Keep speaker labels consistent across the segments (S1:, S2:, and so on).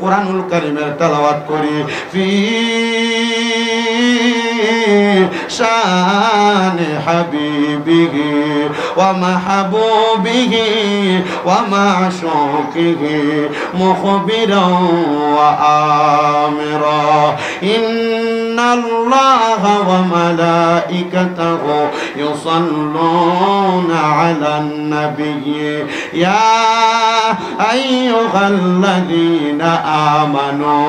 S1: কুরআনুল কারীমের তেলাওয়াত করি ফি শান হাবিবিহি ওয়া মাহবুবিহি ওয়া মাশুকিহি মুখবিরান ওয়া আমিরা ইন্নাল্লাহা ওয়া মালাইকাতাহু ইউসাল্লুনা আলান নাবিয়্যি ইয়া আইয়ুহাল্লাযীনা আমানু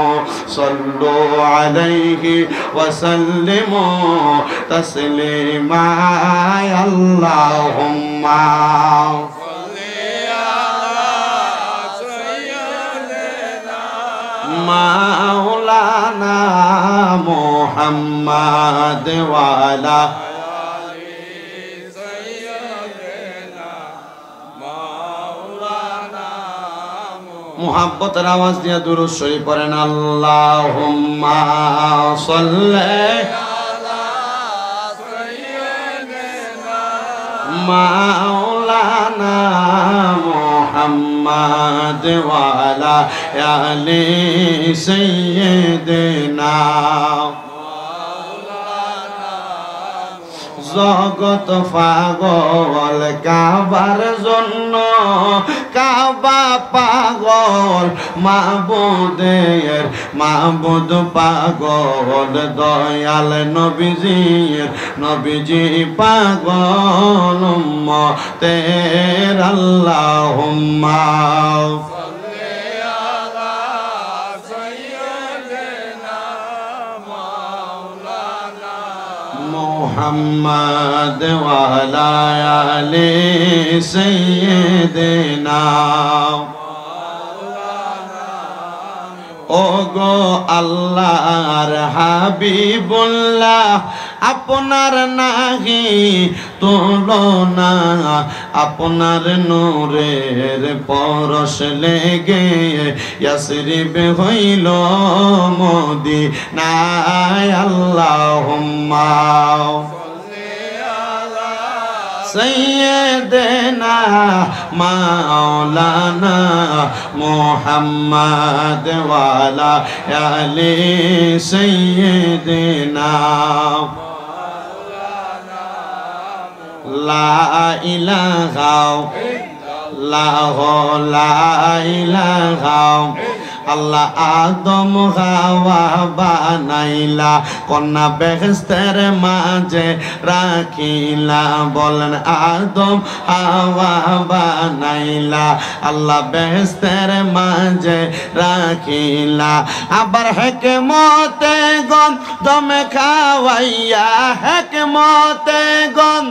S1: সাল্লু আলাইহি ওয়া সাল্লিমু তাসলিমা আল্লাহুম্মা মাওলানা মুহাম্মদ ওয়া আলা মুহাব্বতের আওয়াজ দিয়ে দুরূদ শরীফ পড়েন আল্লাহুম্মা সাল্লি আলা সাইয়্যিদিনা মাওলানা মুহাম্মদ ওয়া আলা আলি সাইয়্যিদিনা জগত পাগল কাবার জন্য কাবা পাগল মাবুদের মাবুদ পাগল দয়াল নবীজি পাগল উম্মতের আল্লাহুম্মা মুহাম্মদ ওয়া আলা আলি সাইয়্যিদিনা ওগো আল্লাহর হাবিবুল্লাহ আপনার নাহি তুলনা আপনার নূরের পরশ লেগে ইয়াসরিব হইল মদিনায় আল্লাহুম্মা سيدنا مولانا محمد وعلى آل سيدنا لا إله إلا الله لا إله আল্লাহ আদম হাওয়া বানাইলা কন্যা বেহেশতের মাঝে রাখিলা বলেন আদম হাওয়া বানাইলা আল্লাহ বেহেশতের মাঝে রাখিলা আবার হিকমতে গন দমে খাওয়াইয়া হিকমতে গন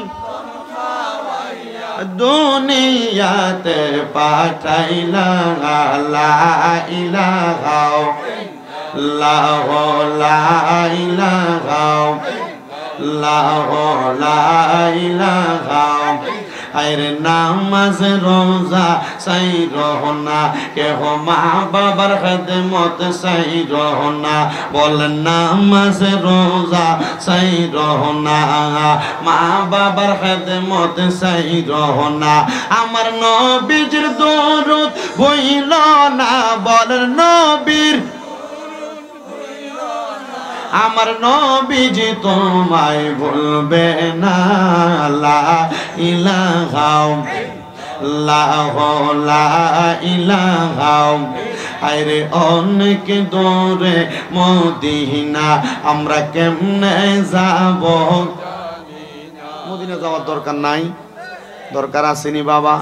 S1: দুনিয়াতে পাঠাইলা লা ইলাহা ইল্লাল্লাহ লা ইলাহা ইল্লাল্লাহ লা ইলাহা আইরে নামাজ রোজা সাই রহনা কেহ মা বাবার খেদমত সাই রহনা বলেন নামাজ রোজা সাই রহনা মা বাবার খেদমত সাই রহনা আমার নবীর দরুদ বইল না বলেন নবীর আমার নবীজি তোমায় ভুলবে না লা ইলাহা ইল্লাল্লাহ লা ইলাহা আরে অনেক দূরে মদিনা আমরা কেমনে যাব মদিনা যাওয়ার দরকার নাই দরকার আসেনি বাবা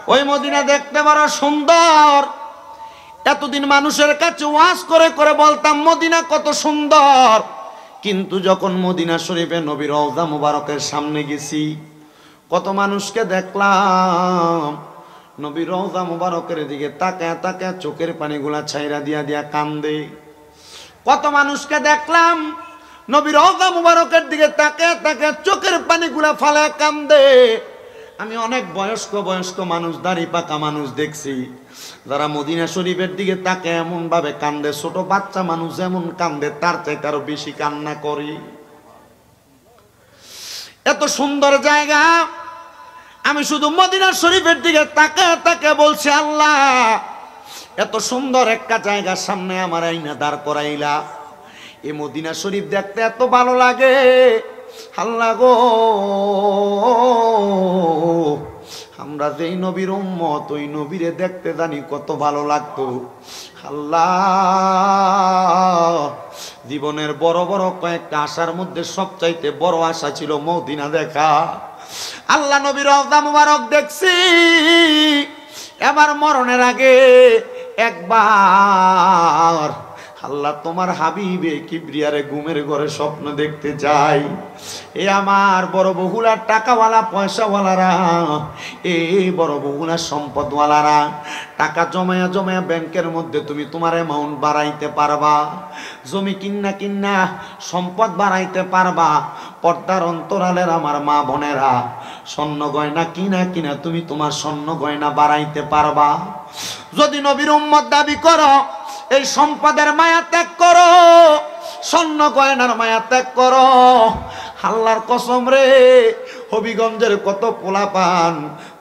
S1: ওই মদিনা দেখতে বড় সুন্দর এতদিন মানুষের কাছে ওয়াজ করে করে বলতাম মদিনা কত সুন্দর কিন্তু যখন মদিনা শরীফে নবীর রওজা মুবারকের সামনে গেছি কত মানুষকে দেখলাম নবীর রওজা মুবারকের দিকে তাকায় তাকায় চোখের পানিগুলা ছাইরা দিয়া দিয়া কান্দে কত মানুষকে দেখলাম নবীর রওজা মুবারকের দিকে তাকায় তাকায় চোখের পানিগুলা ফালায় কান্দে আমি অনেক বয়স্ক বয়স্ক মানুষ দাড়ি পাকা মানুষ দেখছি যারা মদিনা শরীফের দিকে তাকে এমন ভাবে কান্দে ছোট বাচ্চা মানুষ যেমন কান্দে তার চাইতে আরো বেশি কান্না করি এত সুন্দর জায়গা আমি শুধু মদিনা শরীফের দিকে তাকে তাকে বলছি আল্লাহ এত সুন্দর একটা জায়গার সামনে আমার আইনা দাঁড় করাইলা। এ মদিনা শরীফ দেখতে এত ভালো লাগে, আল্লাহ গো, আমরা যেই নবীর উম্মত ওই নবীরে দেখতে জানি কত ভালো লাগতো। আল্লাহ, জীবনের বড় বড় কয়েকটা আশার মধ্যে সবচাইতে বড় আশা ছিল মদিনা দেখা। আল্লাহ নবীর রওজা মুবারক দেখছি, এবার মরণের আগে একবার আল্লাহ তোমার হাবিবে কিবরিয়ারে ঘুমের ঘরে স্বপ্ন দেখতে চাই। এ আমার বড় বহুলার টাকাওয়ালা পয়সাওয়ালারা, এই বড় বহুলার সম্পদওয়ালারা, টাকা জমায়া জমায়া ব্যাংকের মধ্যে তুমি তোমার অ্যামাউন্ট বাড়াইতে পারবা, জমি কিন্না কিন্না সম্পদ বাড়াইতে পারবা। পর্দার অন্তরালের আমার মা বোনেরা, স্বর্ণ গয়না কিনা কিনা তুমি তোমার স্বর্ণ গয়না বাড়াইতে পারবা। যদি নবীর উম্মত দাবি করো, এই সম্পদের মায়া ত্যাগ করো, স্বর্ণ গয়নার মায়া ত্যাগ করো। আল্লাহর কসম রে, হবিগঞ্জের কত পোলাপান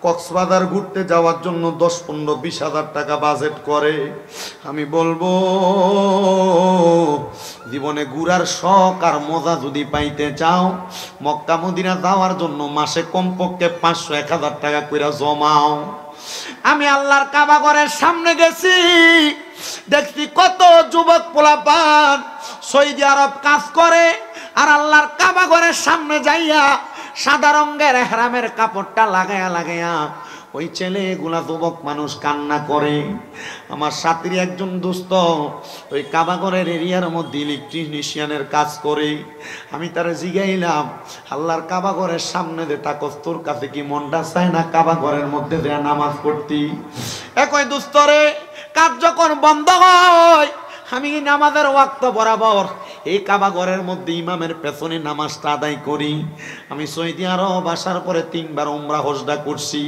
S1: কক্সবাজার ঘুরতে যাওয়ার জন্য 10, 15, 20 হাজার টাকা বাজেট করে। আমি বলবো, জীবনে ঘুরার শখ আর মজা যদি পাইতে চাও, মক্কা মদিনা যাওয়ার জন্য মাসে কমপক্ষে 500, 1000 টাকা কইরা জমাও। আমি আল্লাহর কাবা ঘরের সামনে গেছি, দেখছি কত যুবক পোলাপান সৌদি আরব কাজ করে, আর আল্লাহর কাবা ঘরের সামনে যাইয়া সাদা রঙের ইহরামের কাপড়টা লাগায়া লাগায়া ওই ছেলেগুলা যুবক মানুষ কান্না করে। আমার সাথীর একজন দোস্ত ওই কাবা ঘরের এরিয়ার মধ্যে ইলেকট্রিশিয়ানের কাজ করে। আমি তারা জিগাইলাম, আল্লাহর কাবা ঘরের সামনে যে থাকস, তোর কাছে কি মনটা চায় না কাবা ঘরের মধ্যে যে নামাজ পড়তি? একই দোস্তরে, কাজ যখন বন্ধ হয় আমি নামাজের ওয়াক্ত বরাবর এই কাবা ঘরের মধ্যে ইমামের পেছনে নামাজটা আদায় করি। আমি সৌদি আরব আসার পরে 3 বার উমরা হজটা করছি।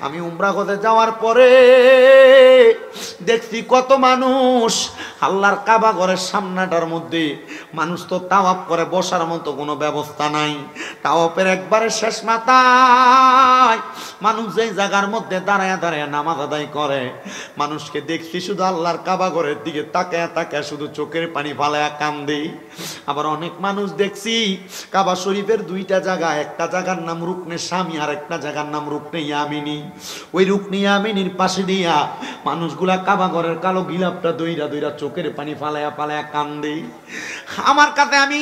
S1: আমি উমরা হজে যাওয়ার পরে দেখছি কত মানুষ আল্লাহর কাবা ঘরের সামনাটার মধ্যে, মানুষ তো তাওয়াফ করে, বসার মতো কোনো ব্যবস্থা নাই। তাওয়াফের একবারে শেষ মাথায় মানুষ যেই জায়গার মধ্যে দাঁড়ায় দাঁড়ায় নামাজ আদায় করে, মানুষকে দেখছি শুধু আল্লাহর কাবা ঘরের দিকে তাকায় তাকায় শুধু চোখের পানি ফালায়া কান্দে। আবার অনেক মানুষ দেখছি কাবা শরীফের 2টা জায়গা, একটা জায়গার নাম রুকনে শামি আর একটা জায়গার নাম রুকনে ইয়ামিনী। ওই রুকনে ইয়ামিনীর পাশে দিয়া মানুষগুলা কাবা ঘরের কালো গিলাপটা দইরা দইরা চোখের পানি ফালায়া ফালায়া কান্দে। আমার কাছে, আমি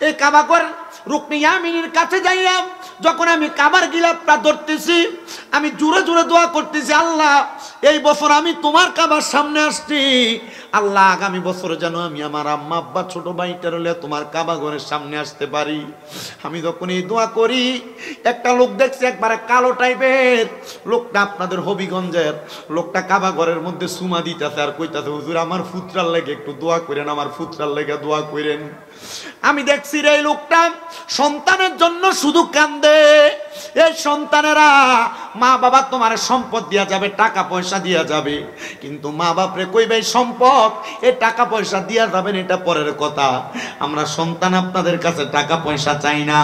S1: এই কাবা ঘর রুকনে ইয়ামিনীর কাছে যাইলাম, যখন আমি কাবার গিলাপটা ধরতেছি, আমি জোরে জোরে দোয়া করতেছি, আল্লাহ এই বছর আমি তোমার কাবার সামনে আসছি, আল্লাহ আগামী বছরে যেন আমি আমার আম্মা আব্বা ছোট ভাইটার হলে তোমার কাবা ঘরের সামনে আসতে পারি। আমি যখন এই দোয়া করি, একটা লোক দেখছি একবারে কালো টাইপের লোকটা, আপনাদের হবিগঞ্জের লোকটা, কাবা ঘরের মধ্যে সুমা দিতেছে আর কইতাছে, হুজুর আমার ফুতরার লেগে একটু দোয়া করেন, আমার ফুতরার লেগে দোয়া করেন। আমি দেখছি রে এই লোকটা সন্তানের জন্য শুধু কান্দে। এই সন্তানেরা, মা বাবা তোমার সম্পদ দিয়া যাবে, টাকা পয়সা দিয়া যাবে, কিন্তু মা বাপরে কইবে সম্পদ এ টাকা পয়সা দিয়া যাবেন এটা পরের কথা। আমরা সন্তান আপনাদের কাছে টাকা পয়সা চাই না,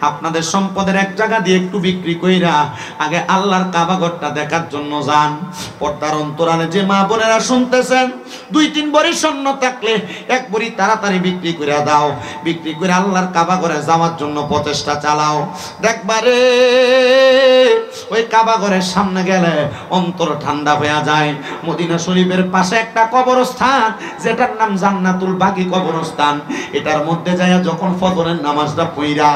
S1: আপনাদের সম্পদের এক জায়গা দিয়ে একটু বিক্রি কইরা আগে আল্লাহর কাবা ঘরটা দেখার জন্য যান। পর্দার অন্তরালে যে মা বোনেরা শুনতেছেন, 2-3 ভরি স্বর্ণ থাকলে 1 ভরি তাড়াতাড়ি বিক্রি করে দাও, বিক্রি করে আল্লাহর কাবা ঘরে যাওয়ার জন্য প্রচেষ্টা চালাও। দেখবারে ওই কাবা ঘরের সামনে গেলে অন্তর ঠান্ডা হয়ে যায়। মদিনা শরীফের পাশে একটা কবরস্থান, যেটার নাম জান্নাতুল বাকি কবরস্থান, এটার মধ্যে যায় যখন ফজরের নামাজটা পড়া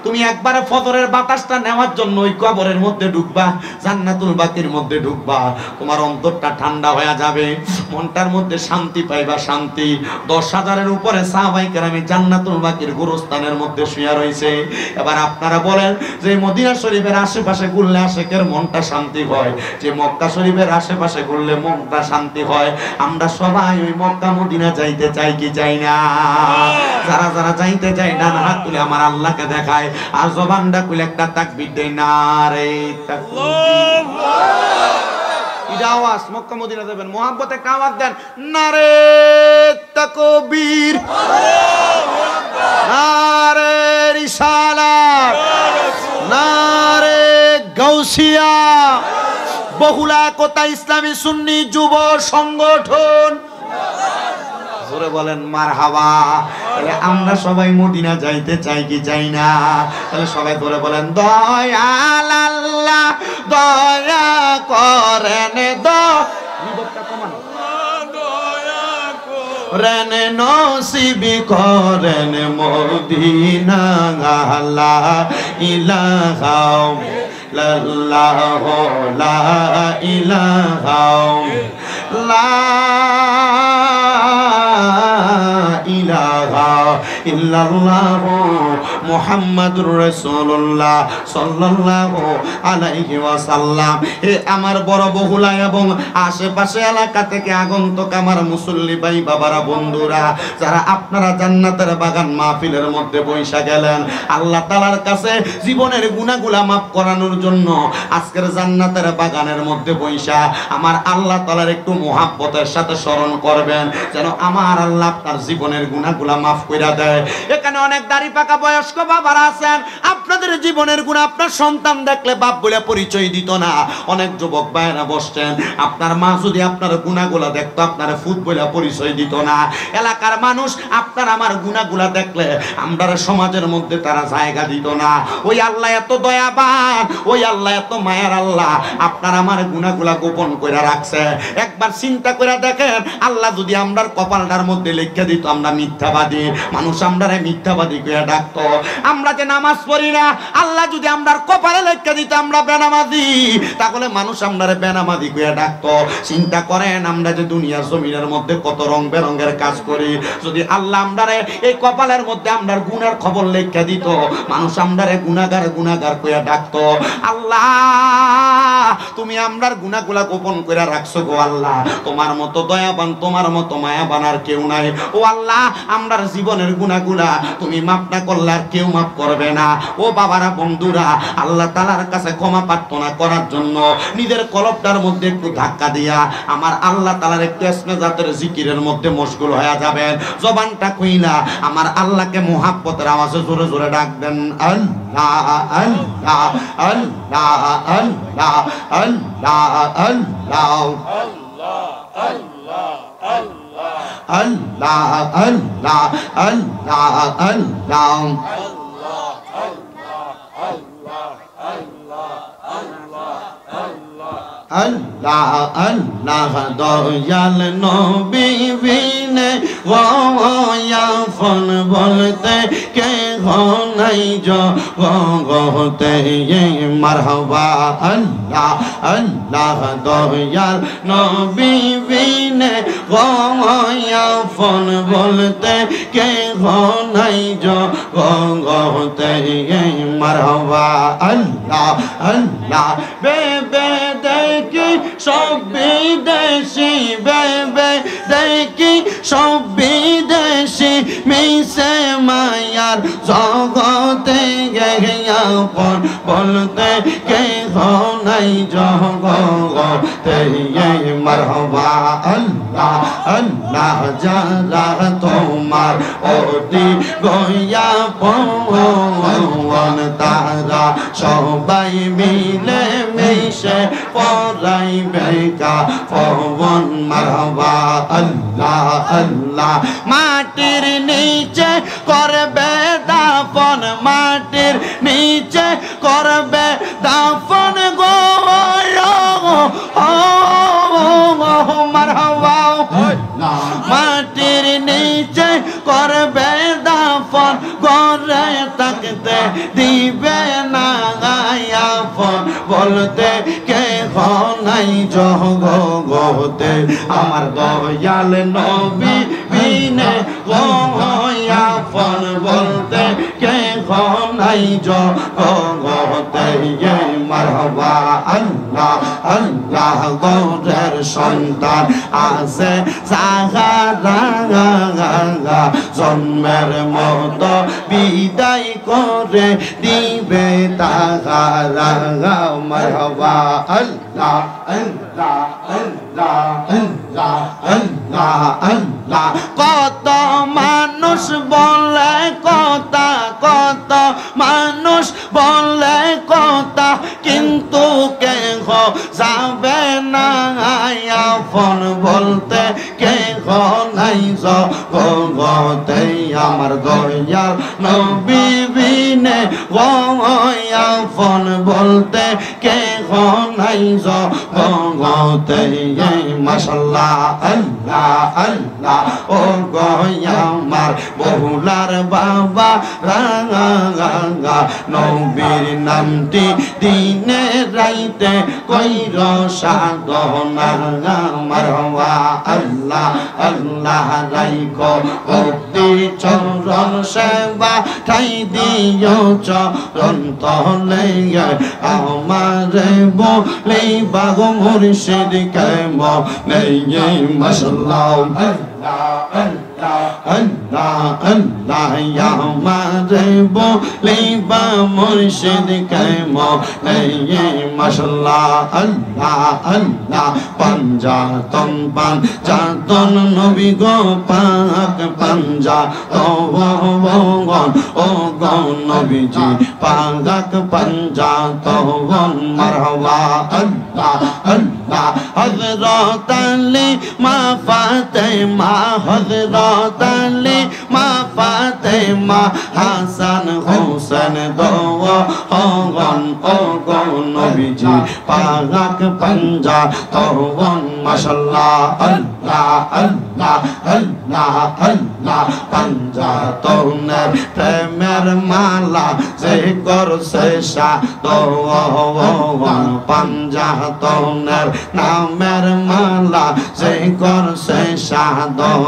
S1: তুমি একবারে ফজরের বাতাসটা নেওয়ার জন্য ওই কবরের মধ্যে ঢুকবা, জান্নাতুল বাকির মধ্যে ঢুকবা, তোমার অন্তরটা ঠান্ডা হয়ে যাবে, মনটার মধ্যে শান্তি পাইবা, শান্তি। 10,000-এর উপরে সাহাবায়ে কেরাম জান্নাতুল বাকির গোরস্থানের মধ্যে শুয়ে রয়েছে। এবার আপনারা বলেন যে মদিনা শরীফের আশেপাশে ঘুরলে আশেকের মনটা শান্তি হয়, যে মক্কা শরীফের আশেপাশে ঘুরলে মনটা শান্তি হয়। আমরা সবাই ওই মক্কা মদিনা যাইতে চাই কি চাই না? যারা যারা যাইতে চাই ডান হাত তুলে আমার আল্লাহকে দেখায়, আর জবানটা খুলে একটা তাকবীর দেয়, নারে তাকবীর। এটা আওয়াজ মক্কা মদিনা যাবেন, মোহাব্বত একটা আওয়াজ দেন, নারে তাকবীর, নারে রিসালাত, নারে গাউসিয়া, বহুলা একতা ইসলামী সুন্নি যুব সংগঠন, জোরে বলেন মারহাবা। তাহলে আমরা সবাই মদিনা যাইতে চাই কি চাই না? তাহলে সবাই করে বলেন দয়াল আল্লাহ দয়া করেন রেন নসিবি করেন মদিনা লা ইলাহা ইল্লাল্লাহ লা ইলাহা ইলাহা ইল্লাল্লাহ মুহাম্মাদুর রাসূলুল্লাহ সাল্লাল্লাহু আলাইহি ওয়াসাল্লাম। হে আমার বড় বহুলা এবং আশেপাশে এলাকা থেকে আগন্তুক আমার মুসল্লি ভাই বাবারা, বন্ধুরা, যারা আপনারা জান্নাতের বাগান মাহফিলের মধ্যে বৈশা গেলেন, আল্লাহ তাআলার কাছে জীবনের গুনাহগুলা মাফ করানোর জন্য আজকের জান্নাতের বাগানের মধ্যে বৈশা আমার আল্লাহ তাআলার একটু মুহাব্বতের সাথে স্মরণ করবেন, যেন আমার আল্লাহ আপনার জীবনের গুনাহগুলা মাফ কইরা দেয়। এখানে অনেক দাড়ি পাকা বয়স্ক বাবারা আছেন, আপনাদের জীবনের গুনাহ আপনার সন্তান দেখলে বাপ বলে পরিচয় দিত না। অনেক যুবক ভাইরা বসছেন, আপনার মা যদি আপনার গুনাহগুলা দেখতো আপনার ফুট বলে পরিচয় দিত না। এলাকার মানুষ আপনার আমার গুনাহগুলা দেখলে আমরা সমাজের মধ্যে তারা জায়গা দিত না। ওই আল্লাহ এত দয়াবান, ওই আল্লাহ এত মায়ার আল্লাহ, আপনার আমার গুনাহগুলা গোপন করে রাখছে। একবার চিন্তা করে দেখেন, আল্লাহ যদি আমরার কপালটার মধ্যে লিখে দিত আমরা মিথ্যাবাদী, মানুষ আমরারে মিথ্যাবাদী কইরা ডাকতো। আমরা যে নামাজ পড়ি না, আল্লাহ যদি আমরার কপালে লিখে দিত আমরা বেনামাজি, তাহলে মানুষ আমরারে বেনামাজি কইরা ডাকতো। চিন্তা করেন, আমরা যে দুনিয়ার জমিনের মধ্যে কত রং বেরঙের কাজ করি, যদি আল্লাহ আমরারে এই কপালের মধ্যে আমরার গুনার খবর লিখে দিত, মানুষ আমরারে গুনাহগার গুনাহগার কইরা ডাকতো। আল্লাহ তুমি আমরার গুনাহগুলা গোপন কইরা রাখছো গো আল্লাহ, তোমার মতো দয়াবান, তোমার মতো মায়াবান আর কেউ নাই। ও আল্লাহ, আমরার জীবনের গুনাহগুলা তুমি মাফ না করলে আর কেউ মাফ করবে না। ও বাবারা, বন্ধুরা, আল্লাহ তাআলার কাছে ক্ষমা প্রার্থনা করার জন্য নিজের কলবটার মধ্যে একটু ধাক্কা দিয়া আমার আল্লাহ তাআলার একটু ইসমে জাতের জিকিরের মধ্যে মশগুল হয়ে যাবেন। জবানটা কইলা আমার আল্লাহকে মুহাব্বতের আওয়াজে জোরে জোরে ডাকবেন, আল্লাহ আল্লাহ আল্লাহ আল্লাহ আল্লাহ আল্লাহ আল্লাহ আল্লাহ আল্লাহ আল্লাহ। আল্লাহ আল্লাহ দয়াল নবী বিনে ওয়াফন বলতে কে নাই জগতে মারহাবা। আল্লাহ আল্লাহ দয়াল নবী বিনে ওয়াফন বলতে কে নাই জগতে মারহাবা। আল্লাহ আল্লাহ বেবে দেখি সব বিদেশি, বেবে দেখি সব বিদেশি, মিশে মায়ার জগতে আপন বলতে কে নাই জগতে মারহাবা। আল্লাহ আল্লাহ যারা তোমার অতি গয়া পবন, তারা সবাই মিলে মিশে পরাইবে পবন মারহাবা। আল্লাহ আল্লাহ মাটির নিচে করবে দাফন, মাটির নিচে করবে দাফন গো মারহাবা। মাটির নিচে করবে দাফন, ঘরে থাকতে দিবে না আপন বলতে কে নাই জগতে আমার দয়াল নবী বিনে আপন বলতে কে নাই জগতে মারহাবা। আল্লাহ আল্লাহ গৌরের সন্তান আছে সাহারা, জন্মের মতো বিদায় করে দিবে তাহারা মারহাবা। আল্লাহ আল্লাহ আল্লাহ আল্লাহ আল্লাহ আল্লাহ। কত মানুষ বলে কথা, কত মানুষ বলে কথা, কিন্তু কে যাবে আপন বলতে কে নাই জগতে আমার দয়াল নবী বিনে আপন বলতে কে নাই জগতে মাশাআল্লাহ আল্লাহ আল্লাহ ও গো আমার বহুলার বাবা রাঙা নবীর নামটি দিনে রাইতে কইর সাধনা মারওয়া আল্লাহ আল্লাহ রাইখো ভক্তি চরণ সেবা ঠাই দিও চরণ তলে আমার বলে বাগো মুর্শিদ কেম নেই মাশাআল্লাহ আল্লাহ আল্লাহ আমারে বলিবা মুর্শিদ কেম নেই মাশাআল্লাহ আল্লাহ আল্লাহ পাঞ্জাতন নবী গো পাক পাঞ্জাতন ও গো নবীজি পাক পাঞ্জাতন মারহাবা আল্লাহ আল্লাহ হযরত আলী মা ফাতেমা হযরত আলী মা ফাতেমা হাসান হোসেন দোগন ও গো নবীজি পাক পাঞ্জাতন মাশাআল্লাহ আল্লাহ আল্লাহ আল্লাহ আল্লাহ পাঞ্জাতনের প্রেমের মালা যে করছে সাধন পাঞ্জাতনের নামের মালা যে করছে সাধন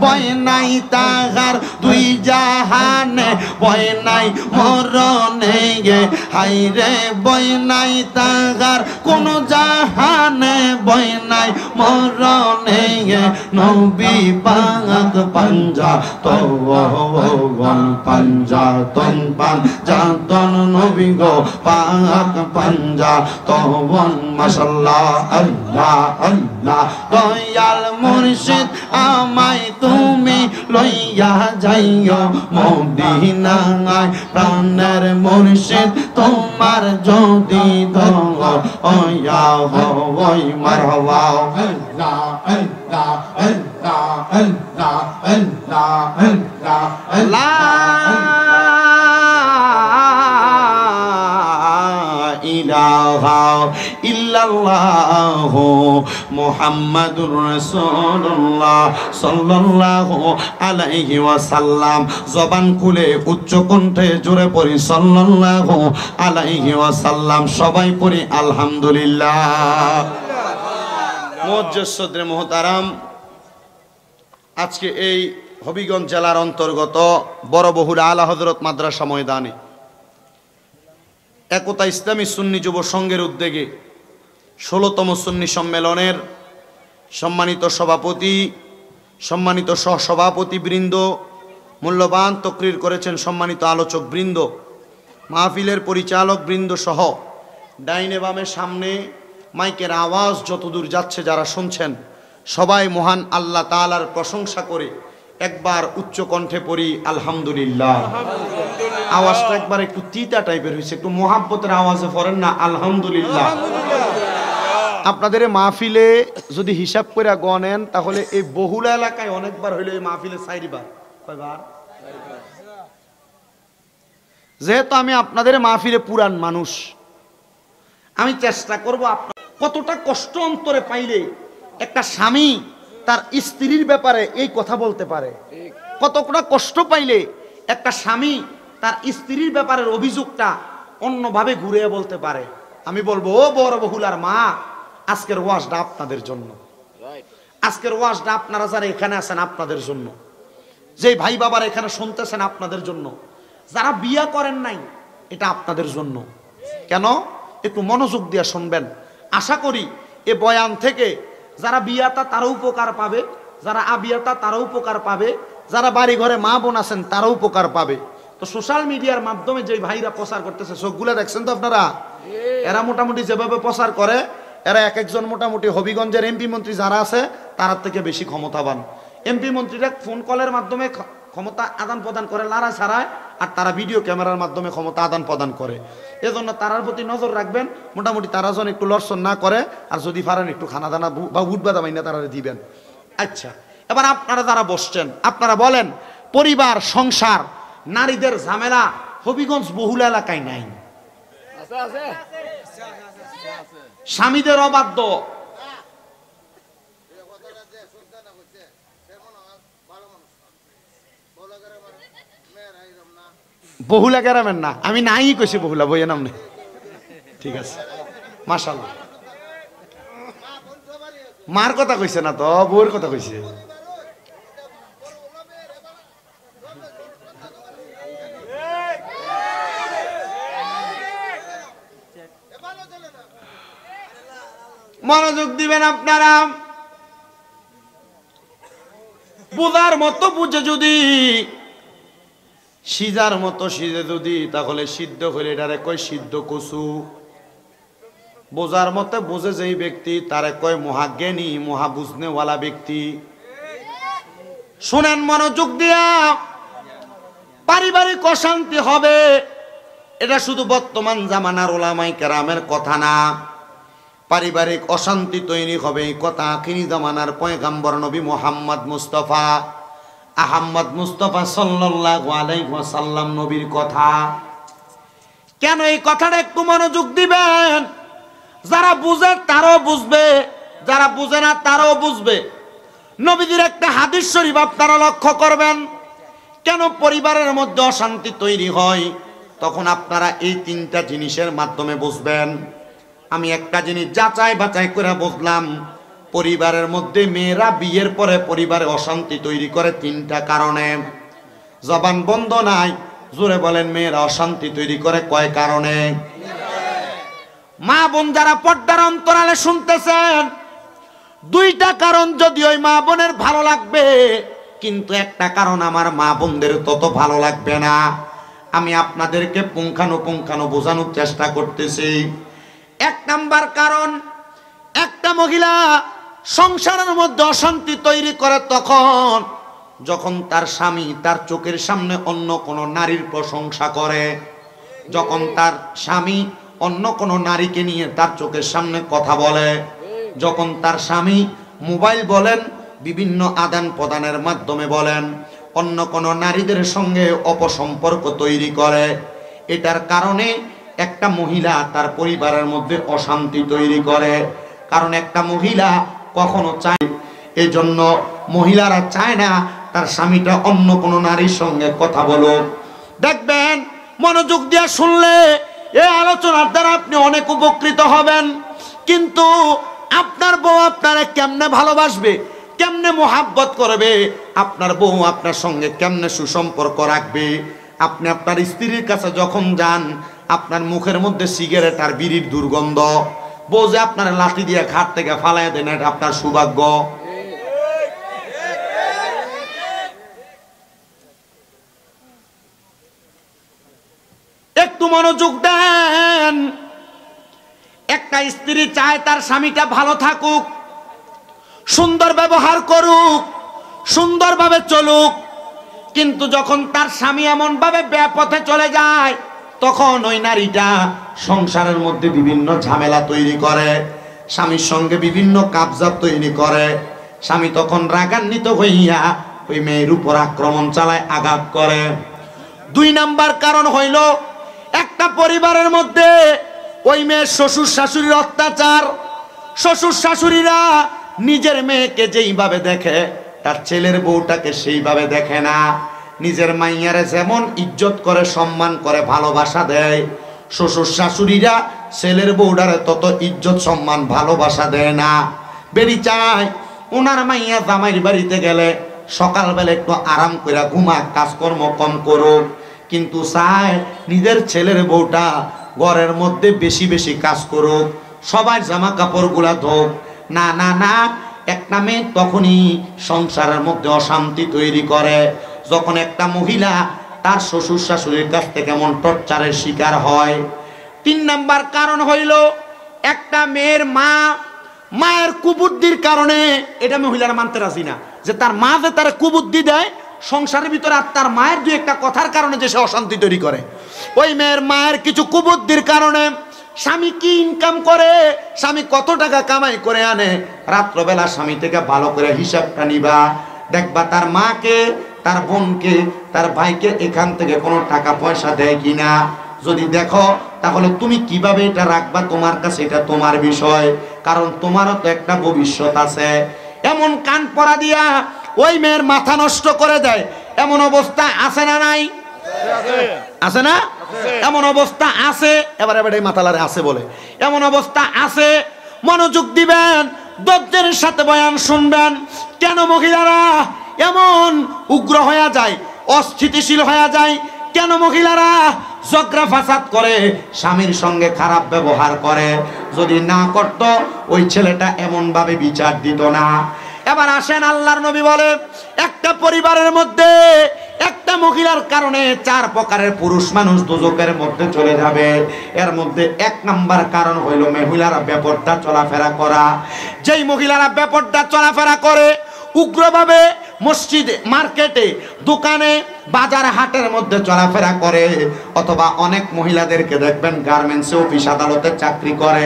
S1: বয় নাই তাহার দুই জাহানে বয় নাই মরণে গে হাইরে বয় নাই তাহার কোন জাহানে বয় নাই মরণে গে নবী পাক পাঞ্জাতন পাঞ্জাতন নবী গো পাক পাঞ্জাতন মাশাআল্লাহ আল্লাহ আল্লাহ দয়াল মুর্শিদ আমায় তুমি লইয়া যাইও মদিনায় প্রাণের মুর্শিদ তোমার যদি দয়া হয় মারহাবা আল্লাহ আল্লাহ আল্লাহ আল্লাহ আল্লাহ আল্লাহ আল্লাহ ইলাহা ইল্লাল্লাহু মুহাম্মাদুর রাসূলুল্লাহ সাল্লাল্লাহু আলাইহি ওয়াসাল্লাম জবান খুলে উচ্চ কণ্ঠে জোরে পড়ি সাল্লাল্লাহু আলাইহি ওয়াসাল্লাম সবাই পড়ি আলহামদুলিল্লাহ। মুআজ্জাজ সদরে মুহতারাম, আজকে এই হবিগঞ্জ জেলার অন্তর্গত বড়বহুল আলা হযরত মাদ্রাসা ময়দানে একতা ইসলামী সুন্নি যুব সংঘের উদ্যোগে ১৬তম সুন্নি সম্মেলনের সম্মানিত সভাপতি, সম্মানিত সহসভাপতি বৃন্দ, মূল্যবান তকরির করেছেন সম্মানিত আলোচক বৃন্দ, মাহফিলের পরিচালক বৃন্দ সহ ডাইনে বামে সামনে মাইকের আওয়াজ যতদূর যাচ্ছে যারা শুনছেন সবাই মহান আল্লাহ তাআলার প্রশংসা করে একবার উচ্চ কণ্ঠে পড়ি আলহামদুলিল্লাহ। আওয়াজটা একবার একটু তিতা টাইপের হয়েছে, একটু মোহাব্বতের আওয়াজে পড়েন না আলহামদুলিল্লাহ। আপনাদের মাহফিলে যদি হিসাব করে গণেন তাহলে এই বহুল এলাকায় অনেকবার হইলো এই মাহফিলে 4 বার। কয়বার? যেহেতু আমি আপনাদের মাহফিলে পুরান মানুষ, আমি চেষ্টা করব আপনার কতটা কষ্ট অন্তরে পাইলে একটা স্বামী তার স্ত্রীর ব্যাপারে এই কথা বলতে পারে, কতটা কষ্ট পাইলে একটা স্বামী তার স্ত্রীর ব্যাপারের অভিযোগটা অন্যভাবে ঘুরিয়ে বলতে পারে। আমি বলবো ও বড় বহুলার মা, আজকের ওয়াজটা আপনাদের জন্য, আজকের ওয়াজটা আপনারা যারা এখানে আছেন আপনাদের জন্য, যে ভাই বাবার এখানে শুনতেছেন আপনাদের জন্য, যারা বিয়ে করেন নাই এটা আপনাদের জন্য। কেন? একটু মনোযোগ দিয়ে শুনবেন। আশা করি এ বয়ান থেকে যারা বিয়াতা তারা উপকার পাবে, যারা আবিয়াতা তারা উপকার পাবে, যারা বাড়ি ঘরে মা বোন আছেন তারা উপকার পাবে। তো সোশ্যাল মিডিয়ার মাধ্যমে যে ভাইরা প্রচার করতেছে চোখগুলা দেখছেন তো আপনারা, এরা মোটামুটি যেভাবে প্রচার করে এরা এক একজন মোটামুটি হবিগঞ্জের এমপি মন্ত্রী যারা আছে তার থেকে বেশি ক্ষমতাবান। এমপি মন্ত্রীরা ফোন কলের মাধ্যমে ক্ষমতা আদান প্রদান করে লড়াই ছাড়ায়, আর তারা ভিডিও ক্যামেরার মাধ্যমে ক্ষমতা আদান প্রদান করে। এজন্য তারার প্রতি নজর রাখবেন, মোটামুটি তারা যেন একটু লড়ছন না করে, আর যদি পারেন একটু খানা দানা বা উঠবা দামাই না তারা দিবেন। আচ্ছা, এবার আপনারা যারা বসছেন আপনারা বলেন, পরিবার সংসার নারীদের ঝামেলা হবিগঞ্জ বহুল এলাকায় নাই? স্বামীদের অবাধ্য, বহুলা গ্রামের না, আমি নাই কইছি বহুলা, বইয়ের নাম নেই। ঠিক আছে, মাশাআল্লাহ। মার কথা কইছে না তো, বউয়ের কথা কইছে। মনোযোগ দিবেন আপনারা, বুঝার মতো বুঝে যদি, সিজার মতো সিজে যদি, তাহলে সিদ্ধ করে এটারে কয় সিদ্ধ কচু। বোঝার মতো বোঝে যেই ব্যক্তি তারে কয় মহাজ্ঞানী, মহাবুঝনেওয়ালা ব্যক্তি। শুনেন মনোযোগ দিয়া, পারিবারিক অশান্তি হবে এটা শুধু বর্তমান জামানার ওলামায়ে কেরামের কথা না। পারিবারিক অশান্তি তৈরি হবে এই কথা আখিরি জামানার পয়গম্বর নবী মুহাম্মদ মুস্তাফা আহমদ মুস্তাফা সাল্লাল্লাহু আলাইহি ওয়াসাল্লাম নবীর কথা। কেন এই কথাটা একটু মনোযোগ দিবেন, যারা বুঝে তারাও বুঝবে, যারা বুঝে না তারাও বুঝবে। নবীজির একটা হাদিস শরীফ আপনারা লক্ষ্য করবেন, কেন পরিবারের মধ্যে অশান্তি তৈরি হয়, তখন আপনারা এই তিনটা জিনিসের মাধ্যমে বুঝবেন। আমি একটা জিনিস যাচাই বাছাই করে বুঝলাম, পরিবারের মধ্যে মেয়েরা বিয়ের পরে পরিবারে অশান্তি তৈরি করে তিনটা কারণে। জবান বন্ধ নাই, জোরে বলেন, মেয়েরা অশান্তি তৈরি করে কয় কারণে? মা বোন যারা পর্দার অন্তরালে শুনতেছেন, দুইটা কারণ যদি ওই মা বোনের ভালো লাগবে, কিন্তু একটা কারণ আমার মা বোনদের তত ভালো লাগবে না। আমি আপনাদেরকে পুঙ্খানুপুঙ্খানু বোঝানোর চেষ্টা করতেছি। এক নাম্বার কারণ, একটা মহিলা সংসারের মধ্যে অশান্তি তৈরি করে তখন যখন তার স্বামী তার চোখের সামনে অন্য কোনো নারীর প্রশংসা করে, যখন তার স্বামী অন্য কোনো নারীকে নিয়ে তার চোখের সামনে কথা বলে, যখন তার স্বামী মোবাইল বলেন বিভিন্ন আদান প্রদানের মাধ্যমে বলেন অন্য কোনো নারীদের সঙ্গে অপসম্পর্ক তৈরি করে, এটার কারণে একটা মহিলা তার পরিবারের মধ্যে অশান্তি তৈরি করে। কারণ একটা মহিলা কখনো চায়, এই জন্য মহিলারা চায় না তার স্বামীটা অন্য কোনো নারীর সঙ্গে কথা বলুক। দেখবেন মনোযোগ দিয়ে শুনলে এই আলোচনার দ্বারা আপনি অনেক উপকৃত হবেন। কিন্তু আপনার বউ আপনারে কেমনে ভালোবাসবে, কেমনে মোহাব্বত করবে, আপনার বউ আপনার সঙ্গে কেমনে সুসম্পর্ক রাখবে, আপনি আপনার স্ত্রীর কাছে যখন যান আপনার মুখের মধ্যে সিগারেট আর বিড়ির দুর্গন্ধ, বউ যে আপনার লাঠি দিয়ে খাট থেকে ফালাই দেন, এটা আপনার সৌভাগ্য। একটু মনোযোগ দেন, একটা স্ত্রী চায় তার স্বামীটা ভালো থাকুক, সুন্দর ব্যবহার করুক, সুন্দরভাবে চলুক, কিন্তু যখন তার স্বামী এমন ভাবে বেপথে চলে যায় তখন ওই নারীটা সংসারের মধ্যে বিভিন্ন ঝামেলা তৈরি করে, স্বামীর সঙ্গে বিভিন্ন কাবজাব তৈরি করে। স্বামী তখন রাগান্বিত হইয়া ওই মেয়ের উপর আক্রমণ চালায়, আঘাত করে। দুই নাম্বার কারণ হইল, একটা পরিবারের মধ্যে ওই মেয়ের শ্বশুর শাশুড়ির অত্যাচার। শ্বশুর শাশুড়িরা নিজের মেয়েকে যেইভাবে দেখে তার ছেলের বউটাকে সেইভাবে দেখে না। নিজের মাইয়ারে যেমন ইজ্জত করে, সম্মান করে, ভালোবাসা দেয়, শ্বশুর শাশুড়িরা ছেলের বউটারে তত ইজ্জত সম্মান ভালোবাসা দেয় না। বেরি চায় ওনার মাইয়া জামাইর বাড়িতে গেলে সকালবেলা একটু আরাম করে ঘুমাক, কাজকর্ম কম করুক, কিন্তু চায় নিজের ছেলের বউটা ঘরের মধ্যে বেশি বেশি কাজ করুক, সবাই জামা কাপড় গুলা ধোক। না না না, একটা মেয়ে তখনই সংসারের মধ্যে অশান্তি তৈরি করে যখন একটা মহিলা তার শ্বশুর শাশুড়ির কাছ থেকে এমন টর্চারের শিকার হয়। তিন নাম্বার কারণ হইল, একটা মেয়ের মায়ের কুবুদ্ধির কারণে, এটা মহিলারা মানতে রাজি না যে তার মা যে তার কুবুদ্ধি দেয়, সংসারের ভিতরে আর তার মায়ের দুই একটা কথার কারণে যে সে অশান্তি তৈরি করে। ওই মেয়ের মায়ের কিছু কুবুদ্ধির কারণে স্বামী কি ইনকাম করে, স্বামী কত টাকা কামাই করে আনে, রাত্রবেলা স্বামী থেকে ভালো করে হিসাবটা নিবা, দেখবা তার মাকে, তার বোনকে, তার ভাইকে এখান থেকে কোনো টাকা পয়সা দেয় কিনা। যদি দেখো তাহলে তুমি কিভাবে এটা রাখবা তোমার কাছে, এটা তোমার বিষয়, কারণ তোমারও তো একটা ভবিষ্যৎ আছে। এমন কান পড়া দিয়া ওই মেয়ের মাথা নষ্ট করে দেয়, এমন অবস্থা আছে না নাই? আছে না? এমন অবস্থা আছে। এবার এই মাথালারে আছে বলে এমন অবস্থা আছে। মনোযোগ দিবেন, ধৈর্যের সাথে বয়ান শুনবেন। কেন মহিলারা এমন উগ্র হয়ে যায়, অস্থিতিশীল হয়ে যায়? কেন মহিলারা ঝগড়া ফাসাদ করে, স্বামীর সঙ্গে খারাপ ব্যবহার করে? যদি না করত ওই ছেলেটা এমন ভাবে বিচার দিত না। এবার আসেন, আল্লাহর নবী বলে একটা পরিবারের মধ্যে একটা মহিলার কারণে 4 প্রকারের পুরুষ মানুষ দোজখের মধ্যে চলে যাবে। এর মধ্যে 1 নাম্বার কারণ হইল মহিলারা বেপরদা চলাফেরা করা। যেই মহিলারা বেপরদা চলাফেরা করে, উগ্রভাবে মসজিদে, মার্কেটে, দোকানে, বাজার হাটের মধ্যে চলাফেরা করে, অথবা অনেক মহিলাদেরকে দেখবেন গার্মেন্টসে, অফিস আদালতে চাকরি করে,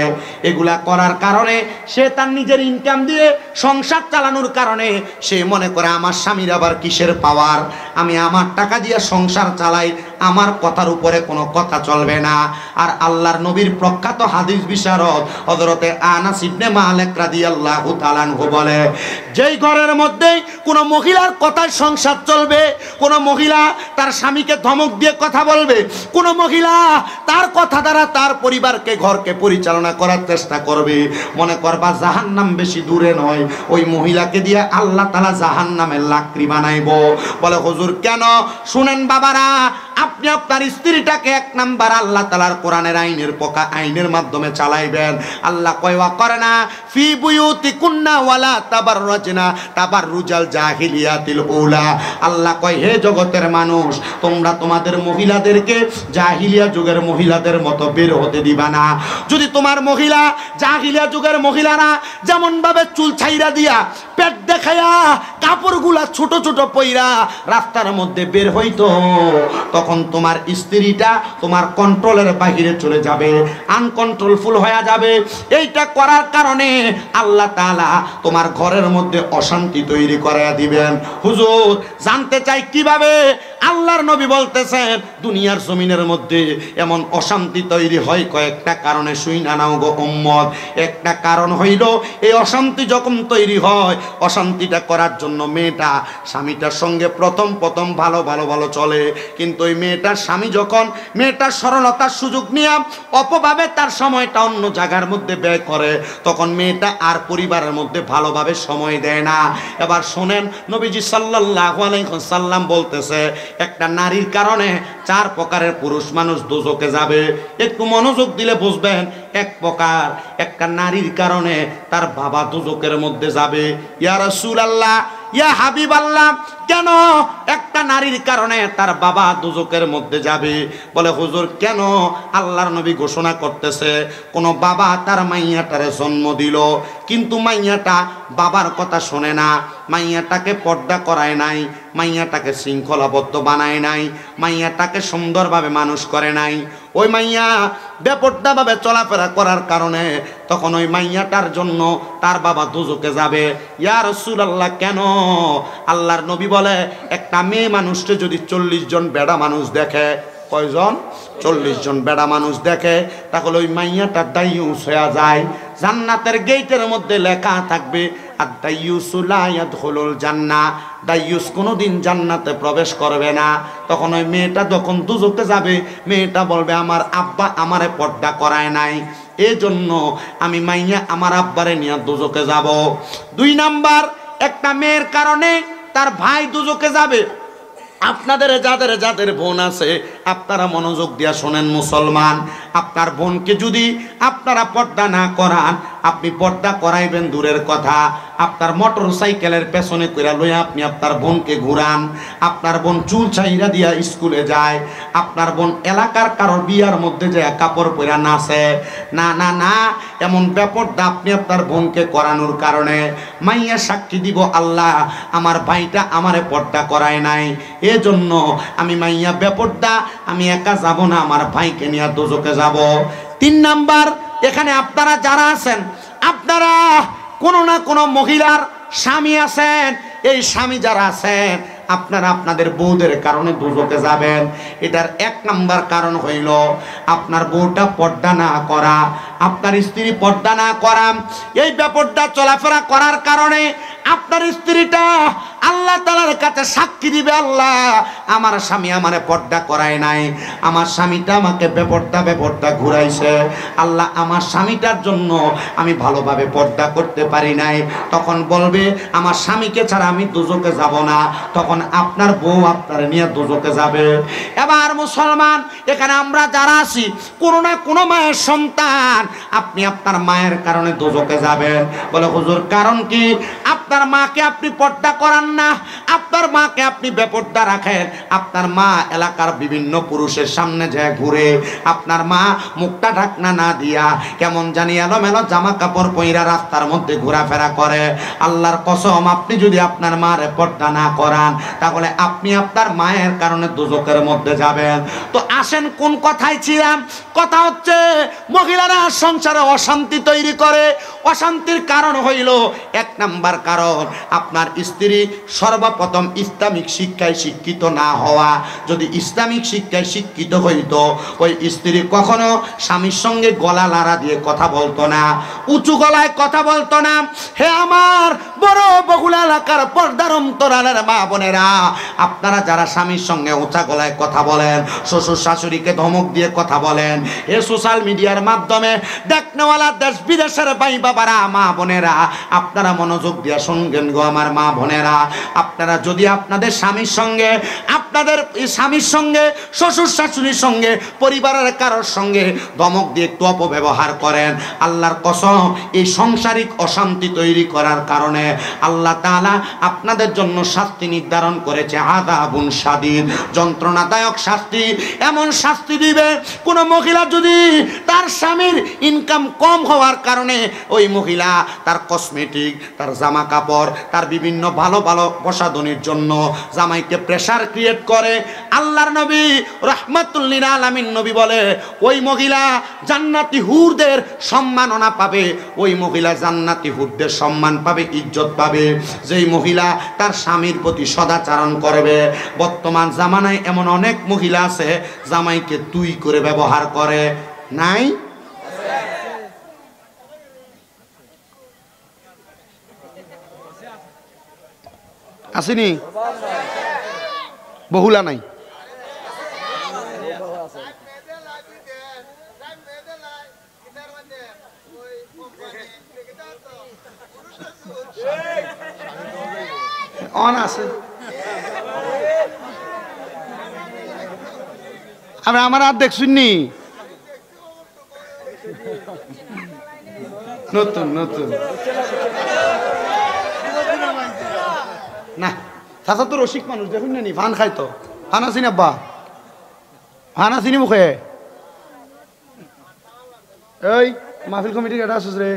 S1: এগুলা করার কারণে সে তার নিজের ইনকাম দিয়ে সংসার চালানোর কারণে সে মনে করে আমার স্বামীর আবার কিসের পাওয়ার, আমি আমার টাকা দিয়ে সংসার চালাই, আমার কথার উপরে কোনো কথা চলবে না। আর আল্লাহর নবীর প্রখ্যাত হাদিস বিশারদ হযরতে আনাস ইবনে মালিক রাদিয়াল্লাহু তাআলা আনহু বলে, যেই ঘরের মধ্যে কোনো মহিলার কথায় সংসার চলবে, কোনো মহিলা তার স্বামীকে ধমক দিয়ে কথা বলবে, কোনো মহিলা তার কথা দ্বারা তার পরিবারকে, ঘরকে পরিচালনা করার চেষ্টা করবে, মনে করবা জাহান্নাম বেশি দূরে নয়, ওই মহিলাকে দিয়ে আল্লাহ তাআলা জাহান্নামের লাকড়ি বানাইবো। বলে হুজুর কেন? শুনেন বাবারা, আপনি আপনার স্ত্রীটাকে 1 নাম্বার আল্লাহ তাআলার কোরআনের আইনের মাধ্যমে চালাইবেন। আল্লাহ কয় ওয়াকরনা ফি বুয়ুতিকুন্না ওয়ালা তাবাররাজনা তাবাররুজাল জাহিলিয়াতিল উলা। আল্লাহ কয় হে জগতের মানুষ, তোমরা তোমাদের মহিলাদেরকে জাহিলিয়া যুগের মহিলাদের মতো বের হতে দিবা না। যদি তোমার মহিলা জাহিলিয়া যুগের মহিলারা যেমন ভাবে চুল ছাইরা দিয়া, পেট দেখায়া, কাপড়গুলা ছোট ছোট পইরা রাস্তার মধ্যে বের হইতো, তখন তোমার স্ত্রীটা তোমার কন্ট্রোলের বাহিরে চলে যাবে, আনকন্ট্রোলফুল হয়ে যাবে। এইটা করার কারণে আল্লাহ তাআলা তোমার ঘরের মধ্যে অশান্তি তৈরি করে দিবেন। হুজুর জানতে চাই কিভাবে? আল্লাহর নবী বলতেছেন দুনিয়ার জমিনের মধ্যে এমন অশান্তি তৈরি হয় কয়েকটা কারণে, শুইনা নাও গো উম্মত। একটা কারণ হইল, এই অশান্তি যখন তৈরি হয়, অশান্তিটা করার জন্য মেয়েটা স্বামীটার সঙ্গে প্রথম ভালো চলে, কিন্তু ওই মেয়েটার স্বামী যখন মেয়েটার সরলতার সুযোগ নিয়ে অপভাবে তার সময়টা অন্য জায়গার মধ্যে ব্যয় করে, তখন মেয়েটা আর পরিবারের মধ্যে ভালোভাবে সময় দেয় না। এবার শোনেন, নবীজি সাল্লাল্লাহু আলাইহি ওয়াসাল্লাম বলতেছে একটা নারীর কারণে 4 প্রকারের পুরুষ মানুষ দোজখে যাবে। একটু মনোযোগ দিলে বুঝবেন। 1 প্রকার, একটা নারীর কারণে তার বাবা দোজখের মধ্যে যাবে। ইয়া রাসূলুল্লাহ, ইয়া হাবিবাল্লাহ, কেন একটা নারীর কারণে তার বাবা দোজখের মধ্যে যাবে? বলে হুজুর কেন? আল্লাহর নবী ঘোষণা করতেছে, কোন বাবা তার মাইয়াটারে জন্ম দিল, কিন্তু মাইয়াটা বাবার কথা শোনে না, মাইয়াটাকে পর্দা করায় নাই, মাইয়াটাকে শৃঙ্খলাবদ্ধ বানায় নাই, মাইয়াটাকে সুন্দরভাবে মানুষ করে নাই, ওই মাইয়া বেপর্দাভাবে চলাফেরা করার কারণে তখন ওই মাইয়াটার জন্য তার বাবা দোজখে যাবে। ইয়া রাসূলুল্লাহ কেন? আল্লাহর নবী বলে একটা মেয়ে মানুষকে যদি 40 জন বেড়া মানুষ দেখে, কয়জন? 40 জন বেড়া মানুষ দেখে, তাহলে ওই মাইয়াটা দাইয়ুস হয়ে যায়। জান্নাতের গেটের মধ্যে লেখা থাকবে আদ-দাইয়ুসু লা ইয়াদখুলুল জান্নাহ, দাইয়ুস কোনোদিন জান্নাতে প্রবেশ করবে না। তখন ওই মেয়েটা যখন দোজখে যাবে, মেয়েটা বলবে আমার আব্বা আমারে পর্দা করায় নাই, এজন্য আমি মাইয়া আমার আব্বারে নিয়ে দোজখে যাব। 2 নাম্বার, একটা মেয়ের কারণে তার ভাই দোজখে যাবে। আপনাদের যাদের বোন আছে, আপনারা মনোযোগ দিয়া শোনেন মুসলমান, আপনার বোনকে যদি আপনারা পর্দা না করান, আপনি পর্দা করাইবেন দূরের কথা, আপনার মোটর সাইকেলের পেছনে কইরা লইয়া আপনি আপনার বোনকে ঘুরান, আপনার বোন চুল ছাইরা দিয়া স্কুলে যায়, আপনার বোন এলাকার কারোর বিয়ার মধ্যে যায় কাপড় পরা নাচে, না না না, এমন বেপর্দা আপনি আপনার বোনকে করানোর কারণে মাইয়া সাক্ষী দিব, আল্লাহ আমার ভাইটা আমারে পর্দা করায় নাই, এজন্য আমি মাইয়া বেপর্দা, আমি একা যাব না, আমার ভাইকে নিয়ে দোজকে যাব। 3 নাম্বার, এখানে আপনারা যারা আছেন, আপনারা কোনো না কোনো মহিলার স্বামী আছেন, এই স্বামী যারা আছেন আপনারা আপনাদের বউদের কারণে দোজকে যাবেন। এটার 1 নাম্বার কারণ হইল আপনার বউটা পর্দা না করা, আপনার স্ত্রী পর্দা না করা, এই বেপর্দা চলাফেরা করার কারণে আপনার স্ত্রীটা আল্লাহ তাআলার কাছে সাক্ষী দিবে, আল্লাহ আমার স্বামী আমারে পর্দা করায় নাই, আমার স্বামীটা আমাকে বেপর্দা ঘুরাইছে, আল্লাহ আমার স্বামীটার জন্য আমি ভালোভাবে পর্দা করতে পারি নাই। তখন বলবে আমার স্বামীকে ছাড়া আমি দোজকে যাব না, তখন আপনার বউ আপনার নিয়ে দোজকে যাবে। এবার মুসলমান, এখানে আমরা যারা আছি কোনো না কোনো মায়ের সন্তান, আপনি আপনার মায়ের কারণে দোজকে যাবেন। বলে হুজুর কারণ কি? আপনার মাকে আপনি পর্দা করান না, আপনার মাকে আপনি বেপর্দা রাখেন, আপনার মা এলাকার বিভিন্ন পুরুষের সামনে যায় ঘুরে, আপনার মা মুখটা ঢাকনা না দিয়া কেমন জানি এলোমেলো জামা কাপড় পইরা রাস্তার মধ্যে ঘোরাফেরা করে। আল্লাহর কসম, আপনি যদি আপনার মারে পর্দা না করান, তাহলে আপনি আপনার মায়ের কারণে দোজকের মধ্যে যাবেন। তো আসেন কোন কথায় ছিলাম, কথা হচ্ছে মহিলারা সংসারে অশান্তি তৈরি করে, অশান্তির কারণ হইল 1 নাম্বার কারণ আপনার স্ত্রী সর্বপ্রথম ইসলামিক শিক্ষায় শিক্ষিত না হওয়া। যদি ইসলামিক শিক্ষায় শিক্ষিত হইতো, ওই স্ত্রী কখনো স্বামীর সঙ্গে গলা লাড়া দিয়ে কথা বলতো না, উঁচু গলায় কথা বলতো না। হে আমার বড় বহুল এলাকার পর্দার অন্তরালের মা বোনেরা, আপনারা যারা স্বামীর সঙ্গে উঁচা গলায় কথা বলেন, শ্বশুর শাশুড়িকে ধমক দিয়ে কথা বলেন, এ সোশ্যাল মিডিয়ার মাধ্যমে দেখনেওয়ালা দেশ বিদেশের ভাই বাবারা, মা বোনেরা, আপনারা মনোযোগ দিয়ে শুনবেন গো আমার মা বোনেরা, আপনারা যদি আপনাদের স্বামীর সঙ্গে, আপনাদের স্বামীর সঙ্গে, শ্বশুর শাশুড়ির সঙ্গে, পরিবারের কারোর সঙ্গে ধমক দিয়ে একটু অপব্যবহার করেন, আল্লাহর কসম এই সাংসারিক অশান্তি তৈরি করার কারণে আল্লাহ তাআলা আপনাদের জন্য শাস্তি নির্ধারণ করেছে, আযাবুন শাদীদ, যন্ত্রণাদায়ক শাস্তি। এমন শাস্তি দিবে কোন মহিলা যদি তার স্বামীর ইনকাম কম হওয়ার কারণে ওই মহিলা তার কসমেটিক, তার জামা কাপড়, তার বিভিন্ন ভালো ভালো প্রসাধনীর জন্য জামাইকে প্রেসার ক্রিয়েট করে, আল্লাহর নবী রাহমাতুল লিল আলামিন নবী বলে ওই মহিলা জান্নাতি হুরদের সম্মাননা পাবে, ওই মহিলা জান্নাতি হুরদের সম্মান পাবে, ইজ্জত পাবে, যেই মহিলা তার স্বামীর প্রতি সদাচরণ করবে। বর্তমান জামানায় এমন অনেক মহিলা আছে জামাইকে তুই করে ব্যবহার করে, নাই? আসেনি? বহুলা নাই? অন আছে। আর আমার আর দেখছুননি নতুন নতুন না, চাচা তো রসিক মানুষ, দেখুন নি ফান খাই তো, ফান আসিনি আব্বা, ফান আসিনি মুখে। এই মাহফিল কমিটির এটা আসুস রে,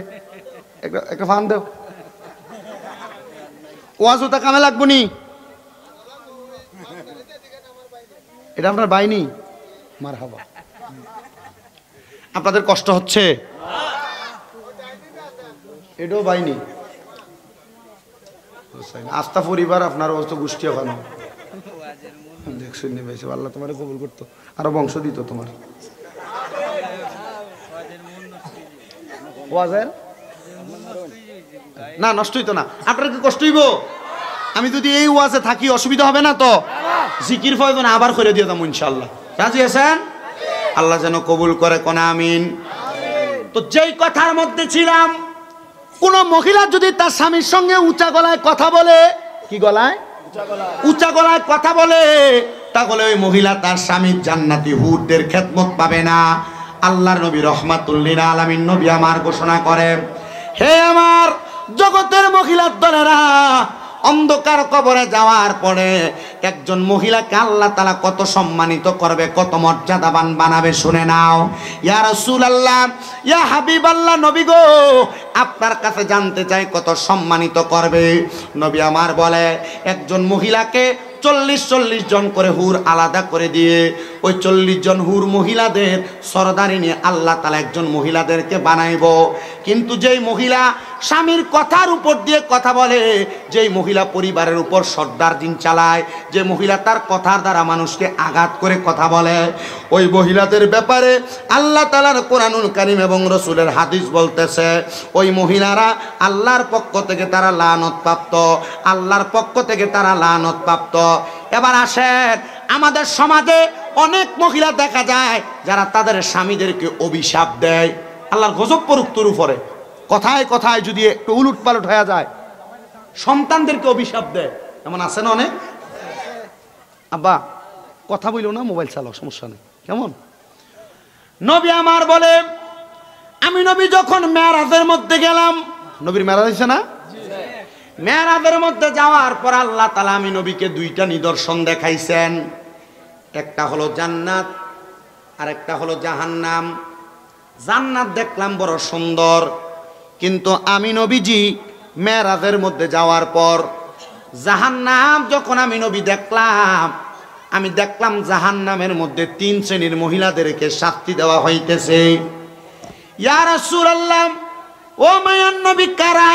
S1: একটা ফান দেও, ওয়াজ ওটা কামে লাগবো নি, এটা আপনার বাইনি মারহাবা। আপনাদের কষ্ট হচ্ছে, এটাও বাইনি আস্থা পরিবার, আপনার অবস্থা গোষ্ঠী ওখানে দেখছেন নি ভাইছে, আল্লাহ তোমার কবুল করতো, আরো বংশ দিত তোমার। ওয়াজের না নষ্ট হইতো না, আপনার কি কষ্ট হইব? আমি যদি এই ওয়াজে থাকি অসুবিধা হবে না তো? জিকির ফয়জন আবার করে দিয়ে দাম ইনশাআল্লাহ। রাজি আছেন? আল্লাহ যেন কবুল করে, কোন আমিন। তো যেই কথার মধ্যে ছিলাম, কোন মহিলা যদি তার স্বামীর সঙ্গে উঁচা গলায় কথা বলে, কি গলায়? উঁচা গলায় কথা বলে, তাহলে ওই মহিলা তার স্বামীর জান্নাতি হুরদের খেদমত পাবে না। আল্লাহর নবী রহমাতুল লিল আলামিন নবী আমার ঘোষণা করে, হে আমার জগতের মহিলার দলেরা, অন্ধকার কবরে যাওয়ার পরে একজন মহিলাকে আল্লাহ তাআলা কত সম্মানিত করবে, কত মর্যাদাবান বানাবে শুনে নাও। ইয়া রাসূলুল্লাহ, ইয়া হাবিবাল্লাহ, নবী গো আপনার কাছে জানতে চাই কত সম্মানিত করবে। নবী আমার বলে, একজন মহিলাকে 40 জন করে হুর আলাদা করে দিয়ে ওই 40 জন হুর মহিলাদের সরদারিনী আল্লাহ তাআলা একজন মহিলাদেরকে বানাইব। কিন্তু যেই মহিলা স্বামীর কথার উপর দিয়ে কথা বলে, যেই মহিলা পরিবারের উপর সর্দারদিন চালায়, যে মহিলা তার কথার দ্বারা মানুষকে আঘাত করে কথা বলে, ওই মহিলাদের ব্যাপারে আল্লাহ তাআলার কোরআনুল কারীম এবং রাসূলের হাদিস বলতেছে, ওই মহিলারা আল্লাহর পক্ষ থেকে তারা লানত-প্রাপ্ত, আল্লাহর পক্ষ থেকে তারা লানত-প্রাপ্ত। এবার আসেন, আমাদের সমাজে অনেক মহিলা দেখা যায় যারা তাদের স্বামীদেরকে অভিশাপ দেয়। আল্লাহর গজব পড়ুক তোর উপরে। কথায় কথায় যদি একটু উলট পালট হয়ে যায়, সন্তানদেরকে অভিশাপ দেয়, এমন আছে না অনেক। আব্বা কথা বইল না, মোবাইল চালাও, সমস্যা নেই, কেমন? নবী আমার বলে, আমি নবী যখন মেরাজের মধ্যে গেলাম, নবীর মেরাজ হয়েছে না, মেরাজের মধ্যে যাওয়ার পর আল্লাহ তাআলা আমি নবীকে দুইটা নিদর্শন দেখাইছেন। একটা হলো জান্নাত আর একটা হলো জাহান্নাম। জান্নাত দেখলাম বড় সুন্দর, কিন্তু আমি নবীজি মেরাজের মধ্যে যাওয়ার পর জাহান্নাম যখন আমি নবী দেখলাম, আমি দেখলাম জাহান্নামের মধ্যে 3 শ্রেণীর মহিলাদেরকে শাস্তি দেওয়া হইতেছে। ইয়া রাসূলুল্লাহ, ও মায়ান নবী কারা?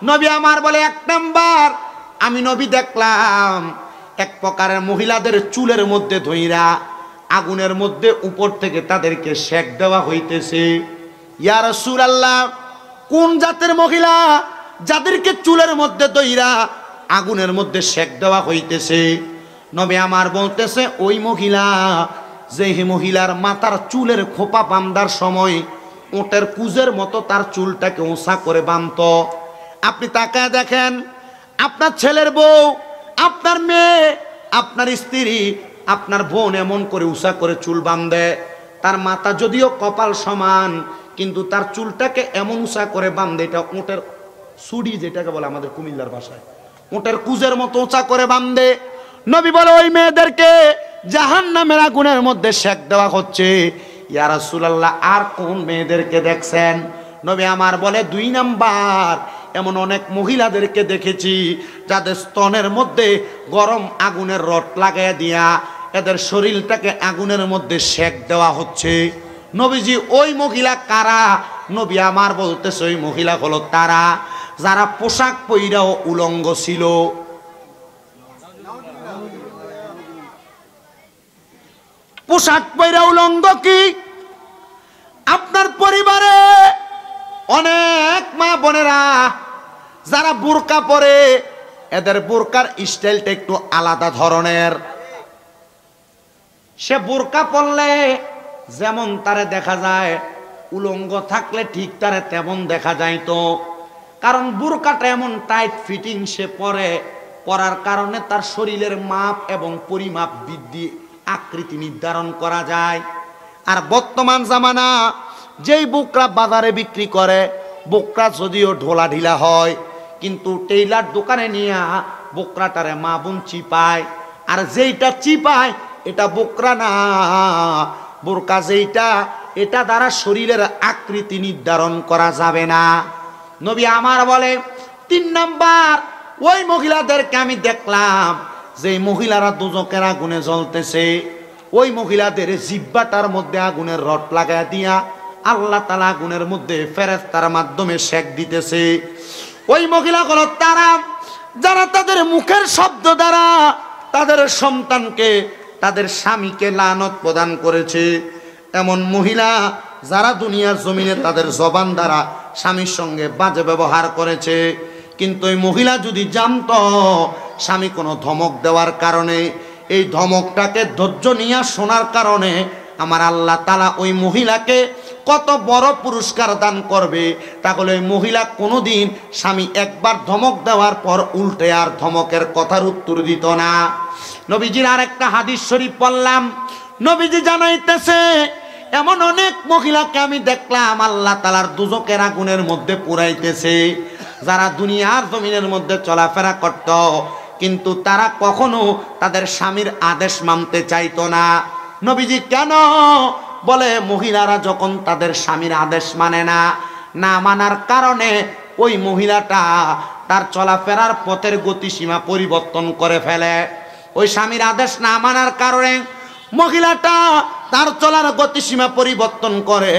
S1: নবী আমার বলে, 1 নাম্বার আমি নবী দেখলাম এক প্রকারের মহিলাদের চুলের মধ্যে ধইরা আগুনের মধ্যে উপর থেকে তাদেরকে সেক দেওয়া হইতেছে। ইয়া রাসূলুল্লাহ, কোন জাতের মহিলা যাদেরকে চুলের মধ্যে ধইরা আগুনের মধ্যে সেক দেওয়া হইতেছে? নবী আমার বলতেছে, ওই মহিলা যে মহিলার মাথার চুলের খোপা বাঁধার সময় ওটের কুজের মতো তার চুলটাকে উঁচা করে বাঁধত। আপনি তাকায় দেখেন, আপনার ছেলের বউ, আপনার মেয়ে, আপনার স্ত্রী, আপনার বোন এমন করে উঁচা করে চুল বাঁধে, তার মাথা যদিও কপাল সমান, কিন্তু তার চুলটাকে এমন উঁচা করে বাঁধে, এটা ওটের সুড়ি যেটাকে বলে আমাদের কুমিল্লার ভাষায়, ওটের কুজের মতো উঁচা করে বাঁধে। নবী বলে, ওই মেয়েদেরকে জাহান্নামের আগুনের মধ্যে সেক দেওয়া হচ্ছে। ইয়া রাসূলুল্লাহ, আর কোন মেয়েদেরকে দেখছেন? নবী আমার বলে, 2 নাম্বার এমন অনেক মহিলাদেরকে দেখেছি যাদের স্তনের মধ্যে গরম আগুনের রড লাগাইয়া দিয়া এদের শরীরটাকে আগুনের মধ্যে সেক দেওয়া হচ্ছে। নবীজি, ওই মহিলা কারা? নবী আমার বলতেছে, ওই মহিলা হলো তারা যারা পোশাক পইরাও উলঙ্গ ছিল। পোশাক পইরা উলঙ্গ কি? আপনার পরিবারে অনেক মা বোনেরা যারা বোরকা পরে, এদের বোরকার স্টাইলটা একটু আলাদা ধরনের। সে বোরকা পরলে যেমন তারে দেখা যায়, উলঙ্গ থাকলে ঠিক তারে তেমন দেখা যাইতো। কারণ বোরকাটা এমন টাইট ফিটিং সে পরে, পরার কারণে তার শরীরের মাপ এবং পরিমাপ বৃদ্ধি আকৃতি নির্ধারণ করা যায়। আর বর্তমান জামানা যেই বোকরা বাজারে বিক্রি করে, বোকরা যদিও ঢোলা ঢিলা হয়, কিন্তু টেইলার দোকানে নিয়ে বোকরাটারে মা বোন চিপায়, আর যেইটা চিপায় এটা বোকরা না, বোরকা যেইটা, এটা দ্বারা শরীরের আকৃতি নির্ধারণ করা যাবে না। নবী আমার বলে, 3 নাম্বার ওই মহিলাদেরকে আমি দেখলাম যে মহিলারা দোজখের আগুনে জ্বলতেছে, ওই মহিলাদের জিহ্বাটার মধ্যে আগুনের রড লাগায় দিয়া আল্লাহ তাআলা আগুনের মধ্যে ফেরেশতার মাধ্যমে সেক দিতেছে। ওই মহিলাগুলো তারা যারা তাদের মুখের শব্দ দ্বারা তাদের সন্তানকে, তাদের স্বামীকে লানত প্রদান করেছে। এমন মহিলা যারা দুনিয়ার জমিনে তাদের জবান দ্বারা স্বামীর সঙ্গে বাজে ব্যবহার করেছে, কিন্তু ওই মহিলা যদি জানতো স্বামী কোনো ধমক দেওয়ার কারণে, এই ধমকটাকে ধৈর্য নিয়ে শোনার কারণে আমার আল্লাহ তাআলা ওই মহিলাকে কত বড় পুরস্কার দান করবে। তাহলে ওই মহিলা কোনোদিন স্বামী একবার ধমক দেওয়ার পর উল্টে আর ধমকের কথার উত্তর দিত না। নবীজির আর একটা হাদিস শরীফ পড়লাম, নবীজি জানাইতেছে এমন অনেক মহিলাকে আমি দেখলাম আল্লাহ তাআলার দুজকের আগুনের মধ্যে পুরাইতেছে, যারা দুনিয়ার জমিনের মধ্যে চলাফেরা করত, কিন্তু তারা কখনো তাদের স্বামীর আদেশ মানতে চাইতো না। নবীজি কেন? বলে মহিলারা যখন তাদের স্বামীর আদেশ মানে না, না মানার কারণে ওই মহিলাটা তার চলাফেরার পথের গতিসীমা পরিবর্তন করে ফেলে। ওই স্বামীর আদেশ না মানার কারণে মহিলাটা তার চলার গতিসীমা পরিবর্তন করে।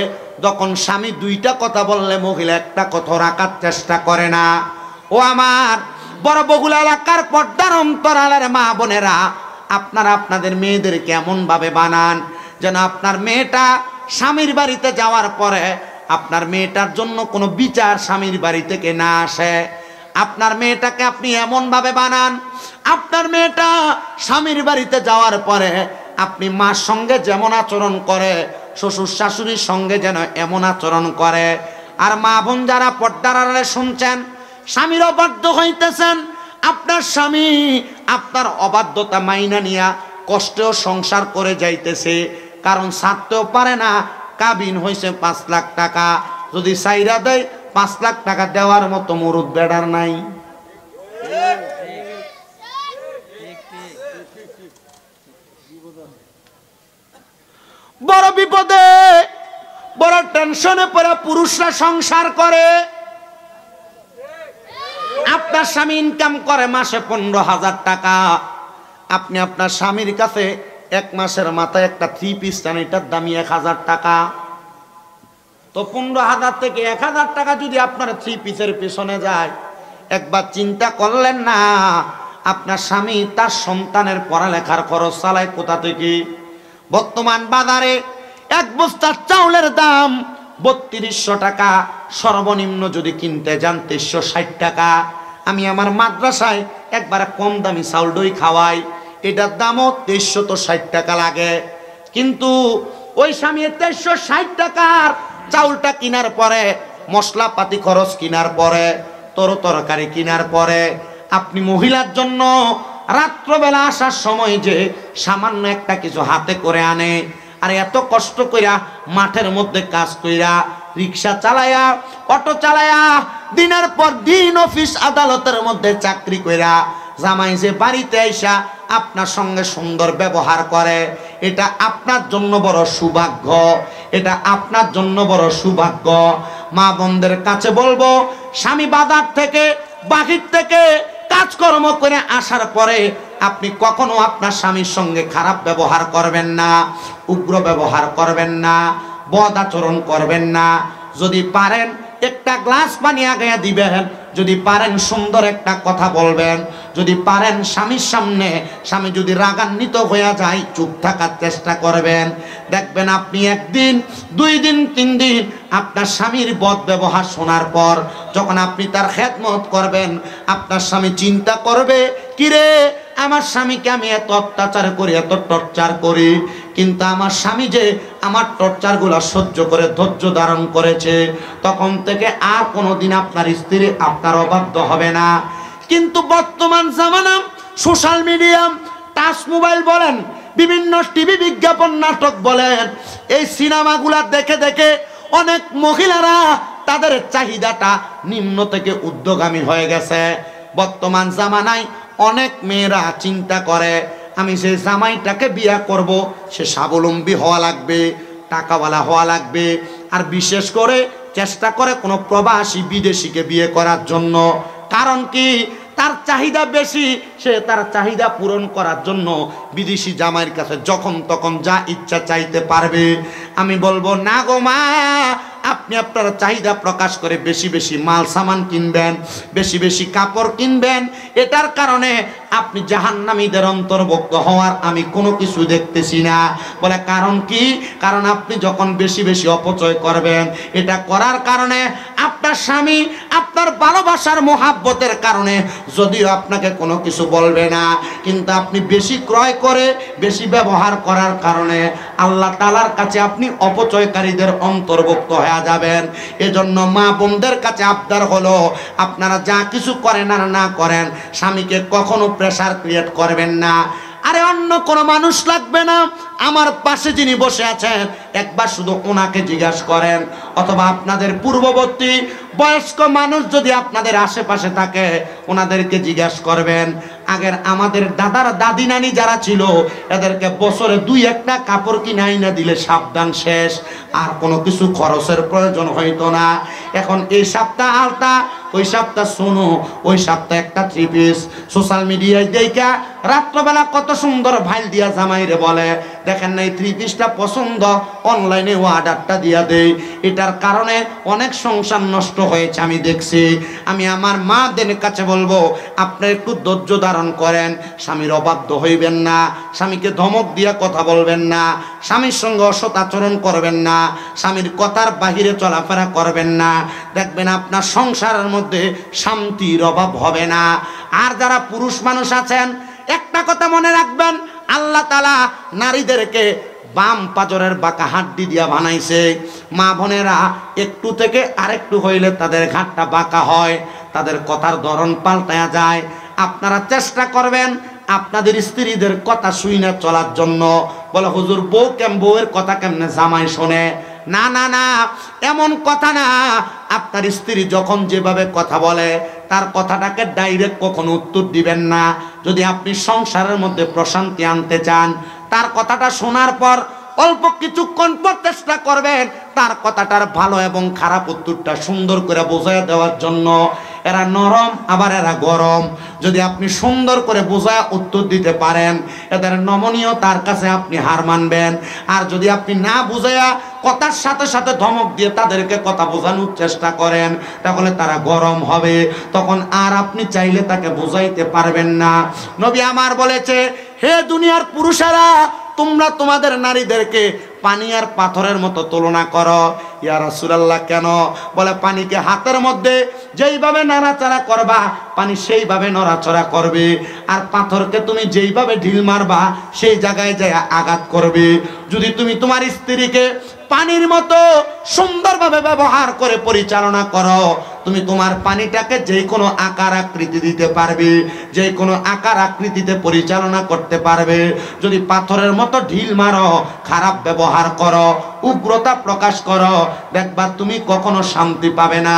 S1: যখন স্বামী দুইটা কথা বললে মহিলা একটা কথা রাখার চেষ্টা করে না। ও আমার বড় বগুলা এলাকার পর্দার অন্তরালের মা বোনেরা, আপনারা আপনাদের মেয়েদেরকে এমন ভাবে বানান যেন আপনার মেয়েটা স্বামীর বাড়িতে যাওয়ার পরে আপনার মেয়েটার জন্য কোনো বিচার স্বামীর বাড়ি থেকে না আসে। আপনার মেয়েটাকে আপনি এমন ভাবে বানান, আপনার মেয়েটা স্বামীর বাড়িতে যাওয়ার পরে আপনি মার সঙ্গে যেমন আচরণ করে শ্বশুর শাশুড়ির সঙ্গে যেন এমন আচরণ করে। আর মা বোন যারা পর্দার আড়ালে শুনছেন, স্বামীর অবাধ্য হইতেছেন, আপনার স্বামী আপনার অবাধ্যতা মাইনা নিয়া কষ্টেও সংসার করে যাইতেছে, কারণ ছাড়তেও পারে না। কাবিন হয়েছে 5 লাখ টাকা, যদি সাইরা দেয় 5 লাখ টাকা দেওয়ার মতো মুরুদ বেড়ার নাই। বড় বিপদে বড় টেনশনে পড়ে পুরুষরা সংসার করে। আপনার স্বামী ইনকাম করে মাসে 15,000 টাকা, আপনি আপনার স্বামীর কাছে এক মাসের মাথায় একটা 3 পিস চান, এটার দামি 1000 টাকা। তো 15,000 থেকে 1000 টাকা যদি আপনার 3 পিসের পেছনে যায়, একবার চিন্তা করলেন না আপনার স্বামী তার সন্তানের পড়ালেখার খরচ চালায় কোথা থেকে? বর্তমান বাজারে এক বস্তা চাউলের দাম 3200 টাকা, সর্বনিম্ন যদি কিনতে যান 360 টাকা। আমি আমার মাদ্রাসায় একবার কম দামি চাউল দই খাওয়াই, এটার দামও 360 টাকা লাগে। কিন্তু ওই স্বামী 360 টাকার চাউলটা কেনার পরে, মশলাপাতি খরচ কেনার পরে, তরকারি কেনার পরে, আপনি মহিলার জন্য রাত্রবেলা আসার সময় যে সামান্য একটা কিছু হাতে করে আনে, আর এত কষ্ট কইরা মাঠের মধ্যে কাজ কইরা, রিক্সা চালায়া, অটো চালায়া, দিনের পর দিন অফিস আদালতের মধ্যে চাকরি কইরা জামাই যে বাড়িতে আইসা আপনার সঙ্গে সুন্দর ব্যবহার করে, এটা আপনার জন্য বড় সৌভাগ্য, এটা আপনার জন্য বড় সৌভাগ্য। মা বোনদের কাছে বলবো, স্বামী বাজার থেকে বাহির থেকে কাজকর্ম করে আসার পরে আপনি কখনো আপনার স্বামীর সঙ্গে খারাপ ব্যবহার করবেন না, উগ্র ব্যবহার করবেন না, বদ আচরণ করবেন না। যদি পারেন একটা গ্লাস পানি আগে দিবেন, যদি পারেন সুন্দর একটা কথা বলবেন, যদি পারেন স্বামীর সামনে স্বামী যদি রাগান্বিত হয়ে যায় চুপ থাকার চেষ্টা করবেন। দেখবেন আপনি 1 দিন 2 দিন 3 দিন আপনার স্বামীর বদ ব্যবহার শোনার পর যখন আপনি তার খেদমত করবেন, আপনার স্বামী চিন্তা করবে, কিরে আমার স্বামীকে আমি এত অত্যাচার করি, এত টর্চার করি, কিন্তু আমার স্বামী যে আমার টর্চারগুলো সহ্য করে ধৈর্য ধারণ করেছে, তখন থেকে আর কোনোদিন আপনার স্ত্রী আপনার অবাধ্য হবে না। কিন্তু বর্তমান জামানা সোশ্যাল মিডিয়া, টাচ মোবাইল বলেন, বিভিন্ন টিভি বিজ্ঞাপন, নাটক বলেন, এই সিনেমাগুলা দেখে দেখে অনেক মহিলারা তাদের চাহিদাটা নিম্ন থেকে ঊর্ধ্বগামী হয়ে গেছে। বর্তমান জামানায় অনেক মেয়েরা চিন্তা করে, আমি যে জামাইটাকে বিয়ে করব সে স্বাবলম্বী হওয়া লাগবে, টাকাওয়ালা হওয়া লাগবে, আর বিশেষ করে চেষ্টা করে কোনো প্রবাসী বিদেশিকে বিয়ে করার জন্য। কারণ কি? তার চাহিদা বেশি, সে তার চাহিদা পূরণ করার জন্য বিদেশি জামাইয়ের কাছে যখন তখন যা ইচ্ছা চাইতে পারবে। আমি বলবো না গো মা, আপনি আপনার চাহিদা প্রকাশ করে বেশি বেশি মাল সামান কিনবেন, বেশি বেশি কাপড় কিনবেন, এটার কারণে আপনি জাহান্নামীদের অন্তর্ভুক্ত হওয়ার আমি কোনো কিছু দেখতেছি না। বলে কারণ কি? কারণ আপনি যখন বেশি বেশি অপচয় করবেন, এটা করার কারণে আপনার স্বামী আপনার ভালোবাসার মোহাব্বতের কারণে যদিও আপনাকে কোনো কিছু বলবে না, কিন্তু আপনি বেশি ক্রয় করে বেশি ব্যবহার করার কারণে আল্লাহ তাআলার কাছে আপনি অপচয়কারীদের অন্তর্ভুক্ত হয়ে যাবেন। এজন্য মা বোনদের কাছে আবদার হলো, আপনারা যা কিছু করেন আর না করেন, স্বামীকে কখনো প্রেসার ক্রিয়েট করবেন না। আরে অন্য কোনো মানুষ লাগবে না, আমার পাশে যিনি বসে আছেন একবার শুধু ওনাকে জিজ্ঞাসা করেন, অথবা আপনাদের পূর্ববর্তী বয়স্ক মানুষ যদি আপনাদের আশেপাশে থাকে ওনাদেরকে জিজ্ঞাসা করবেন। আগের আমাদের দাদার দাদি নানি যারা ছিল এদেরকে বছরে 2-1টা কাপড় কিনাই না দিলে সাবধান শেষ, আর কোনো কিছু খরচের প্রয়োজন হইতো না। এখন এই সপ্তাহ আলতা, ওই সপ্তাহ সোনো, ওই সপ্তাহ একটা 3 পিস সোশ্যাল মিডিয়ায় দেখা রাত্রবেলা কত সুন্দর ভাইল দিয়া জামাইরে বলে, দেখেন না এই 3 পিসটা পছন্দ, অনলাইনে অর্ডারটা দিয়া দেই। এটার কারণে অনেক সংসার নষ্ট হয়েছে আমি দেখছি। আমি আমার মাদের কাছে বলবো, আপনি একটু ধৈর্য ধারণ করেন, স্বামীর অবাধ্য হইবেন না, স্বামীকে ধমক দিয়া কথা বলবেন না, স্বামীর সঙ্গে অসৎ আচরণ করবেন না, স্বামীর কথার বাহিরে চলাফেরা করবেন না। দেখবেন আপনার সংসারের মধ্যে শান্তির অভাব হবে না। আর যারা পুরুষ মানুষ আছেন একটা কথা মনে রাখবেন, আল্লাহ তাআলা নারীদেরকে বাম পাজরের বাঁকা হাড্ডি দিয়া বানাইছে। মা বোনেরা একটু থেকে আরেকটু হইলে তাদের ঘাটটা বাঁকা হয়, তাদের কথার ধরন পাল্টায়া যায়। আপনারা চেষ্টা করবেন আপনাদের স্ত্রীদের কথা শুই না চলার জন্য। বলে হুজুর বউয়ের কথা কেমনে জামাই শোনে? না না না, এমন কথা না। আপনার স্ত্রী যখন যেভাবে কথা বলে তার কথাটাকে ডাইরেক্ট কখনো উত্তর দিবেন না। যদি আপনি সংসারের মধ্যে প্রশান্তি আনতে চান, তার কথাটা শোনার পর অল্প কিছুক্ষণ পর চেষ্টা করবেন তার কথাটার ভালো এবং খারাপ উত্তরটা সুন্দর করে বোঝায় দেওয়ার জন্য। এরা নরম আবার এরা গরম, যদি আপনি সুন্দর করে বোঝায় উত্তর দিতে পারেন এদের নমনীয়তার কাছে আপনি হার মানবেন। আর যদি আপনি না বুঝাইয়া কথার সাথে সাথে ধমক দিয়ে তাদেরকে কথা বোঝানোর চেষ্টা করেন তাহলে তারা গরম হবে, তখন আর আপনি চাইলে তাকে বুঝাইতে পারবেন না। নবী আমার বলেছে, হে দুনিয়ার পুরুষেরা, তোমরা তোমাদের নারীদেরকে পানি আর পাথরের মতো তুলনা করো। ইয়া রাসূলুল্লাহ কেন? বলে পানিকে হাতের মধ্যে যেইভাবে নাড়াচাড়া করবা পানি সেইভাবে নড়াচড়া করবে, আর পাথরকে তুমি যেইভাবে ঢিল মারবা সেই জায়গায় যায় আঘাত করবে। যদি তুমি তোমার স্ত্রীকে পানির মতো সুন্দরভাবে ব্যবহার করে পরিচালনা করো, তুমি তোমার পানিটাকে যে কোনো আকার আকৃতি দিতে পারবে, যে কোনো আকার আকৃতিতে পরিচালনা করতে পারবে। যদি পাথরের মতো ঢিল মারো, খারাপ ব্যবহার করো, উগ্রতা প্রকাশ করো, দেখবা তুমি কখনো শান্তি পাবে না।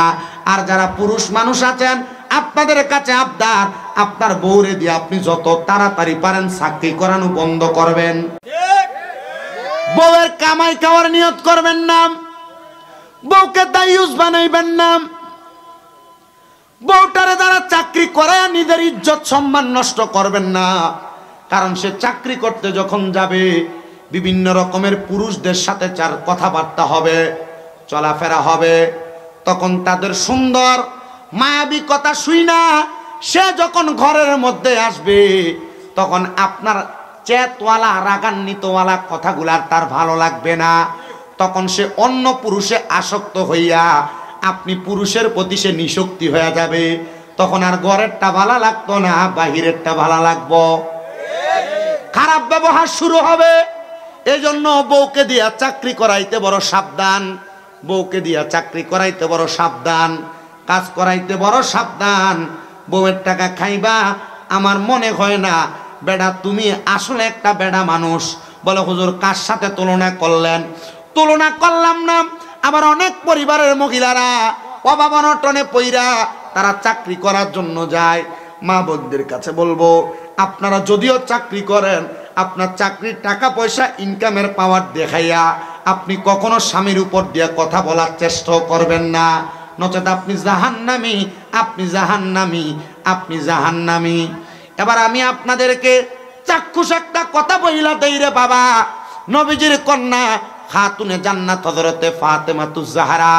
S1: আর যারা পুরুষ মানুষ আছেন আপনাদের কাছে আবদার, আপনার বউরে দিয়ে আপনি যত তাড়াতাড়ি পারেন চাকরি করানো বন্ধ করবেন। বউয়ের কামাই খাওয়ার নিয়ত করবেন না, বউকে দায়ুস বানাইবেন না। বউটারে দ্বারা চাকরি করে নিজের ইজ্জত সম্মান নষ্ট করবেন না। কারণ সে চাকরি করতে যখন যাবে বিভিন্ন রকমের পুরুষদের সাথে চার কথাবার্তা হবে, চলাফেরা হবে, তখন তাদের সুন্দর মায়াবী কথা শুই না সে যখন ঘরের মধ্যে আসবে তখন আপনার চেতওয়ালা রাগান্বিতওয়ালা কথাগুলার তার ভালো লাগবে না। তখন সে অন্য পুরুষে আসক্ত হইয়া আপনি পুরুষের প্রতি সে নিশক্তি হয়ে যাবে। তখন আর ঘরেরটা ভালো লাগতো না, বাহিরেরটা ভালো লাগবো, খারাপ ব্যবহার শুরু হবে। এজন্য বউকে দিয়া চাকরি করাইতে বড় সাবধান, বউকে দিয়া চাকরি করাইতে বড় সাবধান, কাজ করাইতে বড় সাবধান। বউয়ের টাকা খাইবা, আমার মনে হয় না বেডা তুমি আসলে একটা বেডা মানুষ। বলে হুজুর কার সাথে তুলনা করলেন? তুলনা করলাম না। আবার অনেক পরিবারের মহিলারা অভাব অনটনে পইরা তারা চাকরি করার জন্য যায়। মা বোনদের কাছে বলবো, আপনারা যদিও চাকরি করেন, আপনার চাকরির টাকা পয়সা ইনকামের পাওয়ার দেখাইয়া আপনি কখনো স্বামীর উপর দিয়ে কথা বলার চেষ্টা করবেন না, নচেত আপনি জাহান্নামী, আপনি জাহান্নামী, আপনি জাহান্নামী। এবার আমি আপনাদেরকে চাক্ষুষ একটা কথা বইলা দেই রে বাবা। নবীজির কন্যা খাতুনে জান্নাত হযরতে ফাতেমাতুজ জাহরা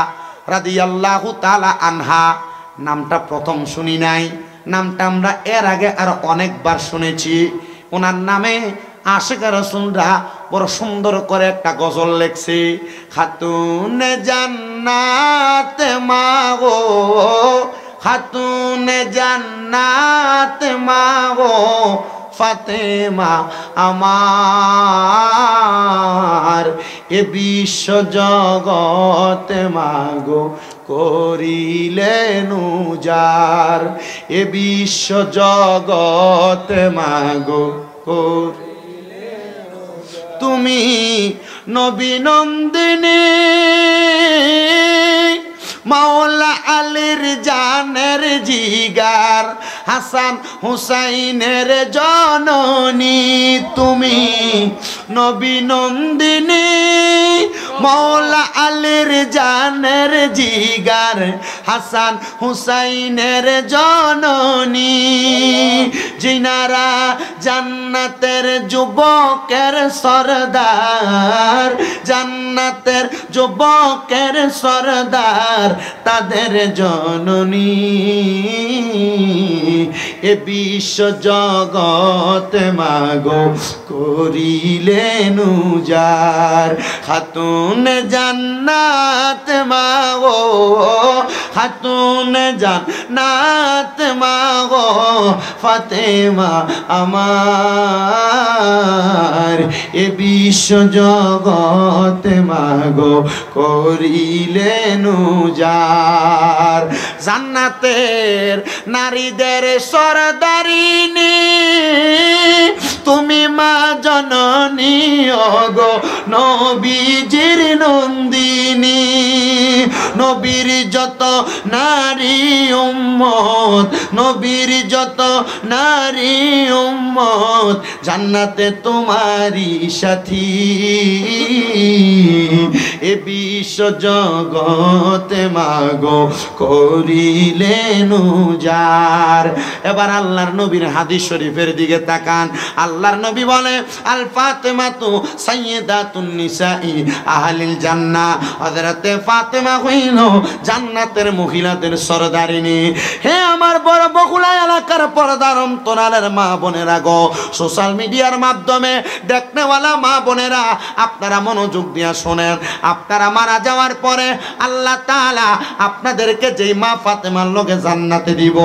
S1: রাদিয়াল্লাহু তাআলা আনহা, নামটা প্রথম শুনি নাই, নামটা আমরা এর আগে আর অনেকবার শুনেছি। ওনার নামে আশিকা রাসূলরা বড় সুন্দর করে একটা গজল লেখছে। খাতুনে জান্নাত মা গো, খাতুনে জান্নাত মা গো, ফাতেমা আমার, এ বিশ্ব জগতে মাগো করিলেন উজার, এ বিশ্ব জগতে মাগো তুমি নবী নন্দিনী, মাওলা আলীর জানের জিগার, হাসান হুসাইনের জননী তুমি নবী নন্দিনী, মাওলা আলীর জানের জিগার, হাসান হুসাইনের জননী, জিনারা জান্নাতের যুবকের সরদার, জান্নাতের যুবকের সরদার, তাদের জননী, এ বিশ্ব জগৎ মাগো করিলেন উজার, খাতুন জান্নাত মাগো, খাতুন জান্নাত মাগো, ফাতেমা আমার, এ বিশ্ব জগৎ মাগো করিলেন উজার, জান্নাতের নারীদের সরদারিনী তুমি মা জননী ওগো নবীজির নন্দিনী, নবীর যত নারী উম্মত, নবীর যত নারী উম্মত, জান্নাতে তোমারই সাথী, এ বিশ্ব জগতে মাগো করিলেন উজার। এবার আল্লাহর নবীর হাদিস শরীফের দিকে তাকান। আল্লাহর নবী বলে আল ফাতেমাতু সাইয়্যিদাতুন নিসাই আহলিল জান্নাহ, হযরতে ফাতেমা হইল জান্নাতের মহিলাদের সরদারিনী। হে আমার বড় বগুড়া এলাকার পর্দার অন্তরালের মা বোনেরা গো, সোশ্যাল মিডিয়ার মাধ্যমে দেখনেওয়ালা মা বোনেরা, আপনারা মনোযোগ দিয়ে শোনেন। আপনারা মারা যাওয়ার পরে আল্লাহ তাআলা আপনাদেরকে যেই মা ফাতেমার লগে জান্নাতে দিব,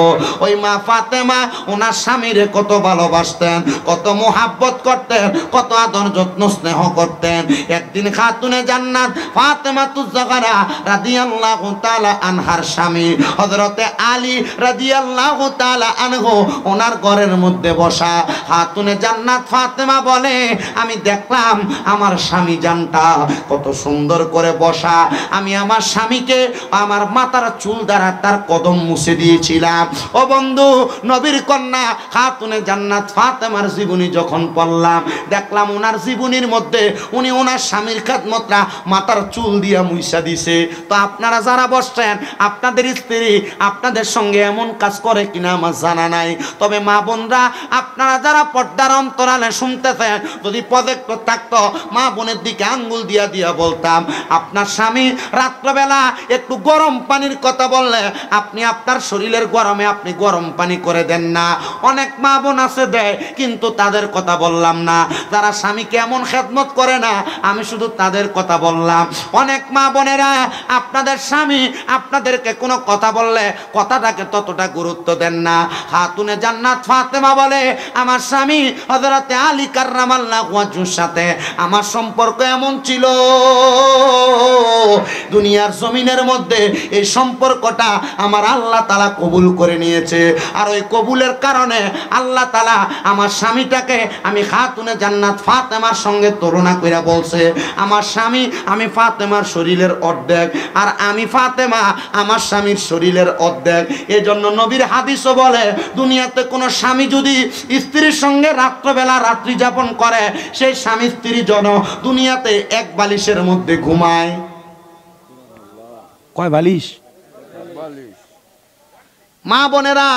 S1: ওই মা ফাতেমা ওনার স্বামীরে কত ভালোবাসতেন, কত মোহাব্বত করতেন, কত আদর যত্ন স্নেহ করতেন। একদিন খাতুনে জান্নাত ফাতেমাতুজ জাহরা রাদিয়াল্লাহু তাআলা আনহার স্বামী হযরতে আলী রাদিয়াল্লাহু তাআলা আনহু ওনার ঘরের মধ্যে বসা। খাতুনে জান্নাত ফাতেমা বলে, আমি দেখলাম আমার স্বামী জানটা কত সুন্দর করে বসা, আমি আমার স্বামীকে আমার মাথার চুল দ্বারা তার কদম মুছে দিয়েছিলাম। ও বন্ধু, নবীর কন্যা খাতুনে জান্নাত ফাতেমার জীবনী যখন পড়লাম, দেখলাম ওনার জীবনীর মধ্যে উনি ওনার স্বামীর খেদমতরা মাথার চুল দিয়া মুইসা দিছে। তো আপনারা যারা বসছেন, আপনাদের স্ত্রী আপনাদের সঙ্গে এমন কাজ করে কিনা আমার জানা নাই, তবে মা বোনরা আপনারা যারা পর্দার অন্তরালে শুনতেছেন, যদি প্রজেক্ট থাকতো মা বোনের দিকে আঙ্গুল দিয়া দিয়া বলতাম, আপনার স্বামী রাত্রবেলা একটু গরম পানির কথা বললে আপনি আপনার শরীরের গরমে আপনি গরম পানি করে দেন না। অনেক মা বোন আছে দেয়, কিন্তু তাদের কথা বললাম না। যারা স্বামীকে এমন খেদমত করে না, আমি শুধু তাদের কথা বললাম। অনেক মা বোনেরা আপনাদের স্বামী আপনাদেরকে কোনো কথা বললে কথাটাকে ততটা গুরুত্ব দেন না। খাতুনে জান্নাত ফাতেমা বলে, আমার স্বামী হযরতে আলী কাররামাল্লাহু ওয়াজহুর সাথে আমার সম্পর্ক এমন ছিল, দুনিয়ার জমিনের মধ্যে এই সম্পর্কটা আমার আল্লাহ তাআলা কবুল করে নিয়েছে। আর ওই কবুলের কারণে আল্লাহ তাআলা আমার স্বামীটাকে আমি খাতুনে জান্নাত ফাতেমার সঙ্গে তুলনা করে বলছে, আমার স্বামী আমি ফাতেমার শরীরের অর্ধেক, আর আমি ফাতেমা আমার স্বামীর শরীরের অর্ধেক। এজন্য নবীর হাদিসও বলে, দুনিয়াতে কোনো স্বামী যদি স্ত্রীর সঙ্গে রাত্রবেলা রাত্রি যাপন করে, সেই স্বামী স্ত্রী যেন দুনিয়াতে এক বালিশের মধ্যে ঘুমায়। কয় বালিশ? মা বোনেরা,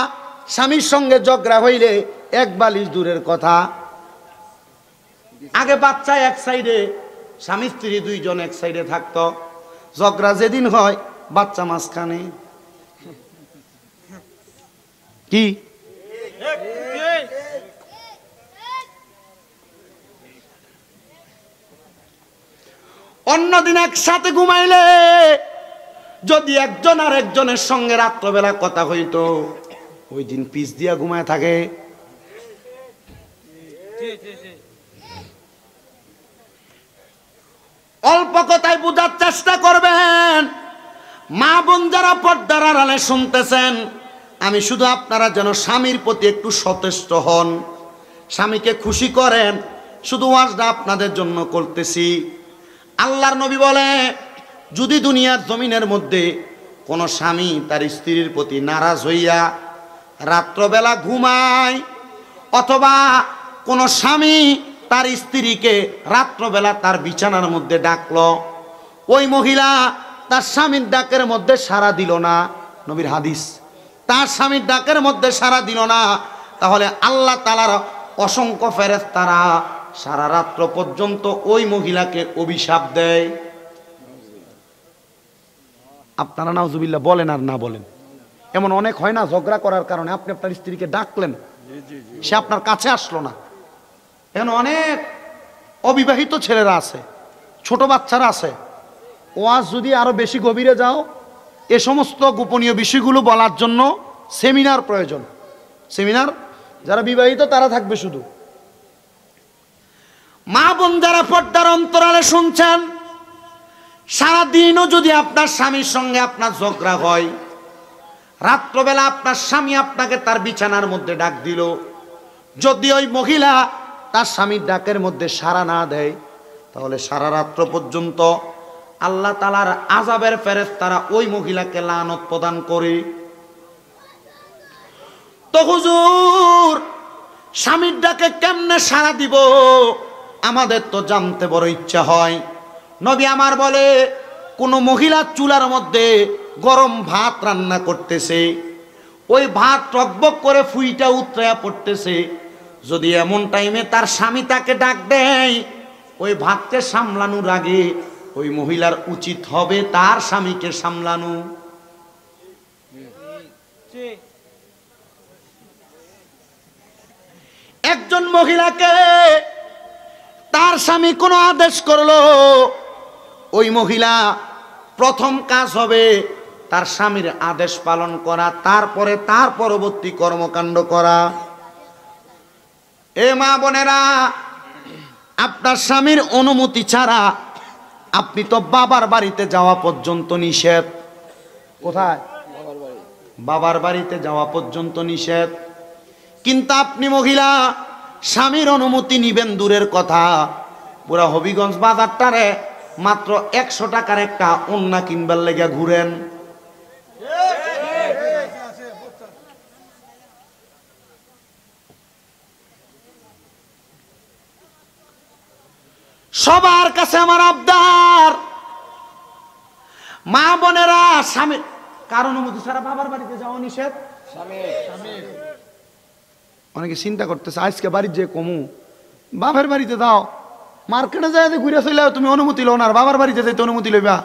S1: স্বামীর সঙ্গে ঝগড়া হইলে এক বালিশ দূরের কথা, আগে বাচ্চা এক সাইডে, স্বামী স্ত্রী দুইজন এক সাইডে থাকতো। ঝগড়া যেদিন হয় বাচ্চা মাঝখানে। কি অন্যদিন একসাথে ঘুমাইলে যদি একজন আর একজনের সঙ্গে রাত্রবেলা কথা হইতো, ওই দিন পিছ দিয়া ঘুমায় থাকে। অল্প কথায় বোঝার চেষ্টা করবেন। মা বোন যারা পর্দার আড়ালে শুনতেছেন, আমি শুধু আপনারা যেন স্বামীর প্রতি একটু সচেষ্ট হন, স্বামীকে খুশি করেন। শুধু ওয়াজটা আপনাদের জন্য করতেছি। আল্লাহর নবী বলে, যদি দুনিয়ার জমিনের মধ্যে কোনো স্বামী তার স্ত্রীর প্রতি নারাজ হইয়া রাত্রবেলা ঘুমায়, অথবা কোনো স্বামী তার স্ত্রীকে রাত্রবেলা তার বিছানার মধ্যে ডাকলো, ওই মহিলা তার স্বামীর ডাকের মধ্যে সাড়া দিল না, নবীর হাদিস, তার স্বামীর ডাকের মধ্যে সাড়া দিল না, তাহলে আল্লাহ তাআলার অসংখ্য ফেরেশতারা সারা রাত্র পর্যন্ত ওই মহিলাকে অভিশাপ দেয়। আপনারা নাউজুবিল্লাহ বলেন আর না বলেন, এমন অনেক হয় না, ঝগড়া করার কারণে আপনি আপনার স্ত্রীকে ডাকলেন, সে আপনার কাছে আসলো না। এখন অনেক অবিবাহিত ছেলেরা আছে, ছোট বাচ্চারা আছে। ওয়াজ যদি আরো বেশি গভীরে যাও, এ সমস্ত গোপনীয় বিষয়গুলো বলার জন্য সেমিনার প্রয়োজন। সেমিনার, যারা বিবাহিত তারা থাকবে শুধু। মা বোন যারা পর্দার অন্তরালে শুনছেন, সারাদিনও যদি আপনার স্বামীর সঙ্গে আপনার ঝগড়া হয়, রাত্রবেলা আপনার স্বামী আপনাকে তার বিছানার মধ্যে ডাক দিল, যদি ওই মহিলা তার স্বামীর ডাকের মধ্যে সাড়া না দেয়, তাহলে সারা রাত্র পর্যন্ত আল্লাহ তাআলার আযাবের ফেরেশতারা ওই মহিলাকে লানত প্রদান করে। তো হুজুর, স্বামীর ডাকে কেমনে সাড়া দিব, আমাদের তো জানতে বড় ইচ্ছা হয়। নবী আমার বলে, কোন মহিলা চুলার মধ্যে গরম ভাত রান্না করতেছে, ওই ভাত টকবক করে ফুইটা উতরায়া পড়তেছে, যদি এমন টাইমে তার স্বামী তাকে ডাক দেয়, ওই ভাতকে সামলানোর আগে ওই মহিলার উচিত হবে তার স্বামীকে সামলানো। একজন মহিলাকে তার স্বামী কোনো আদেশ করলো, ওই মহিলা প্রথম কাজ হবে তার স্বামীর আদেশ পালন করা, তারপরে তার পরবর্তী কর্মকাণ্ড করা। এ মা বোনেরা, আপনার স্বামীর অনুমতি ছাড়া আপনি তো বাবার বাড়িতে যাওয়া পর্যন্ত নিষেধ। কোথায়? বাবার বাড়িতে যাওয়া পর্যন্ত নিষেধ। কিন্তু আপনি মহিলা স্বামীর অনুমতি নিবেন দূরের কথা, পুরা হবিগঞ্জ বাজারটারে মাত্র 100 টাকার একটা ওন্না কিনবার লেগে ঘুরেন। সবার কাছে আমার আবদার, মা বোনেরা, স্বামী কার অনুমতি ছাড়া বাবার বাড়িতে যাওয়া নিষেধ। অনেকে চিন্তা করতেছে, আজকে বাড়ির যে কমু, বাবার বাড়িতে দাও, মার্কেটে যায় ঘুরে চলে তুমি অনুমতি লো না, আর বাবার বাড়িতে যাইতে অনুমতি লইবা।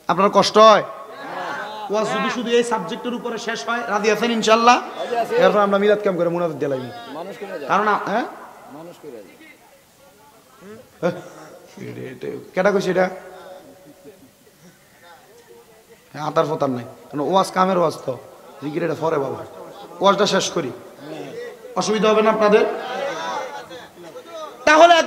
S1: আপনার কষ্ট হয়? ওয়াজ যদি শুধু এই সাবজেক্টের উপরে শেষ হয়, রাজি আছেন ইনশাআল্লাহ? এরপর আমরা মিলাদ কাম করে মুনাজাত দিয়ে লাগি, কারণ হ্যাঁ কেটা কইছে এটা আতার ফতার নাই, কারণ ওয়াজ কামের ওয়াজ, তো জিকির এটা ফরে বাবা, ওয়াজটা শেষ করি, অসুবিধা হবে না আপনাদের? তাহলে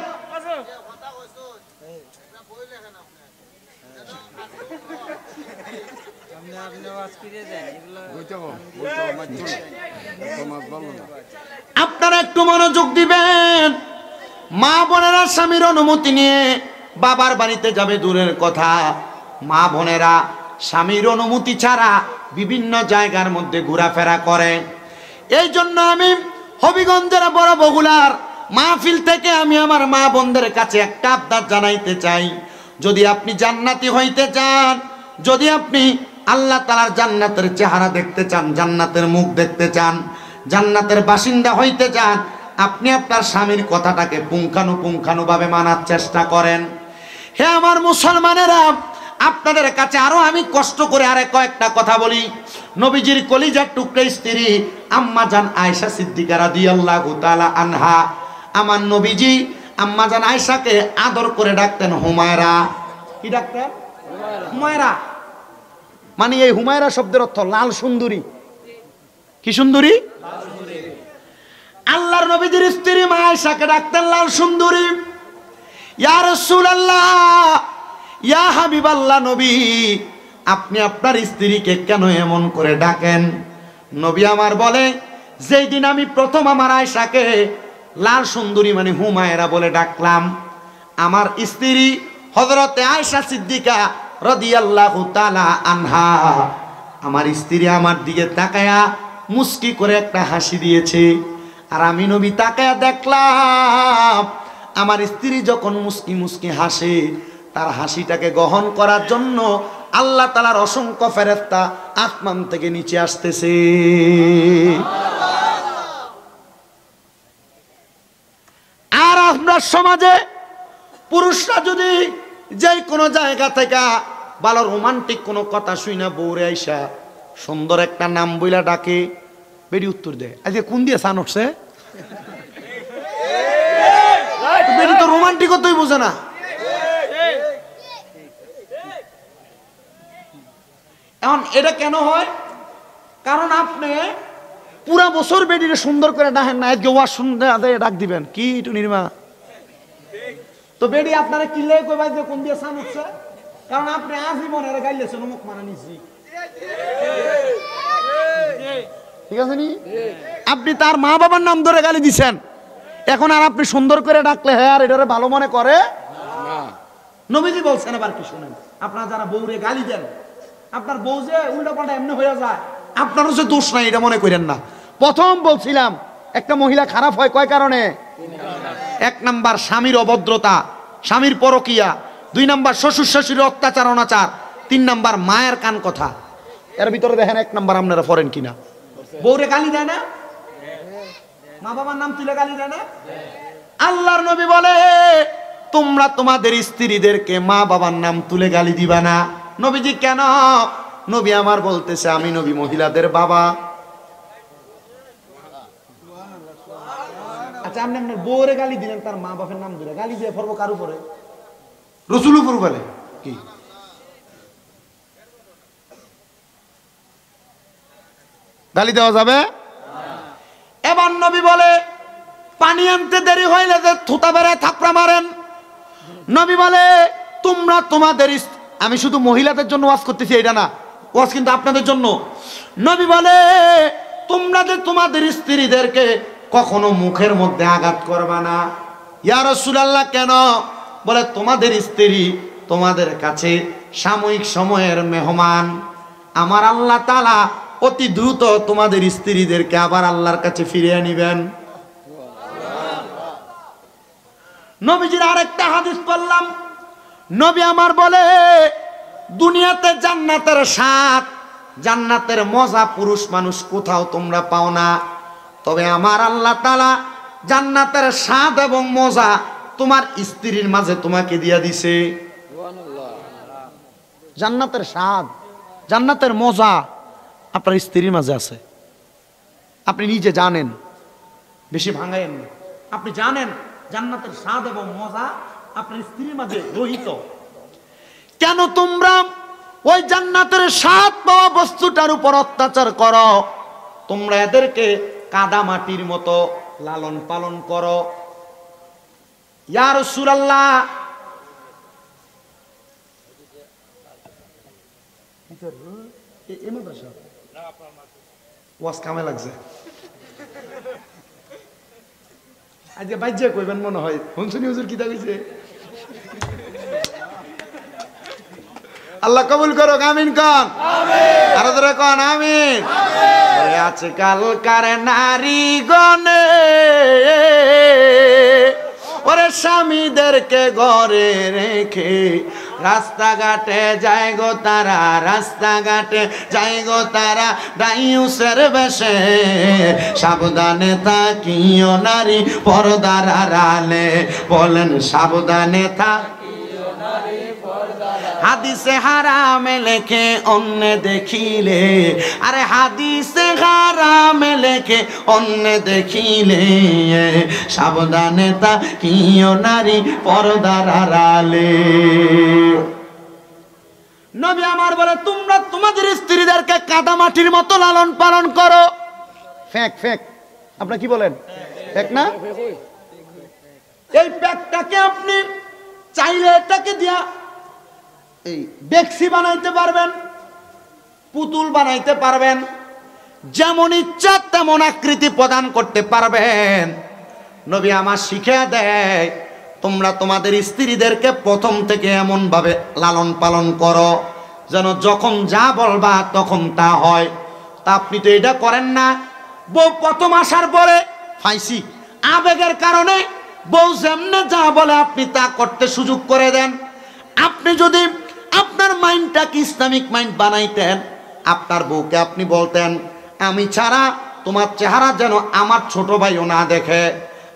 S1: আপনারা একটু মনোযোগ দিবেন। মা বোনেরা স্বামীর অনুমতি নিয়ে বাবার বাড়িতে যাবে দূরের কথা, মা বোনেরা স্বামীর অনুমতি ছাড়া বিভিন্ন জায়গার মধ্যে ঘোরাফেরা করে। এই জন্য আমি হবিগঞ্জের বড় বগুলার মাহফিল থেকে আমি আমার মা বোনদের কাছে একটা আবদার জানাইতে চাই, যদি আপনি জান্নাতি হইতে চান, যদি আপনি আল্লাহ তাআলার জান্নাতের চেহারা দেখতে চান, জান্নাতের মুখ দেখতে চান, জান্নাতের বাসিন্দা হইতে চান, আপনি আপনার স্বামীর কথাটাকে পুঙ্খানুপুঙ্খানুভাবে মানার চেষ্টা করেন। হে আমার মুসলমানেরা, আপনাদের কাছে আরো আমি কষ্ট করে আরে কয়েকটা কথা বলি। নবীজির কলিজার টুকরা স্ত্রী আম্মা জান আয়েশা সিদ্দিকা রাদিয়াল্লাহু তাআলা আনহা, আমার নবীজি আম্মা জান আয়েশাকে আদর করে ডাকতেন হুমায়রা। কি ডাকতেন? হুমায়রা। মানে এই হুমায়রা শব্দের অর্থ লাল সুন্দরী। কি সুন্দরী? আল্লাহর নবীজির স্ত্রী মা আয়েশাকে ডাকতেন লাল সুন্দরী। ইয়া রাসূলুল্লাহ, ইয়া হাবিবাল্লাহ, নবী আপনি আপনার স্ত্রীকে কেন এমন করে ডাকেন? নবী আমার বলে, যেই দিন আমি প্রথম আমার আয়েশাকে লাল সুন্দরী মানে হুমায়রা বলে ডাকলাম, আমার স্ত্রী হযরতে আয়েশা সিদ্দিকা রাদিয়াল্লাহু তাআলা আনহা, আমার স্ত্রী আমার দিকে তাকায়া মুস্কি করে একটা হাসি দিয়েছে। আর আমি নবী তাকায়া দেখলাম আমার স্ত্রী যখন মুস্কি মুস্কি হাসে, তার হাসিটাকে গ্রহণ করার জন্য আল্লাহ তাআলার অসংখ্য ফেরেশতা আসমান থেকে নিচে আসতেছে। আর আপনার সমাজে পুরুষরা যদি যে কোনো জায়গা থেকে ভালো রোমান্টিক কোনো কথা শুই না বউরে আইসা সুন্দর একটা নাম বইলা ডাকে, বেডি উত্তর দেয়, আজকে কোন দিয়ে সান উঠছে? বেডি তো রোমান্টিকতাই বোঝে না। এখন এটা কেন হয়? কারণ আপনি পুরা বছর বেডিরে সুন্দর করে ডাকেন না, আজকে ওয়াজ শুনতে ডাক দিবেন কি একটু নির্মা, তো বেডি আপনারা কিনলে কইবা যে কোন দিয়ে সান উঠছে? কারণ আপনি আজীবন এর গাইলেছেন মুখ মারা নিছি, ঠিক আছে নি? আপনি তার মা বাবার নাম ধরে গালি দিছেন, এখন আর আপনি সুন্দর করে ডাকলে হ্যাঁ আর এটারে ভালো মনে করে না। নবীজি বলছেন, আবার কি শুনেন, আপনারা যারা বউরে গালি দেন, আপনার বউ যে উল্টা পাল্টা এমনি হয়ে যায়, আপনারও যে দোষ নাই এটা মনে করেন না। প্রথম বলছিলাম একটা মহিলা খারাপ হয় কয় কারণে? এক নাম্বার স্বামীর অভদ্রতা, স্বামীর পরকিয়া, দুই নাম্বার শ্বশুর শাশুড়ির অত্যাচার অনাচার, তিন নাম্বার মায়ের কান কথা। এর ভিতরে দেখেন এক নাম্বার আপনারা পড়েন কিনা। বউরে গালি দেয় না, মা বাবার নাম তুলে গালি দেয় না। আল্লাহর নবী বলে তোমরা তোমাদের স্ত্রীদেরকে মা বাবার নাম তুলে গালি দিবা না। নবীজি কেন? নবী আমার বলতেছে আমি নবী মহিলাদের বাবা। আচ্ছা আপনি আপনার বউরে গালি দিলেন, তার মা বাপের নাম ধরে গালি দিয়ে পড়বো কার উপরে? রসুল উপর বলে কি? গালি দেওয়া যাবে? এবার নবী বলে পানি আনতে দেরি হইলে যে থুতা বেড়ে থাপড়া মারেন। নবী বলে তোমরা তোমাদের, আমি শুধু মহিলাদের জন্য ওয়াজ করতেছি এটা না, ওয়াজ কিন্তু আপনাদের জন্য। নবী বলে তোমরা যে তোমাদের স্ত্রীদেরকে কখনো মুখের মধ্যে আঘাত করবা না। ইয়া রাসূলুল্লাহ কেন? বলে তোমাদের স্ত্রী তোমাদের কাছে সাময়িক সময়ের মেহমান, আমার আল্লাহ তাআলা অতি দ্রুত তোমাদের স্ত্রীদেরকে আবার আল্লাহর কাছে ফিরিয়ে নিবেন। নবীজির আরেকটা হাদিস পড়লাম, নবী আমার বলে দুনিয়াতে জান্নাতের স্বাদ, জান্নাতের মজা পুরুষ মানুষ কোথাও তোমরা পাও না, তবে আমার আল্লাহ তাআলা জান্নাতের স্বাদ এবং মজা তোমার স্ত্রীর মাঝে তোমাকে দিয়া দিছে। জান্নাতের স্বাদ, জান্নাতের মজা আপনার স্ত্রীর মাঝে আছে। আপনি নিজে জানেন, বেশি ভাঙায়েন না, আপনি জানেন জান্নাতের স্বাদ এবং মজা আপনার স্ত্রীর মাঝে রহিত। কেন তোমরা ওই জান্নাতের স্বাদ পাওয়া বস্তুটার উপর অত্যাচার করো? তোমরা এদেরকে কাদা মাটির মতো লালন পালন করো। ইয়া রাসূলুল্লাহ ওয়াজ কামে লাগছে, আজকে বাইজে কইবেন মনে হয় হুনসুনি হুজুর কি কইছে। আল্লাহ কবুল করো, আমিন কন, আমিন। আর ধরে কন আমিন। আজকালকার নারী গণে ওরে স্বামীদেরকে ঘরে রেখে রাস্তাঘাটে যায় গো তারা, রাস্তাঘাটে যায় গো তারা ডাইউসের বেশে। সাবধানে থাকিও নারী পর্দার আড়ালে, বলেন সাবধানে থাকিও নারী হাদিসে হারামে লেখে অন্য দেখিলে, আরে হাদিসে হারামে লেখে অন্য দেখিলে, সাবধানে তা কিও নারী পর্দার আড়ালে। নবী আমার বলে তোমরা তোমাদের স্ত্রীদেরকে কাদা মাটির মতো লালন পালন করো। ফেক ফেক, আপনারা কি বলেন? ফেক না? এই প্যাকটাকে আপনি চাইলে এটাকে দিয়া এই ডেক্সি বানাইতে পারবেন, পুতুল বানাইতে পারবেন, যেমন ইচ্ছা তেমন আকৃতি প্রদান করতে পারবেন। নবী আমার শিখিয়ে দেয় তোমরা তোমাদের স্ত্রীদেরকে প্রথম থেকে এমন ভাবে লালন পালন করো যেন যখন যা বলবা তখন তা হয়। তা আপনি তো এটা করেন না। বউ প্রথম আসার পরে ফাইসি আবেগের কারণে বউ যেমনে যা বলে আপনি তা করতে সুযোগ করে দেন। আপনি যদি আপনার মাইন্ডটাকে ইসলামিক মাইন্ড বানাইতেন, আপনার বউকে আপনি বলতেন আমি ছাড়া তোমার চেহারা যেন আমার ছোট ভাইও না দেখে,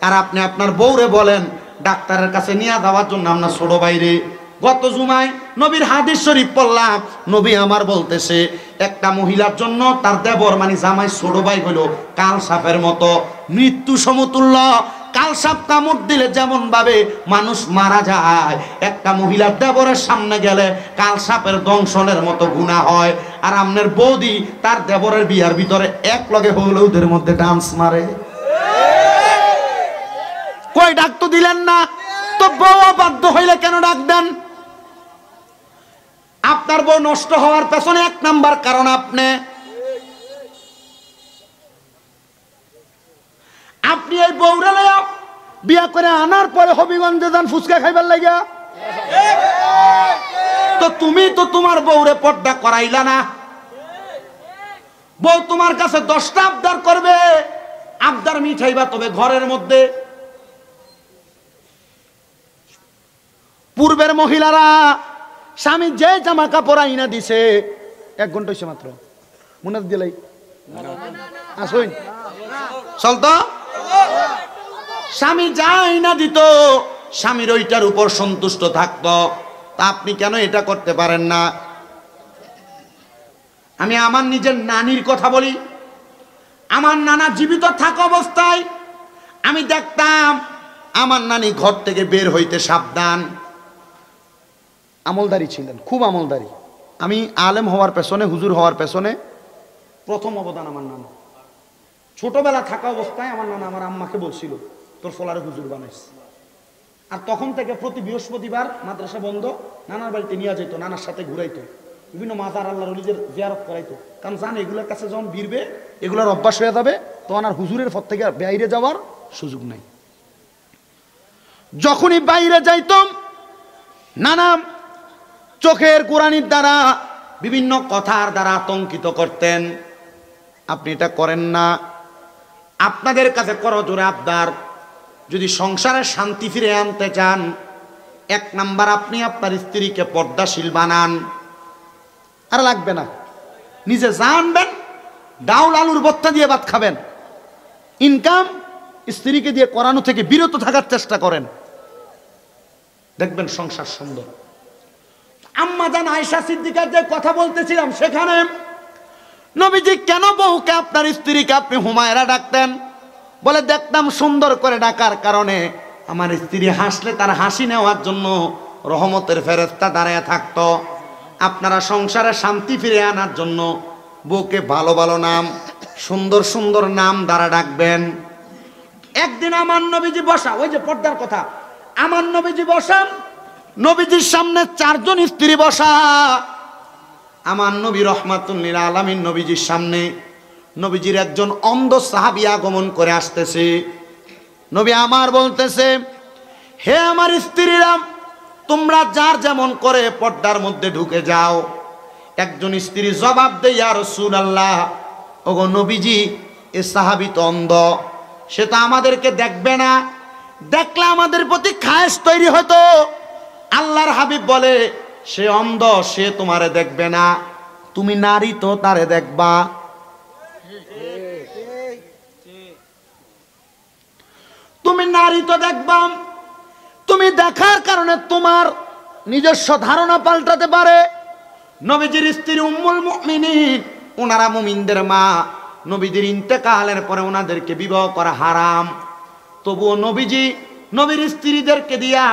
S1: আর আপনি আপনার বউরে বলেন ডাক্তারের কাছে নিয়ে যাওয়ার জন্য আপনার ছোট ভাইরে। গত জুমায় নবীর হাদিস শরীফ পড়লাম, নবী আমার বলতেছে একটা মহিলার জন্য তার দেবর মানে জামাই ছোট ভাই হলো কাল সাপের মতো, মৃত্যু সমতুল্য। কাল সাপ কামড় দিলে যেমন ভাবে মানুষ মারা যায়, একটা মহিলার দেবরের সামনে গেলে কাল সাপের দংশনের মতো গুনাহ হয়। আর আপনার বৌদি তার দেবরের বিয়ার ভিতরে এক লগে হলে ওদের মধ্যে ডান্স মারে। কই ডাক তো দিলেন না, তো বউ বাধ্য হইলে কেন ডাক দেন? আপনার বউ নষ্ট হওয়ার পেছনে এক নাম্বার কারণ আপনি এই বউরে বিয়া করে আনার পরে হবিগঞ্জে যান ফুচকা খাইবার লাগিয়া। তো তুমি তো তোমার বউরে পর্দা করাইলা না। বউ তোমার কাছে 10টা আবদার করবে, আবদার মিঠাইবা তবে ঘরের মধ্যে। পূর্বের মহিলারা স্বামী যে জামা কাপড় আইনা দিছে 1 ঘন্টা হইছে মাত্র, মনে দিলাই আসুন চলতো, স্বামী যা আইনা দিত স্বামীর ওইটার উপর সন্তুষ্ট থাকতো। তা আপনি কেন এটা করতে পারেন না? আমি আমার নিজের নানির কথা বলি। আমার নানা জীবিত থাকা অবস্থায় আমি দেখতাম আমার নানি ঘর থেকে বের হইতে সাবধান। আমলদারি ছিলেন, খুব আমলদারি। আমি আলেম হওয়ার পেছনে, হুজুর হওয়ার পেছনে প্রথম অবদান আমার নানা। ছোটবেলা থাকা অবস্থায় আমার নানা আমার আম্মাকে বলছিল তোর ফলারে হুজুর বানাইস। আর তখন থেকে প্রতি বৃহস্পতিবার মাদ্রাসা বন্ধ, নানার বাড়িতে নিয়ে যেত, নানার সাথে ঘুরাইতো, বিভিন্ন মাজার আল্লাহর ওলিদের জিয়ারত করাইতো। কারণ জান এগুলোর কাছে যখন বিরবে এগুলোর অভ্যাস হয়ে যাবে, তখন আর হুজুরের পর থেকে বাইরে যাওয়ার সুযোগ নাই। যখনই বাইরে যাইতাম নানা চোখের কুরানির দ্বারা বিভিন্ন কথার দ্বারা আতঙ্কিত করতেন। আপনি এটা করেন না। আপনাদের কাছে করো জোরে আবদার, যদি সংসারে শান্তি ফিরে আনতে চান 1 নাম্বার আপনি আপনার স্ত্রীকে পর্দাশীল বানান। আর লাগবে না, নিজে জানবেন ডাউল আলুর ভর্তা দিয়ে ভাত খাবেন। ইনকাম স্ত্রীকে দিয়ে করানো থেকে বিরত থাকার চেষ্টা করেন, দেখবেন সংসার সুন্দর। আম্মা জান আয়েশা সিদ্দিকার যে কথা বলতেছিলাম, সেখানে নবীজি কেন বউকে আপনার স্ত্রীকে আপনি হুমায়রা ডাকতেন? বলে দেখতাম সুন্দর করে ডাকার কারণে আমার স্ত্রী হাসলে তার হাসি নেওয়ার জন্য রহমতের ফেরেশতা দাঁড়ায় থাকতো। আপনারা সংসারে শান্তি ফিরে আনার জন্য বউকে ভালো ভালো নাম, সুন্দর সুন্দর নাম দ্বারা ডাকবেন। একদিন আমার নবীজি বসা, ওই যে পর্দার কথা, আমার নবীজি বসা, নবীজির সামনে 4 জন স্ত্রী বসা। আমার নবী রহমাতুল লিল আলামিন নবীজির সামনে, নবীজির একজন অন্ধ সাহাবী আগমন করে আসতেছে। নবী আমার বলতেছে, হে আমার স্ত্রীরা, তোমরা যার যেমন করে পর্দার মধ্যে ঢুকে যাও। একজন স্ত্রী জবাব দেয়, ইয়া রাসূলুল্লাহ, ওগো নবীজি, এ সাহাবী তো অন্ধ, সে তো আমাদেরকে দেখবে না, দেখলে আমাদের প্রতি খায়েশ তৈরি হতো। আল্লাহর হাবিব বলে, সে অন্ধ, সে তোমারে দেখবে না, তুমি নারী তো তারে দেখবা। তুমি নারী তো দেখবা, তুমি দেখার কারণে তোমার নিজস্ব ধারণা পাল্টাতে পারে। নবীজির স্ত্রী উম্মুল মুমিনিন, ওনারা মুমিনদের মা, নবীজির ইন্তেকালের পরে ওনাদেরকে বিবাহ করা হারাম। তবুও নবীজি নবীর স্ত্রীদেরকে দিয়া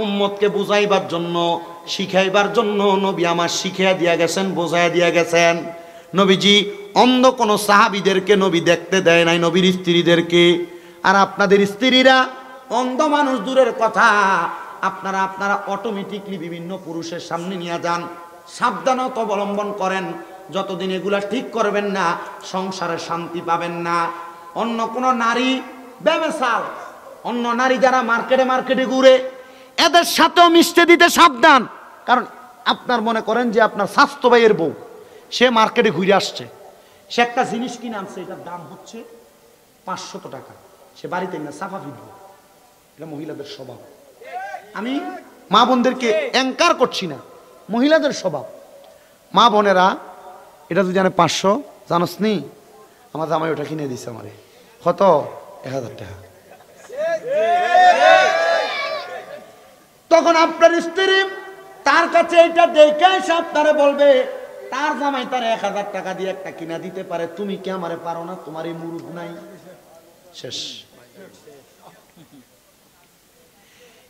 S1: উম্মতকে বুঝাইবার জন্য, শিখাইবার জন্য নবী আমার শিখিয়ে দিয়া গেছেন, বোঝাইয়া দিয়া গেছেন। নবীজি অন্ধ কোনো সাহাবীদেরকে নবী দেখতে দেয় নাই, নবীর স্ত্রীদেরকে। আর আপনাদের স্ত্রীরা অন্ধ মানুষ দূরের কথা, আপনারা অটোমেটিকলি বিভিন্ন পুরুষের সামনে নিয়ে যান। সাবধানতা অবলম্বন করেন, যতদিন এগুলা ঠিক করবেন না সংসারে শান্তি পাবেন না। অন্য কোনো নারী বেমেসাল, অন্য নারী যারা মার্কেটে ঘুরে, এদের সাথেও মিশতে দিতে সাবধান। কারণ আপনার মনে করেন যে আপনার স্বাস্থ্য ভাইয়ের বউ, সে মার্কেটে ঘুরে আসছে, সে একটা জিনিস কিনে আনছে, এটার দাম হচ্ছে 500 টাকা, সে বাড়িতে না সাফা ফিরবে। এটা মহিলাদের স্বভাব। আমি মা বোনদেরকে অ্যাঙ্কার করছি না, মহিলাদের স্বভাব। মা বোনেরা, এটা তুই জানে 500, জানোস নি আমার জামাই ওটা কিনে দিচ্ছে আমারে, কত? 1000 টাকা। তখন আপনার স্ত্রী তার কাছে এটা দেখে এসে আপনারে বলবে, তার জামাই তার 1000 টাকা দিয়ে একটা কিনা দিতে পারে, তুমি কি আমারে পারো না? তোমার এই মুরুদ নাই। শেষ।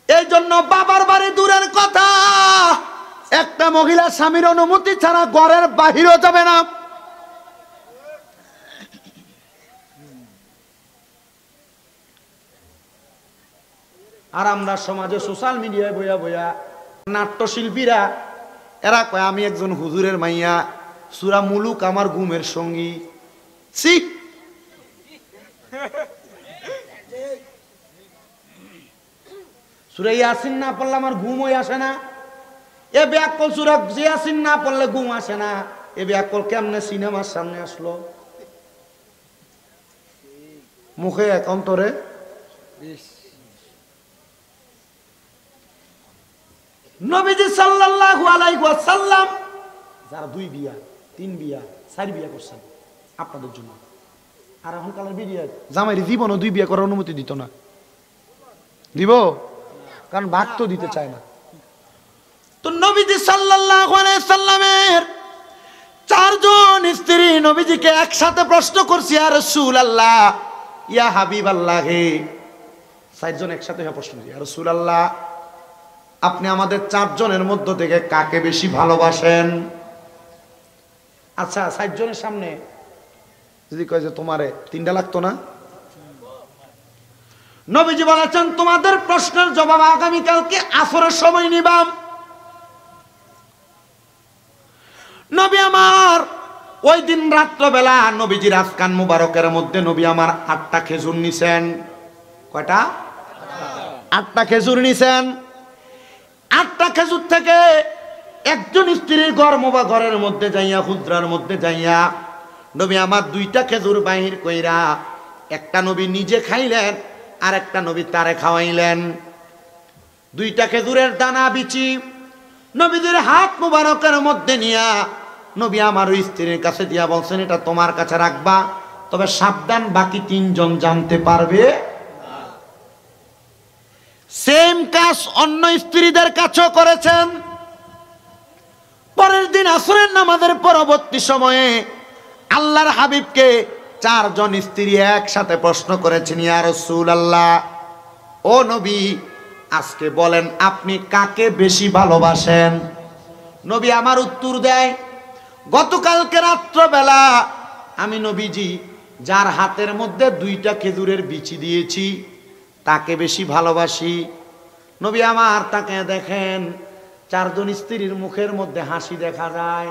S1: এই জন্য বাবার বাড়ি দূরের কথা, একটা মহিলা স্বামীর অনুমতি ছাড়া ঘরের বাহিরও যাবে না। আর আমরা সমাজে সোশ্যাল মিডিয়ায় বইয়া বইয়া নাট্যশিল্পীরা এরা কয় আমি একজন হুজুরের মাইয়া, সূরা মুলুক আমার ঘুমের সঙ্গী। সি সূরা ইয়াসিন না পড়লে আমার ঘুমই আসে না। এ ব্যাকল সূরা ইয়াসিন না পড়লে ঘুম আসে না। এ ব্যাকল কেমনে সিনেমার সামনে আসলো? মুখে এক অন্তরে। নবীজি সাল্লাল্লাহু আলাইহি ওয়াসাল্লাম যারা 2 বিয়া 3 বিয়া 4 বিয়া করছেন আপনাদের জন্য, আর এখন কালের বিয়ে জামাইর জীবনও 2 বিয়া করার অনুমতি দিত না। দিব? কারণ ভাগ তো দিতে চায় না। তো নবীজি সাল্লাল্লাহু আলাইহি সাল্লামের 4 জন স্ত্রী নবীজিকে একসাথে প্রশ্ন করছে, ইয়া রাসূলুল্লাহ, ইয়া হাবিবাল্লাহ, হে 4 জন একসাথে প্রশ্ন করছে, ইয়া রাসূলুল্লাহ, আপনি আমাদের 4 জনের মধ্য থেকে কাকে বেশি ভালোবাসেন? আচ্ছা, 4 জনের সামনে যদি কয় যে তোমারে 3টা লাগতো না? নবীজি বলেছেন, তোমাদের প্রশ্নের জবাব আগামীকালকে আসরের সময় নিবাম। নবী আমার ওই দিন রাত্রবেলা নবীজির আজকান মুবারকের মধ্যে নবী আমার 8টা খেজুর নিছেন। কয়টা? 8টা খেজুর নিছেন। 8টা খেজুর থেকে একজন স্ত্রীর ঘরের মধ্যে যাইয়া, হুজরার মধ্যে যাইয়া নবী আমার 2টা খেজুর বাহির কইরা, একটা নবী নিজে খাইলেন, আর একটা নবী তারে খাওয়াইলেন। 2টা খেজুরের দানা বিচি নবীদের হাত মুবারকের মধ্যে নিয়া নবী আমার ওই স্ত্রীর কাছে দিয়া বলছেন, এটা তোমার কাছে রাখবা, তবে সাবধান, বাকি 3 জন জানতে পারবে। সেম কাজ অন্য স্ত্রীদের কাছেও করেছেন। পরের দিন আসরের নামাজের পরবর্তী সময়ে আল্লাহর হাবিবকে 4 জন স্ত্রী একসাথে প্রশ্ন করেছেন, ইয়া রাসূলুল্লাহ, ও নবী, আজকে বলেন আপনি কাকে বেশি ভালোবাসেন? নবী আমার উত্তর দেয়, গতকালকে রাত্রবেলা আমি নবীজি যার হাতের মধ্যে 2টা খেজুরের বিচি দিয়েছি তাকে বেশি ভালোবাসি। নবী আমার তাকে দেখেন, 4 জন স্ত্রীর মুখের মধ্যে হাসি দেখা যায়।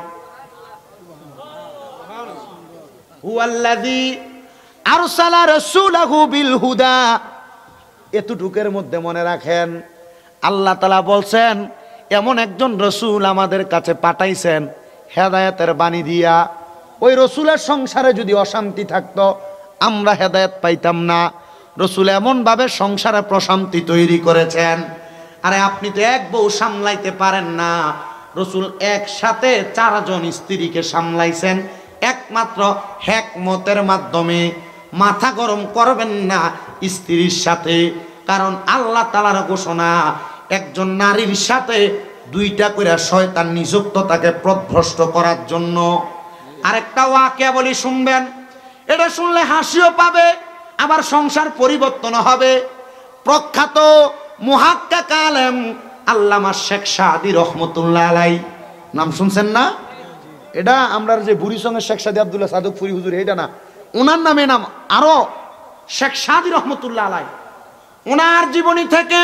S1: হুয়াল্লাযী আরসালা রাসূলাহু বিল হুদা। এতটুকের মধ্যে মনে রাখেন, আল্লাহ তাআলা বলছেন এমন একজন রসুল আমাদের কাছে পাঠাইছেন হেদায়েতের বাণী দিয়া। ওই রসুলের সংসারে যদি অশান্তি থাকতো আমরা হেদায়েত পাইতাম না। রসুল এমন ভাবে সংসারে প্রশান্তি তৈরি করেছেন। আরে আপনি তো এক বউ সামলাইতে পারেন না, রসুল একসাথে 4 জন স্ত্রীকে সামলাইছেন একমাত্র হিকমতের মাধ্যমে। মাথা গরম করবেন না স্ত্রীর সাথে, কারণ আল্লাহ তাআলার ঘোষণা, একজন নারীর সাথে দুইটা করে শয়তান নিযুক্ত তাকে পথভ্রষ্ট করার জন্য। আরেকটা ওয়াকিয়া বলি, শুনবেন। এটা শুনলে হাসিও পাবে, আবার সংসার পরিবর্তন হবে। প্রখ্যাত মুহাক্কিক আলেম আল্লামা শেখ সাদী রহমতুল্লাহ আলাই, নাম শুনছেন না? এটা আমরা যে বুড়ি সঙ্গে শেখ সাদী আব্দুল্লাহ সাদক ফুরি হুজুর, এটা না, ওনার নামে নাম আরো শেখ সাদী রহমতুল্লাহ আলাই। ওনার জীবনী থেকে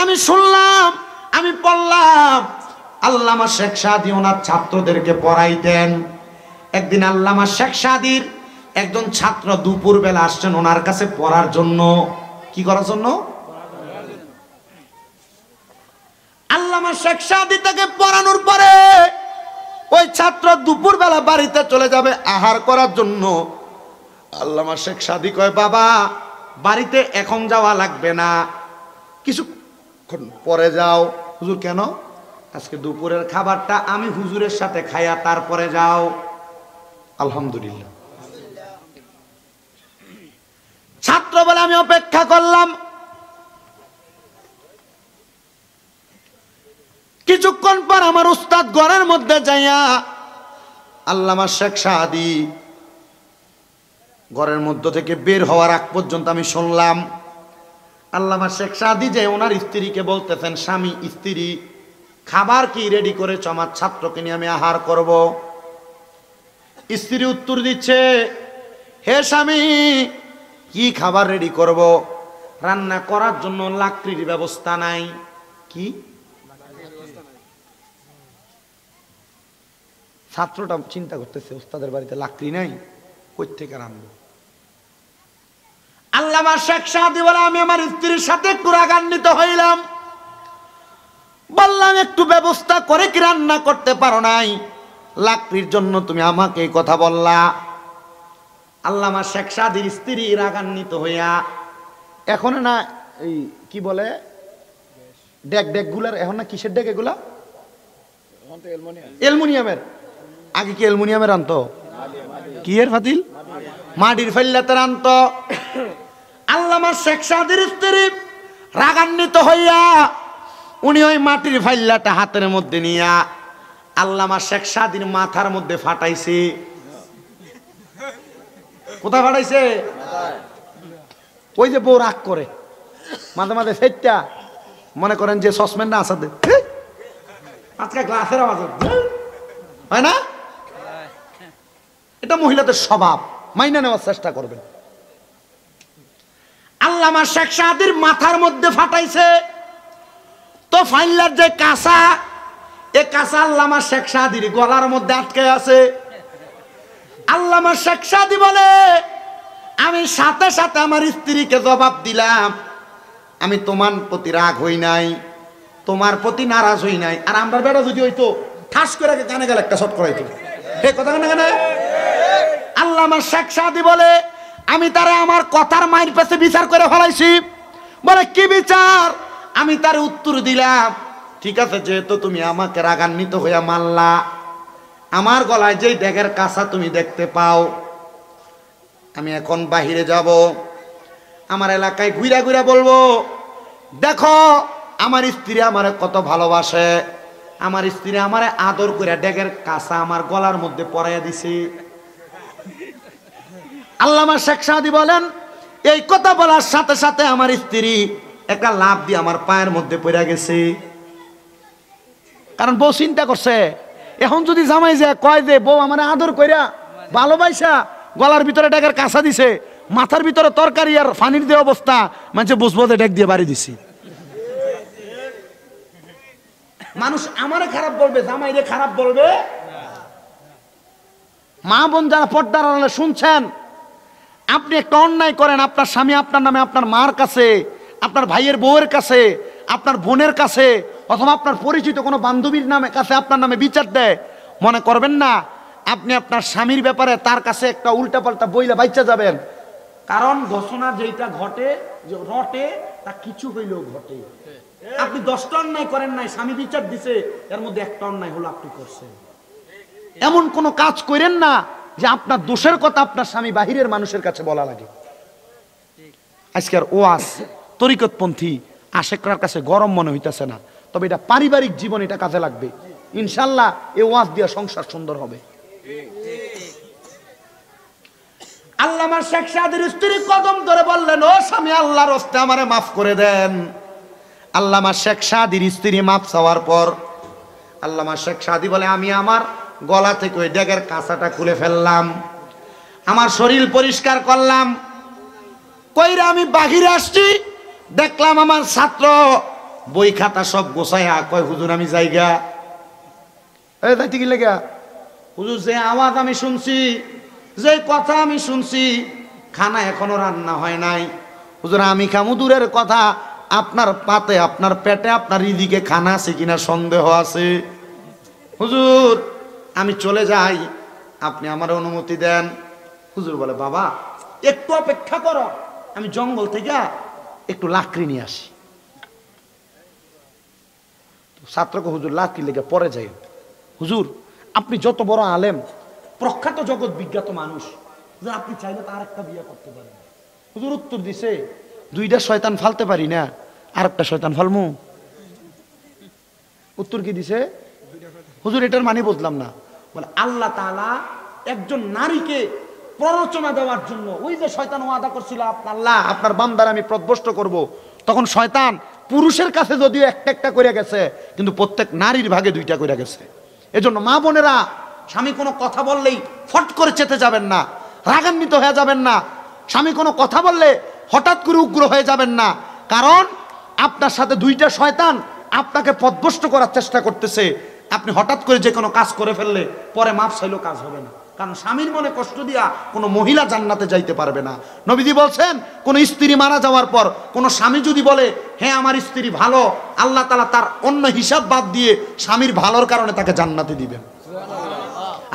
S1: আমি শুনলাম, আমি পড়লাম। আল্লামা শেখ সাদী ওনার ছাত্রদেরকে পড়াইতেন। একদিন আল্লামা শেখ সাদীর একজন ছাত্র দুপুর বেলা আসছেন ওনার কাছে পড়ার জন্য। কি করার জন্য? আল্লামা শেখ সাদী তাকে পড়ানোর পরে ওই ছাত্র দুপুর বেলা বাড়িতে চলে যাবে আহার করার জন্য। আল্লামা শেখ সাদী কয়, বাবা বাড়িতে এখন যাওয়া লাগবে না, কিছুক্ষণ পরে যাও। হুজুর কেন? আজকে দুপুরের খাবারটা আমি হুজুরের সাথে খাইয়া তারপরে যাও। আলহামদুলিল্লাহ। ছাত্র বলে আমি অপেক্ষা করলাম। কিছুক্ষণ পর আমার উস্তাদ ঘরের মধ্যে যাইয়া আল্লামা শেখ সাদী ঘরের মধ্য থেকে বের হওয়ার আগ পর্যন্ত আমি শুনলাম আল্লামা শেখ সাদী যে ওনার স্ত্রীকে বলতেছেন, স্বামী স্ত্রী খাবার কি রেডি করেছ? আমার ছাত্রকে নিয়ে আমি আহার করব। স্ত্রী উত্তর দিচ্ছে, হে স্বামী, কি খাবার রেডি করব? রান্না করার জন্য লাকড়ির ব্যবস্থা নাই। কি? ছাত্রটা চিন্তা করতেছে, ওস্তাদের বাড়িতে লাকড়ি নাই, কই থেকে রান্না? আল্লামা শেখ সাদী বলে, আমি আমার স্ত্রীর সাথে একটু রাগান্বিত হইলাম, বললাম একটু ব্যবস্থা করে কি রান্না করতে পারো নাই? লাকড়ির জন্য তুমি আমাকে এই কথা বললা। আল্লামা শেখ সাদীর স্ত্রী রাগান্বিত হইয়া, এখন না এই কি বলে ডেক ডেক গুলার, এখন না কিসের ডেক এগুলা? অ্যালুমিনিয়ামের। আগে কি অ্যালুমিনিয়ামের আনতো? কি এর ফাতিল? মাটির ফাইল্লাতে আনতো। আল্লামা শেখ সাদীর স্ত্রী রাগান্বিত হইয়া উনি ওই মাটির ফাইল্লাটা হাতের মধ্যে নিয়া আল্লামা শেখ সাদীর মাথার মধ্যে ফাটাইছে। কোথায় ফাটাইছে? ওই যে বউ রাগ করে মাঝে মাঝে সেটটা, মনে করেন যে সসম্যান না আসাদে আজকে গ্লাসের আওয়াজ হয় না, এটা মহিলাদের স্বভাব, মাইনা নেওয়ার চেষ্টা করবেন। আল্লামা শেখ সাদীর মাথার মধ্যে ফাটাইছে। তো ফাইল্লার যে কাঁচা, এ কাঁচা আল্লামা শেখ সাদীর গলার মধ্যে আটকে আছে। আল্লামা শেখ সাদী বলে, আমি সাথে সাথে আমার স্ত্রীকে জবাব দিলাম, আমি তোমার প্রতি রাগ হই নাই, তোমার প্রতি নারাজ হই নাই। আর আমরা বেটা যদি হইতো ঠাস করে কানে গেলে একটা শট করাইতো। এই কথা কেন কেন? আল্লামা শেখ সাদী বলে, আমি তারে আমার কথার মায়ের পাশে বিচার করে ফেলাইছি। বলে কি বিচার? আমি তার উত্তর দিলাম, ঠিক আছে, যেহেতু তুমি আমাকে রাগান্বিত হইয়া মারলা, আমার গলায় যেই ড্যাগের কাঁচা তুমি দেখতে পাও, আমি এখন বাহিরে যাব, আমার এলাকায় ঘুরা ঘুরা বলবো, দেখো আমার স্ত্রী আমারে কত ভালোবাসে, আমার স্ত্রী আমারে আদর করে ড্যাগের কাঁচা আমার গলার মধ্যে পরাইয়া দিছে। আল্লামা শেখ সাদী বলেন, এই কথা বলার সাথে সাথে আমার স্ত্রী একটা লাফ দিয়ে আমার পায়ের মধ্যে পড়ে গেছে। কারণ বউ চিন্তা করছে, এখন যদি জামাই যায় কয় যে বউ আমার আদর কইরা ভালোবাসা গলার ভিতরে ডেকের কাঁচা দিছে, মাথার ভিতরে তরকারি আর ফানির দিয়ে অবস্থা, মানে বুঝবো যে ডেক দিয়ে বাড়ি দিছি। মানুষ আমারে খারাপ বলবে, জামাইরে খারাপ বলবে। মা বোন যারা পর্দার আড়ালে শুনছেন, আপনি একটা অন্যায় করেন, আপনার স্বামী আপনার নামে আপনার মার কাছে, আপনার ভাইয়ের বউয়ের কাছে, আপনার বোনের কাছে, অথবা আপনার পরিচিত কোনো বান্ধবীর নামে কাছে আপনার নামে বিচার দেয়, মনে করবেন না আপনি আপনার স্বামীর ব্যাপারে তার কাছে একটা উল্টাপাল্টা বইলা বাইচা যাবেন। কারণ ঘোষণা যেটা ঘটে, যে রটে তা কিছু হইলেও ঘটে। আপনি 10টা অন্যায় করেন নাই, স্বামী বিচার দিছে, এর মধ্যে একটা অন্যায় হলো আপনি করছেন। এমন কোনো কাজ করেন না যে আপনার দোষের কথা আপনার স্বামী বাহিরের মানুষের কাছে বলা লাগে। আজকের ওয়াজ তরিকতপন্থী আশেকরার কাছে গরম মনে হইতেছে না, তবে এটা পারিবারিক জীবন, এটা কাজে লাগবে ইনশাল্লাহ। এই ওয়াজ দিয়ে সংসার সুন্দর হবে। আল্লামা শেখ সাদির স্ত্রী কদম ধরে বললেন, ও স্বামী, আল্লাহর রাস্তে আমারে মাফ করে দেন। আল্লামা শেখ সাদির স্ত্রী মাফ চাওয়ার পর আল্লামা শেখ সাদি বলে, আমি আমার গলা থেকে ওই ডেগের কাঁচাটা খুলে ফেললাম, আমার শরীর পরিষ্কার করলাম, কইরা আমি বাহিরে আসছি, দেখলাম আমার ছাত্র বই খাতা সব গোছায়া কয়, হুজুর আমি যাইগা। এই যাইতে কি লাগা? হুজুর যে আওয়াজ আমি শুনছি, যে কথা আমি শুনছি, খানা এখনো রান্না হয় নাই। হুজুর আমি খামু দূরের কথা, আপনার পাতে, আপনার পেটে, আপনার রিজিকে খানা আছে কিনা সন্দেহ আছে। হুজুর আমি চলে যাই, আপনি আমার অনুমতি দেন। হুজুর বলে, বাবা একটু অপেক্ষা করো, আমি জঙ্গল থেকে একটু লাকড়ি নিয়ে আসি। ছাত্রকে, হুজুর লাকড়ি লেগে পরে যাই। হুজুর আপনি যত বড় আলেম, প্রখ্যাত জগৎ বিখ্যাত মানুষ, আপনি চাইলে তার একটা বিয়ে করতে পারেন। হুজুর উত্তর দিছে, দুইটা শয়তান ফালতে পারি না, আর একটা শয়তান ফালমু? উত্তর কি দিছে? হুজুর এটার মানে বুঝলাম না। বলে, আল্লাহ তাআলা একজন নারীকে প্ররোচনা দেওয়ার জন্য, ওই যে শয়তান ওয়াদা করছিল, আল্লাহ আপনার বান্দার আমি পথভ্রষ্ট করব, তখন শয়তান পুরুষের কাছে যদিও একটা একটা করে গেছে, কিন্তু প্রত্যেক নারীর ভাগে দুইটা করে গেছে। এজন্য মা বোনেরা, স্বামী কোনো কথা বললেই ফট করে চেতে যাবেন না, রাগান্বিত হয়ে যাবেন না। স্বামী কোনো কথা বললে হঠাৎ করে উগ্র হয়ে যাবেন না, কারণ আপনার সাথে দুইটা শয়তান আপনাকে পথভ্রষ্ট করার চেষ্টা করতেছে। আপনি হঠাৎ করে যে কোনো কাজ করে ফেললে পরে মাপ চাইলেও কাজ হবে না, কারণ স্বামীর মনে কষ্ট দিয়া কোনো মহিলা জান্নাতে যাইতে পারবে না। নবীজি বলছেন, কোন স্ত্রী মারা যাওয়ার পর কোন স্বামী যদি বলে, হ্যাঁ আমার স্ত্রী ভালো, আল্লাহ তাআলা তার অন্য হিসাব বাদ দিয়ে স্বামীর ভালোর কারণে তাকে জান্নাতে দিবেন।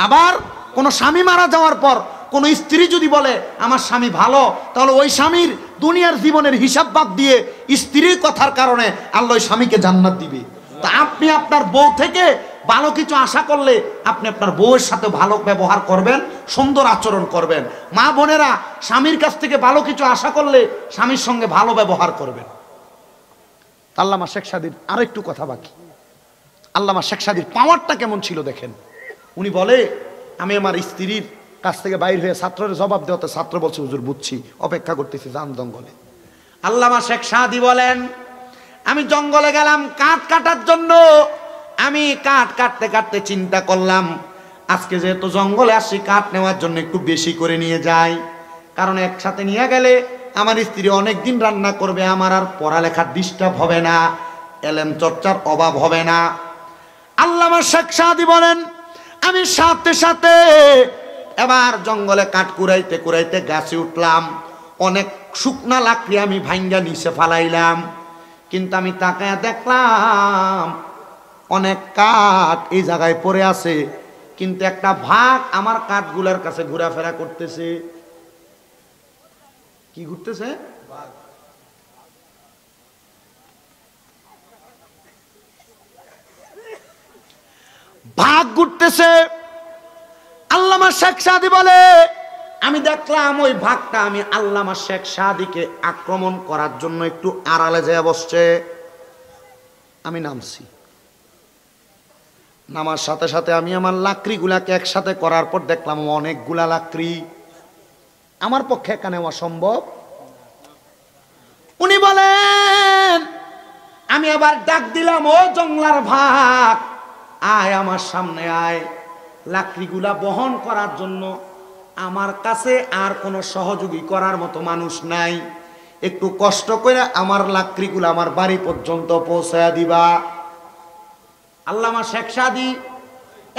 S1: আবার কোন স্বামী মারা যাওয়ার পর কোন স্ত্রী যদি বলে আমার স্বামী ভালো, তাহলে ওই স্বামীর দুনিয়ার জীবনের হিসাব বাদ দিয়ে স্ত্রীর কথার কারণে আল্লাহ স্বামীকে জান্নাত দিবে। তা আপনি আপনার বউ থেকে ভালো কিছু আশা করলে আপনি আপনার বউয়ের সাথে ভালো ব্যবহার করবেন, সুন্দর আচরণ করবেন। মা বোনেরা, স্বামীর কাছ থেকে ভালো কিছু আশা করলে স্বামীর সঙ্গে ভালো ব্যবহার করবেন। আল্লামা শেখ সাদির আরো একটু কথা বাকি। আল্লামা শেখ সাদির পাওয়ারটা কেমন ছিল দেখেন। উনি বলে, আমি আমার স্ত্রীর কাছ থেকে বাইর হয়ে ছাত্রের জবাব দেওয়াতে ছাত্র বলছে, হুজুর বুঝছি, অপেক্ষা করতেছি যান জঙ্গলে। আল্লামা শেখ সাদি বলেন, আমি জঙ্গলে গেলাম কাঠ কাটার জন্য। আমি কাঠ কাটতে কাটতে চিন্তা করলাম, আজকে যেহেতু জঙ্গলে আসছি, কাঠ নেওয়ার জন্য একটু বেশি করে নিয়ে যাই, কারণ একসাথে নিয়ে গেলে আমার স্ত্রী অনেকদিন রান্না করবে, আমার আর পড়ালেখার ডিস্টার্ব হবে না, এলেম চর্চার অভাব হবে না। আল্লামা শেখ সাদি বলেন, আমি সাথে সাথে এবার জঙ্গলে কাঠ কুড়াইতে কুড়াইতে গাছে উঠলাম। অনেক শুকনা লাকড়ি আমি ভাঙ্গা নিচে ফালাইলাম, কিন্তু আমি তাকায় দেখলাম অনেক কাঠ এই জায়গায় পড়ে আছে, কিন্তু একটা ভাগ আমার কাঠগুলার কাছে ঘোরাফেরা করতেছে। কি ঘুরতেছে? ভাগ ঘুরতেছে। আল্লামা শেখ সাদি বলে, আমি দেখলাম ওই ভাগটা আমি আল্লামা শেখ সাদিকে আক্রমণ করার জন্য একটু আড়ালে যেয়ে বসছে। আমি নামছি, নামার সাথে সাথে আমি আমার লাকড়িগুলাকে একসাথে করার পর দেখলাম অনেকগুলা লাকড়ি, আমার পক্ষে একা নেওয়া সম্ভব। উনি বলেন, আমি আবার ডাক দিলাম, ও জংলার ভাগ, আয় আমার সামনে আয়। লাকড়িগুলা বহন করার জন্য আমার কাছে আর কোনো সহযোগী করার মতো মানুষ নাই, একটু কষ্ট করে আমার লাকড়িগুলা আমার বাড়ি পর্যন্ত পৌঁছায়া দিবা। আল্লামা শেখ সাদি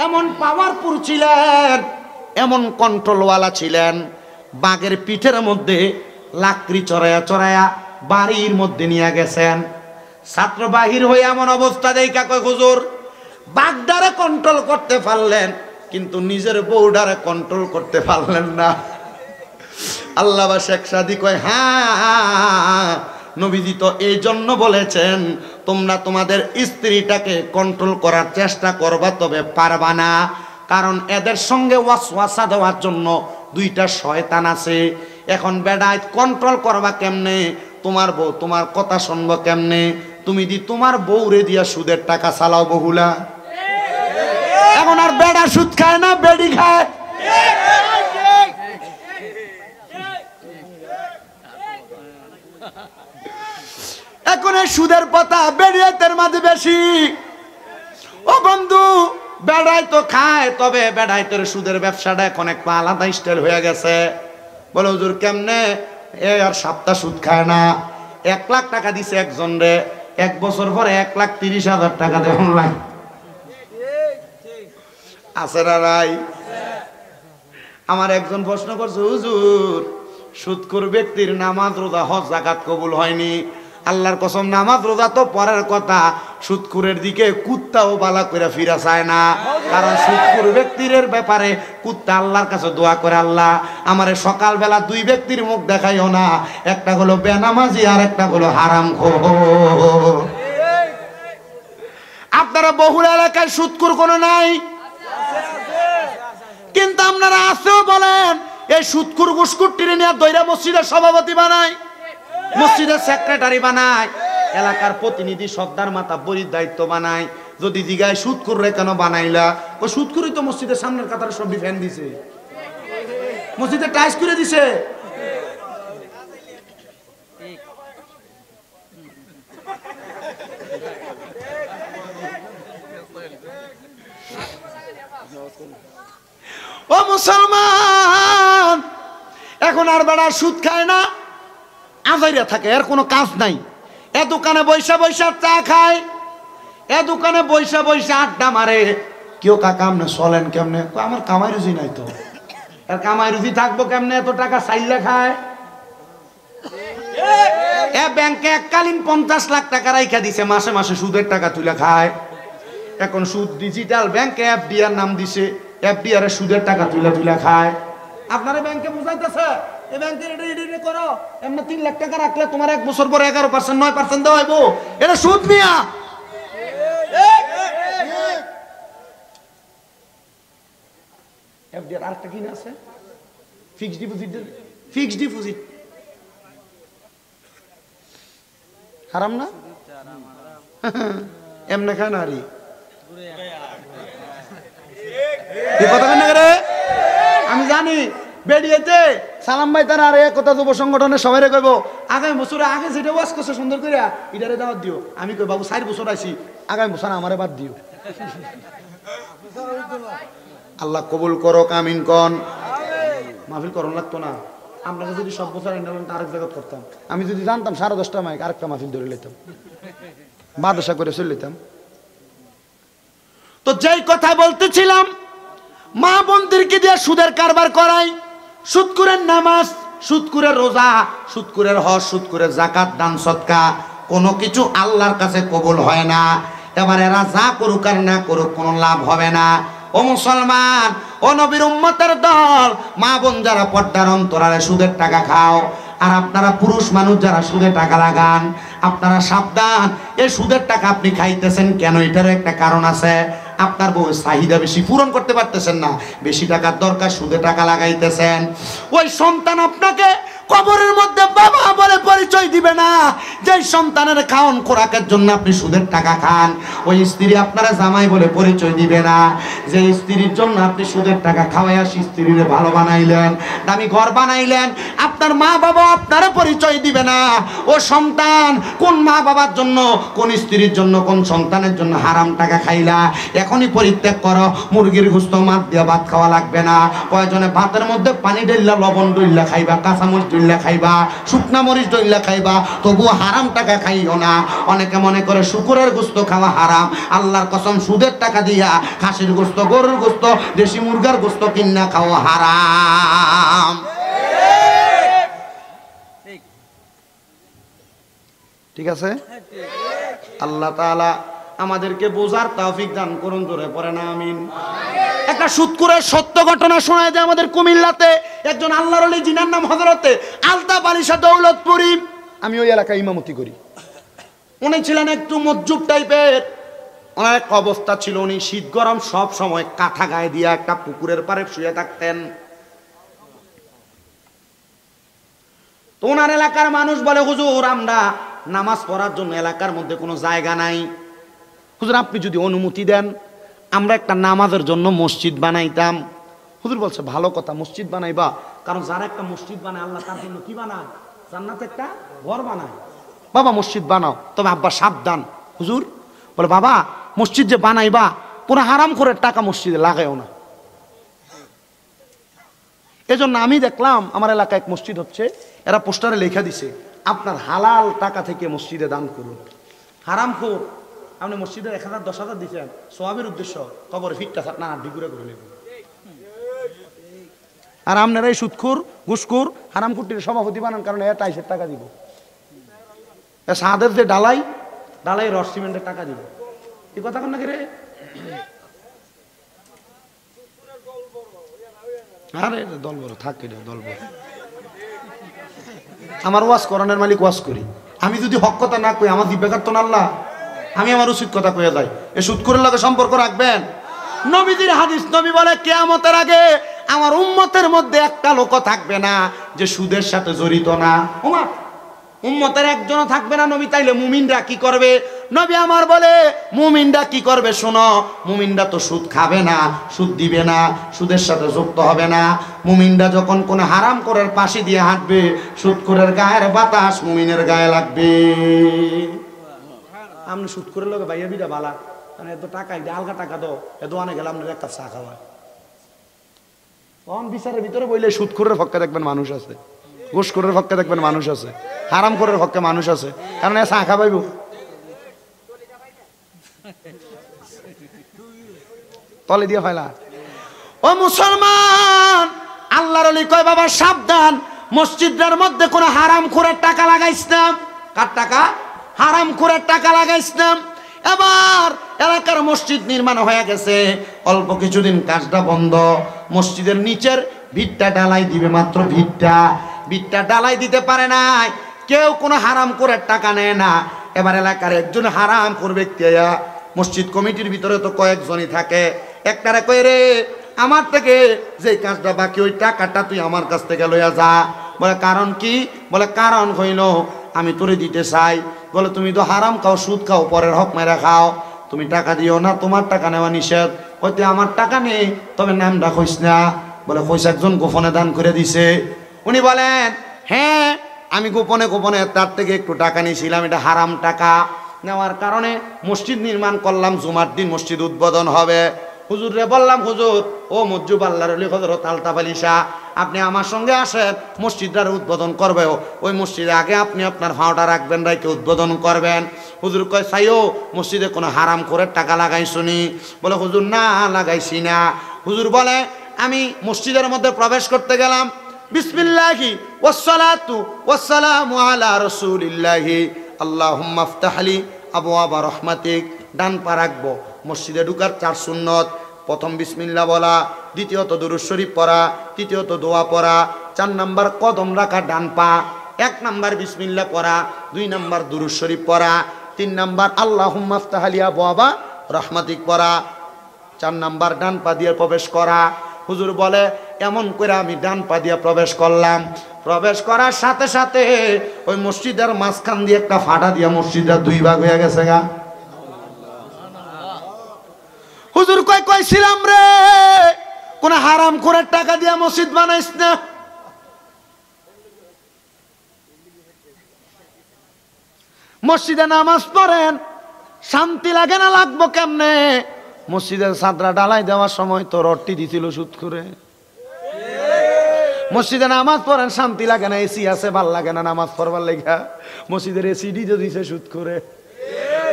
S1: এমন পাওয়ারফুল ছিলেন, এমন কন্ট্রোলওয়ালা ছিলেন, বাঘের পিঠের মধ্যে লাকড়ি চড়াইয়া চড়াইয়া বাড়ির মধ্যে নিয়ে গেছেন। ছাত্র বাহির হয়ে এমন অবস্থা দেখা কয়, হুজুর বাঘডারে কন্ট্রোল করতে পারলেন, কিন্তু নিজের বউডারে কন্ট্রোল করতে পারলেন না। আল্লামা শেখ সাদি কয়, হ্যাঁ নবীজি তো এই জন্য বলেছেন, তোমরা তোমাদের স্ত্রীটাকে কন্ট্রোল করার চেষ্টা করবা, তবে পারবা না, কারণ এদের সঙ্গে ওয়াসওয়াসা দেওয়ার জন্য দুইটা শয়তান আছে। এখন বেডায় কন্ট্রোল করবা কেমনে? তোমার বউ তোমার কথা শুনবো কেমনে? তুমি দি তোমার বউরে দিয়া সুদের টাকা চালাও বহুলা। এখন আর বেড়া সুদ খায় না, বেড়ি খায়। এখন এই সুদের পাতা বেড়িয়াতের মাঝে বেশি। ও বন্ধু, বেড়াই তো খায়, তবে বেড়াই তোর সুদের ব্যবসাটা এখন একটু আলাদা স্টাইল হয়ে গেছে। বলে হুজুর কেমনে? আর সপ্তাহ সুদ খায় না। 1 লাখ টাকা দিছে একজন রে, 1 বছর পরে 1,30,000 টাকা দেওয়া লাগে। আছে না রাই? আমার একজন প্রশ্ন করছে, হুজুর সুদখোর ব্যক্তির নামাজ রোজা হজ যাকাত কবুল হয়নি। আল্লাহর কসম, নামাজ রোজা তো পরের কথা, সুদখোরের দিকে কুত্তাও বালা করে ফিরা চায় না। কারণ সুদখোর ব্যক্তির ব্যাপারে কুত্তা আল্লাহর কাছে দোয়া করে, আল্লাহ আমারে সকালবেলা 2 ব্যক্তির মুখ দেখাইও না, একটা হলো বেনামাজি আর একটা হলো হারামখোর। আপনারা বহুল এলাকায় সুদখোর কোনো নাই, কিন্তু আপনারা আছেও বলেন এই সুদখোর ঘুষখোরটিরে নিয়ে দইরা মসজিদের সভাপতি বানায়, মসজিদের সেক্রেটারি বানায়, এলাকার প্রতিনিধি সর্দার মাতা বরির দায়িত্ব বানায়। যদি জিগায় সুদখোররে কেন বানাইলা? ও সুদখোরই তো মসজিদের সামনের কাতারে সব ফ্যান দিছে, মসজিদে টাইস করে দিছে। ও মুসলমান, এখন আর বেড়া সুদ খায় না, আজাইরা থাকে, এর কোনো কাজ নাই। এ দোকানে বৈশা বৈশা চা খায়, এ দোকানে বৈশা বৈশা আড্ডা মারে। কেউ কাকা আপনি চলেন কেমনে? আমার কামাই রুজি নাই তো। আর কামাই রুজি থাকবো কেমনে? এত টাকা চাইলে খায়। এ ব্যাংকে এককালীন 50 লাখ টাকা রাইখা দিছে, মাসে মাসে সুদের টাকা তুলে খায়। এখন সুদ ডিজিটাল ব্যাংকে এফডিআর নাম দিছে, এফডিআর এর সুদের টাকা তুলে তুলে খায়। আপনারা ব্যাংকে বুঝাইতেছে এই ব্যাংকে এটা করো, এমনি 3 লাখ টাকা রাখলে তোমার 1 বছর পরে 11% 9% দেওয়া হইব। এটা সুদ মিয়া। এফডিআর আরেকটা কি না আছে, ফিক্সড ডিপোজিট। ফিক্সড ডিপোজিট হারাম না? এমনি খায় না রে কথা কেন রে? আমি জানি বেরিয়েতে সালাম ভাই তারা আর একতা যুব সংগঠনের সবাই কইব আগামী বছরে আগে যেটা ওয়াজ করছে সুন্দর করে এটারে দাওয়াত দিও। আমি কই বাবু 4 বছর আইছি, আগামী বছর আমারে বাদ দিও। আল্লাহ কবুল করো, আমিন কোন। মাহফিল করন লাগতো না, আমরা যদি সব বছর আরেক জায়গা করতাম। আমি যদি জানতাম 10:30 মাইক আরেকটা মাহফিল ধরে লইতাম, বাদশা করে চলে লইতাম। তো যেই কথা বলতেছিলাম, মা বোনদেরকে দিয়ে সুদের কারবার করাই, সুদখোরের নামাজ, সুদখোরের রোজা, সুদখোরের হজ, সুদখোরের যাকাত, দান সদকা, কোনো কিছু আল্লাহর কাছে কবুল হয় না। এবার এরা যা করুক আর না করুক কোনো লাভ হবে না। ও মুসলমান, ও নবীর উম্মতের দল, মা বোন যারা পর্দার অন্তরালে সুদের টাকা খাও, আর আপনারা পুরুষ মানুষ যারা সুদে টাকা লাগান, আপনারা সাবধান। এই সুদের টাকা আপনি খাইতেছেন কেন? এটারও একটা কারণ আছে। আপনার বউ চাহিদা বেশি পূরণ করতে পারতেছেন না, বেশি টাকার দরকার, সুদে টাকা লাগাইতেছেন। ওই সন্তান আপনাকে কবরের মধ্যে বাবা বলে পরিচয় দিবে না। যেই সন্তানের খাওন খোরাকের জন্য আপনি সুদের টাকা খান, ওই স্ত্রী আপনারা জামাই বলে পরিচয় দিবে না। যে স্ত্রীর জন্য আপনি সুদের টাকা খাওয়াইয়া স্ত্রীরে ভালো বানাইলেন, দামি ঘর বানাইলেন, আপনার মা বাবা আপনারা পরিচয় দিবে না। ও সন্তান, কোন মা বাবার জন্য, কোন স্ত্রীর জন্য, কোন সন্তানের জন্য হারাম টাকা খাইলা? এখনই পরিত্যাগ করো। মুরগির গোশত মাছ দিয়ে ভাত খাওয়া লাগবে না। প্রয়োজনে ভাতের মধ্যে পানি ঢেললা, লবণ ডইল্লা খাইবা, কাঁচামরিচ ডইল্লা খাইবা, শুকনা মরিচ ডইল্লা খাইবা, তবুও হারাম টাকা খাইও না। অনেকে মনে করে শুকুরের গোশত খাওয়া হারাম। আল্লাহর কসম, সুদের টাকা দিয়া খাসির গোশত, গরুর গোশত, দেশি মুরগার গোশত কিনা খাওয়া হারাম। ঠিক আছে? আল্লাহ তাআলা আমাদেরকে বোঝার তৌফিক দান করুন, জোরে পড়ে না আমিন। একটা সুদখোরের সত্য ঘটনা শোনায় যে আমাদের কুমিল্লাতে একজন আল্লাহর ওলি, জিনার নাম হযরতে আলতাফ আলী শাহ দৌলতপুরি। আমি ওই এলাকায় ইমামতি করি। উনি ছিলেন একটু মজ্জুব টাইপের, ওনার এক অবস্থা ছিল, উনি শীত গরম সব সময় কাঁথা গায়ে দিয়ে একটা পুকুরের পাড়ে শুয়ে থাকতেন। তো ওনার এলাকার মানুষ বলে, হুজুর আমরা নামাজ পড়ার জন্য এলাকার মধ্যে কোনো জায়গা নাই। হুজুর আপনি যদি অনুমতি দেন আমরা একটা নামাজের জন্য মসজিদ বানাইতাম। হুজুর বলছে ভালো কথা, মসজিদ বানাইবা, কারণ যারা একটা মসজিদ বানায় আল্লাহ তার জন্য কি বানায়? জান্নাতে একটা ঘর বানায়। বাবা মসজিদ বানাও, তবে আব্বা সাবধান। হুজুর বলে বাবা মসজিদ যে বানাইবা কোনো হারাম করে টাকা মসজিদে লাগাইও না। এজন্য আমি দেখলাম আমার এলাকায় এক মসজিদ হচ্ছে, এরা পোস্টারে লেখা দিছে আপনার হালাল টাকা থেকে মসজিদে দান করুন। হারাম খোর আপনি মসজিদে 1000 10,000 দিচ্ছেন সোয়াবের উদ্দেশ্য, কবরে ফিটটা থাক না আড্ডি করে নেবেন। আর আপনারা এই সুদখোর ঘুষখোর হারাম কুটির সভাপতি বানান, কারণ এরা টাইসের টাকা দিব, সাদের যে ডালাই রস সিমেন্টের টাকা দিব। এই কথা কন নাকি রে? আরে দল বড় থাকে, দল বড়। আমার ওয়াজ করানোর মালিক ওয়াজ করি, আমি যদি হক কথা না কই আমার দিব্যাকার তো আল্লাহ, আমি আমার উচিত কথা কয়ে যাই। এ সুদখোরের লগে সম্পর্ক রাখবেন। নবীজির হাদিস, নবী বলে কিয়ামতের আগে আমার উম্মতের মধ্যে একটা লোক থাকবে না যে সুদের সাথে জড়িত না। ওমা উম্মতের একজনও থাকবে না। নবী তাইলে মুমিনরা কি করবে? নবী আমার বলে মুমিনরা কি করবে শোনো, মুমিনরা তো সুদ খাবে না, সুদ দিবে না, সুদের সাথে যুক্ত হবে না। মুমিনরা যখন কোন হারাম করার পাশে দিয়ে হাঁটবে সুদখোরের গায়ের বাতাস মুমিনের গায়ে লাগবে। আপনি সুদখোরের লোকে ভাইয়া বিটা বালা, মানে এত টাকা আলগা টাকা দাও, এত অনেক গেলে আপনার একটা চা খাওয়া। তখন বিচারের ভিতরে বইলে সুদখোরের পক্ষে দেখবেন মানুষ আছে, ঘুষখোরের পক্ষে দেখবেন মানুষ আছে, হারাম খোরের পক্ষে মানুষ আছে, কারণ এ চা খাবাইব। তলে দিয়ে ফেলা। ও মুসলমান, আল্লাহর ওলি কয় বাবা সাবধান, মসজিদের মধ্যে কোনো হারাম খোরের টাকা লাগাইস না। কার টাকা? হারাম খোরের টাকা লাগাইস না। এবার এলাকার মসজিদ নির্মাণ হয়ে গেছে, অল্প কিছুদিন কাজটা বন্ধ। মসজিদের নিচের ভিতটা ঢালাই দিবে, মাত্র ভিতটা ঢালাই দিতে পারে না, কেউ কোনো হারাম করে টাকা নেয় না। এবার এলাকার একজন হারাম করে ব্যক্তি মসজিদ কমিটির ভিতরে তো কয়েকজনই থাকে, একটারে কই রে আমার থেকে যে কাজটা বাকি ওই টাকাটা তুই আমার কাছ থেকে লইয়া যা। বলে কারণ কি? বলে কারণ হইল আমি তোরে দিতে চাই। বলে তুমি তো হারাম খাও, সুদ খাও, পরের হক মেরা খাও, তুমি টাকা দিও না, তোমার টাকা নেওয়া নিষেধ। হয়তো আমার টাকা নেই, তবে নামটা কইস না। বলে কইস একজন গোপনে দান করে দিছে। উনি বলেন হ্যাঁ আমি গোপনে গোপনে তার থেকে একটু টাকা নিয়েছিলাম, এটা হারাম টাকা। নেওয়ার কারণে মসজিদ নির্মাণ করলাম, জুমার দিন মসজিদ উদ্বোধন হবে। হুজুর রে বললাম হুজুর ও মজ্জুব আল্লাহর ওলি হযরত আলতাফ আলী শাহ, আপনি আমার সঙ্গে আসেন, মসজিদটার উদ্বোধন করবে। ওই মসজিদে আগে আপনি আপনার ভাওটা রাখবেন, রাইকে উদ্বোধন করবেন। হুজুর কয় চাইও মসজিদে কোনো হারাম করে টাকা লাগাইছনি? বলে হুজুর না লাগাইছি না। হুজুর বলে আমি মসজিদের মধ্যে প্রবেশ করতে গেলাম, বিসমিল্লাহি ওয়াসসালাতু ওয়াসসালামু আলা রাসূলিল্লাহি আল্লাহুম্মা ইফতাহলি আবওয়াবা রাহমাতিক। ডান পা রাখবো। মসজিদে ঢুকার 4 সুন্নত, প্রথম বিসমিল্লাহ বলা, দ্বিতীয়ত দুরূদ শরীফ পড়া, তৃতীয়ত দোয়া পড়া, 4 নাম্বার কদম রাখা ডান পা, 1 নাম্বার বিসমিল্লাহ পড়া, 2 নাম্বার দুরূদ শরীফ পড়া, 3 নাম্বার আল্লাহুম্মা ইফতাহলি আবওয়াবা রাহমাতিক পড়া, 4 নাম্বার ডান পা দিয়ে প্রবেশ করা। হুজুর বলে এমন করে আমি ডান পা দিয়ে প্রবেশ করলাম। প্রবেশ করার সাথে সাথে ওই মসজিদের মাঝখান দিয়ে একটা ফাটা দিয়ে মসজিদটা 2 ভাগ হয়ে গেছে গা। হুজুর কইছিলাম রে কোন হারাম করে টাকা দিয়া মসজিদ বানাইস না। মসজিদে নামাজ পড়েন, শান্তি লাগে না? লাগবো কেমনে? মসজিদের ছাদরা ডালাই দেওয়ার সময় তো রডটি দিছিল সুদ করে। মসজিদে নামাজ পড়েন, শান্তি লাগে না? এসি আছে, ভাল লাগে না নামাজ পড়বার লেগা? মসজিদের এসি দিছে সুদ করে।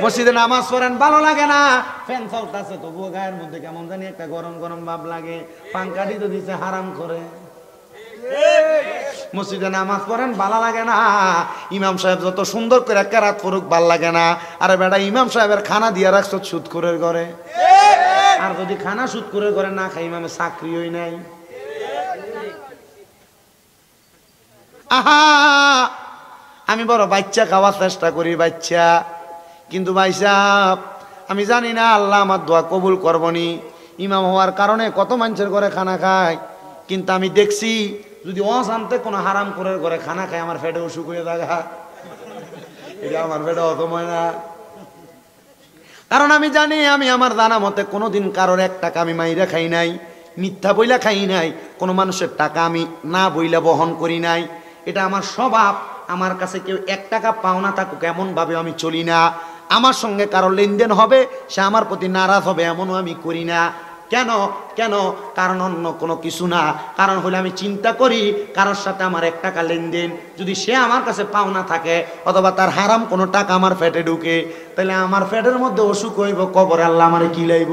S1: মসজিদে নামাজ পড়েন, ভালো লাগে না? ফ্যান চলতেছে তবুও গায়ের মধ্যে কেমন জানি একটা গরম গরম ভাব লাগে, পাঙ্খা দিতে দিছে হারাম করে। মসজিদে নামাজ পড়েন, ভালো লাগে না? ইমাম সাহেব যত সুন্দর করে কেরাত পড়ুক, ভাল লাগে না? আরে বেটা ইমাম সাহেবের খানা দিয়া রাখছো সুদখোরের ঘরে, আর যদি খানা সুদখোরের ঘরে না খাই ইমামের চাকরিই নাই। আহা আমি বড় বাচ্চা খাওয়ার চেষ্টা করি, বাচ্চা, কিন্তু ভাই সাহেব আমি জানি না আল্লাহ আমার দোয়া কবুল করবনি। ইমাম হওয়ার কারণে কত মানুষের ঘরে খানা খায়, কিন্তু আমি দেখছি যদি অশান্তে কোনো হারাম করে ঘরে খানা খায় আমার পেটে অসুখ হয়ে থাকা। এটা আমার বেটা অত ময়না। কারণ আমি জানি আমি আমার জানা মতে কোনোদিন কারোর 1 টাকা আমি মাইরা খাই নাই, মিথ্যা বইলা খাই নাই, কোনো মানুষের টাকা আমি না বইলা বহন করি নাই। এটা আমার স্বভাব। আমার কাছে কেউ 1 টাকা পাওনা থাকুক এমনভাবে আমি চলি না। আমার সঙ্গে কারো লেনদেন হবে, সে আমার প্রতি নারাজ হবে এমনও আমি করি না। কেন কেন? কারণ অন্য কোনো কিছু না। কারণ হলে আমি চিন্তা করি কারোর সাথে আমার 1 টাকা লেনদেন যদি সে আমার কাছে পাওনা থাকে অথবা তার হারাম কোনো টাকা আমার পেটে ঢুকে, তাহলে আমার পেটের মধ্যে অসুখ হইব, কবরে আল্লাহ আমারে কি লাইব।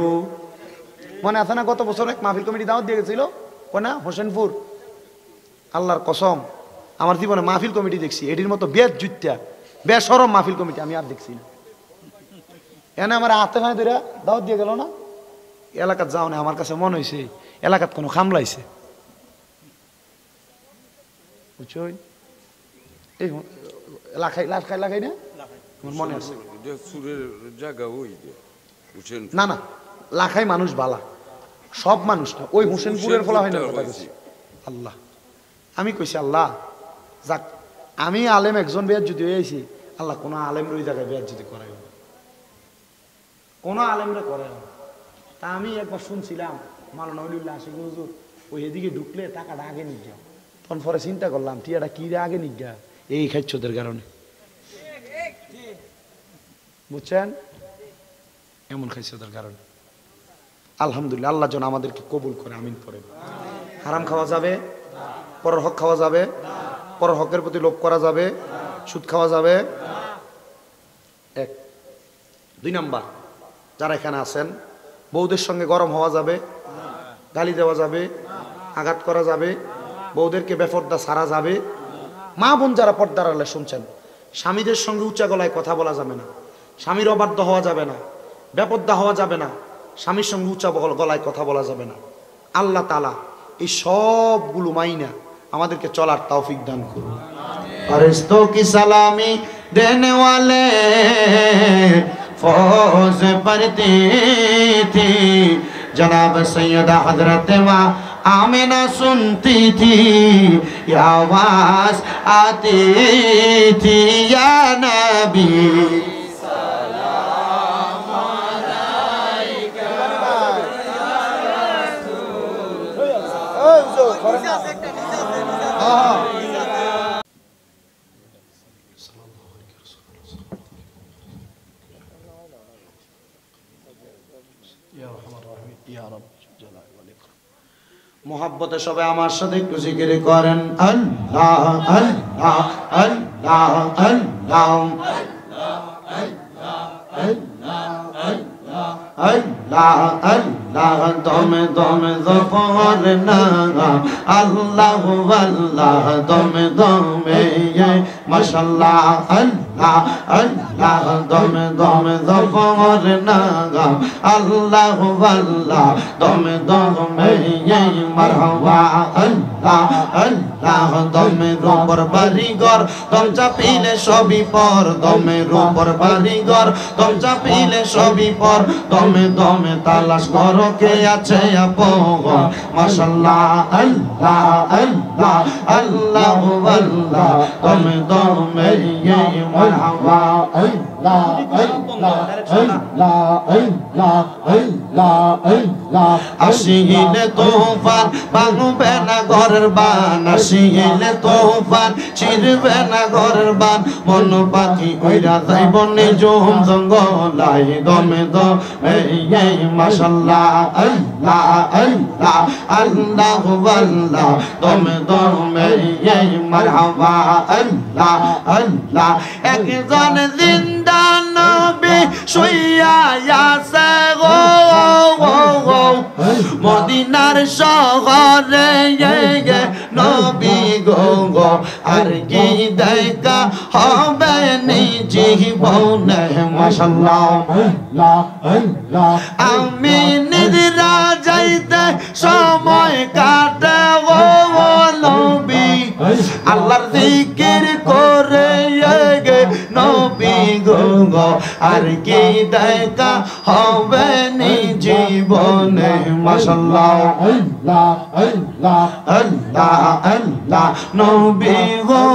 S1: মনে আছে না গত বছর এক মাহফিল কমিটি দাওয়াত দিয়ে গেছিল কোনা হোসেনপুর? আল্লাহর কসম আমার জীবনে মাহফিল কমিটি দেখছি এটির মতো বেজ্জুত্যা বেশরম মাহফিল কমিটি আমি আর দেখছি না। এনে আমার হাতে ভাই ধরে দাওয়াত দিয়ে গেল না, এলাকাত যাও না, আমার কাছে মনে হয়েছে এলাকাত কোনো খামলাইছে, বুঝছো? এই লাখাই লাখাই লাখাই না আমার মনে আছে না না লাখাই মানুষ বালা, সব মানুষ না, ওই হোসেনপুরের ফলা হয় না কথা কইছি। আল্লাহ আমি কইছি আল্লাহ যাক আমি আলেম একজন বেয়াত যদি হয়েছি, আল্লাহ কোনো আলেমের ওই জায়গায় বেয়াত যদি করাই, কোনো আলেমরা করে না। তা আমি একবার শুনছিলাম মাওলানা ওলিউল্লাহ আশিক হুজুর ওই এদিকে ঢুকলে টাকাটা আগে নিক যা, তখন পরে চিন্তা করলাম টিয়াটা কি রে আগে নিক গা, এই খাচ্ছদের কারণে, বুঝছেন? এমন খাইছদের কারণে। আলহামদুলিল্লাহ আল্লাহ যেন আমাদেরকে কবুল করে, আমিন পড়ে। হারাম খাওয়া যাবে, পরের হক খাওয়া যাবে, পরের হকের প্রতি লোভ করা যাবে, সুদ খাওয়া যাবে। 1 2 নাম্বার যারা এখানে আছেন বউদের সঙ্গে গরম হওয়া যাবে, গালি দেওয়া যাবে, আঘাত করা যাবে, বউদেরকে বেপরদা ছাড়া যাবে। মা বোন যারা পর্দার আড়ালে শুনছেন, স্বামীদের সঙ্গে উচ্চা গলায় কথা বলা যাবে না, স্বামীর অবাধ্য হওয়া যাবে না, বেপরদা হওয়া যাবে না, স্বামীর সঙ্গে উচ্চা গলায় কথা বলা যাবে না। আল্লাহ তাআলা এই সবগুলো মাইনা আমাদেরকে চলার তৌফিক দান করুন। ফেরেশতোं की सलामी देने वाले फौज पढ़ती थी, जनाब सैयदा हजरत माँ आमिना सुनती थी, या आवाज आती थी या नबी सलाम अलैका या रसूल। মোহাব্বতে সবাই আমার সাথে একটু জিকির করেন আল্লাহ আল্লাহ আল্লাহ আল্লাহ আল্লাহ আল্লাহ দমে দমে জফর না আল্লাহ আল্লাহ দমে দমে মাশাআল্লাহ আল্লাহ আল্লাহ দমে দমে জফর না আল্লাহ আল্লাহ দমে দমে মারহাবা আল্লাহ আল্লাহ দমে রূপর বাড়িঘর দম চাপিলে সবই পর, দমে রূপর বাড়িঘর দম চাপিলে সবই পর, দমে দমে তালাশ করো কে আছে আপন। মাশাআল্লাহ আল্লাহ আল্লাহ আল্লাহ আল্লাহ দমে দমে মারহাবা আল্লাহ আল্লাহ আল্লাহ আল্লাহ আল্লাহ আল্লাহ। আসিলে তুফান ভাঙবে না ঘরের বান, আসিলে তুফান ছিড়বে না ঘরের বান, মন পাখি কইরা যাইব নিজুম জঙ্গলাই, দমে দমে মাশাআল্লাহ আল্লাহ আল্লাহ আল্লাহ আল্লাহ দমে দমে মারহাবা আল্লাহ আল্লাহ। একজন জিন্দা নবী শুইয়া আছে গো মদিনার শহরে নবী গো, আর কি দেখা হবে নি জীবনে। মাশাআল্লাহ আমি নিদ্রা যাইতে সময় কাটে গো নবী, আল্লাহর জিকির করে গে নবী গো, আর কি দেখা হবে নি জীবনে। মাশাআল্লাহ
S2: আল্লাহ
S1: আল্লাহ আল্লাহ নবী গো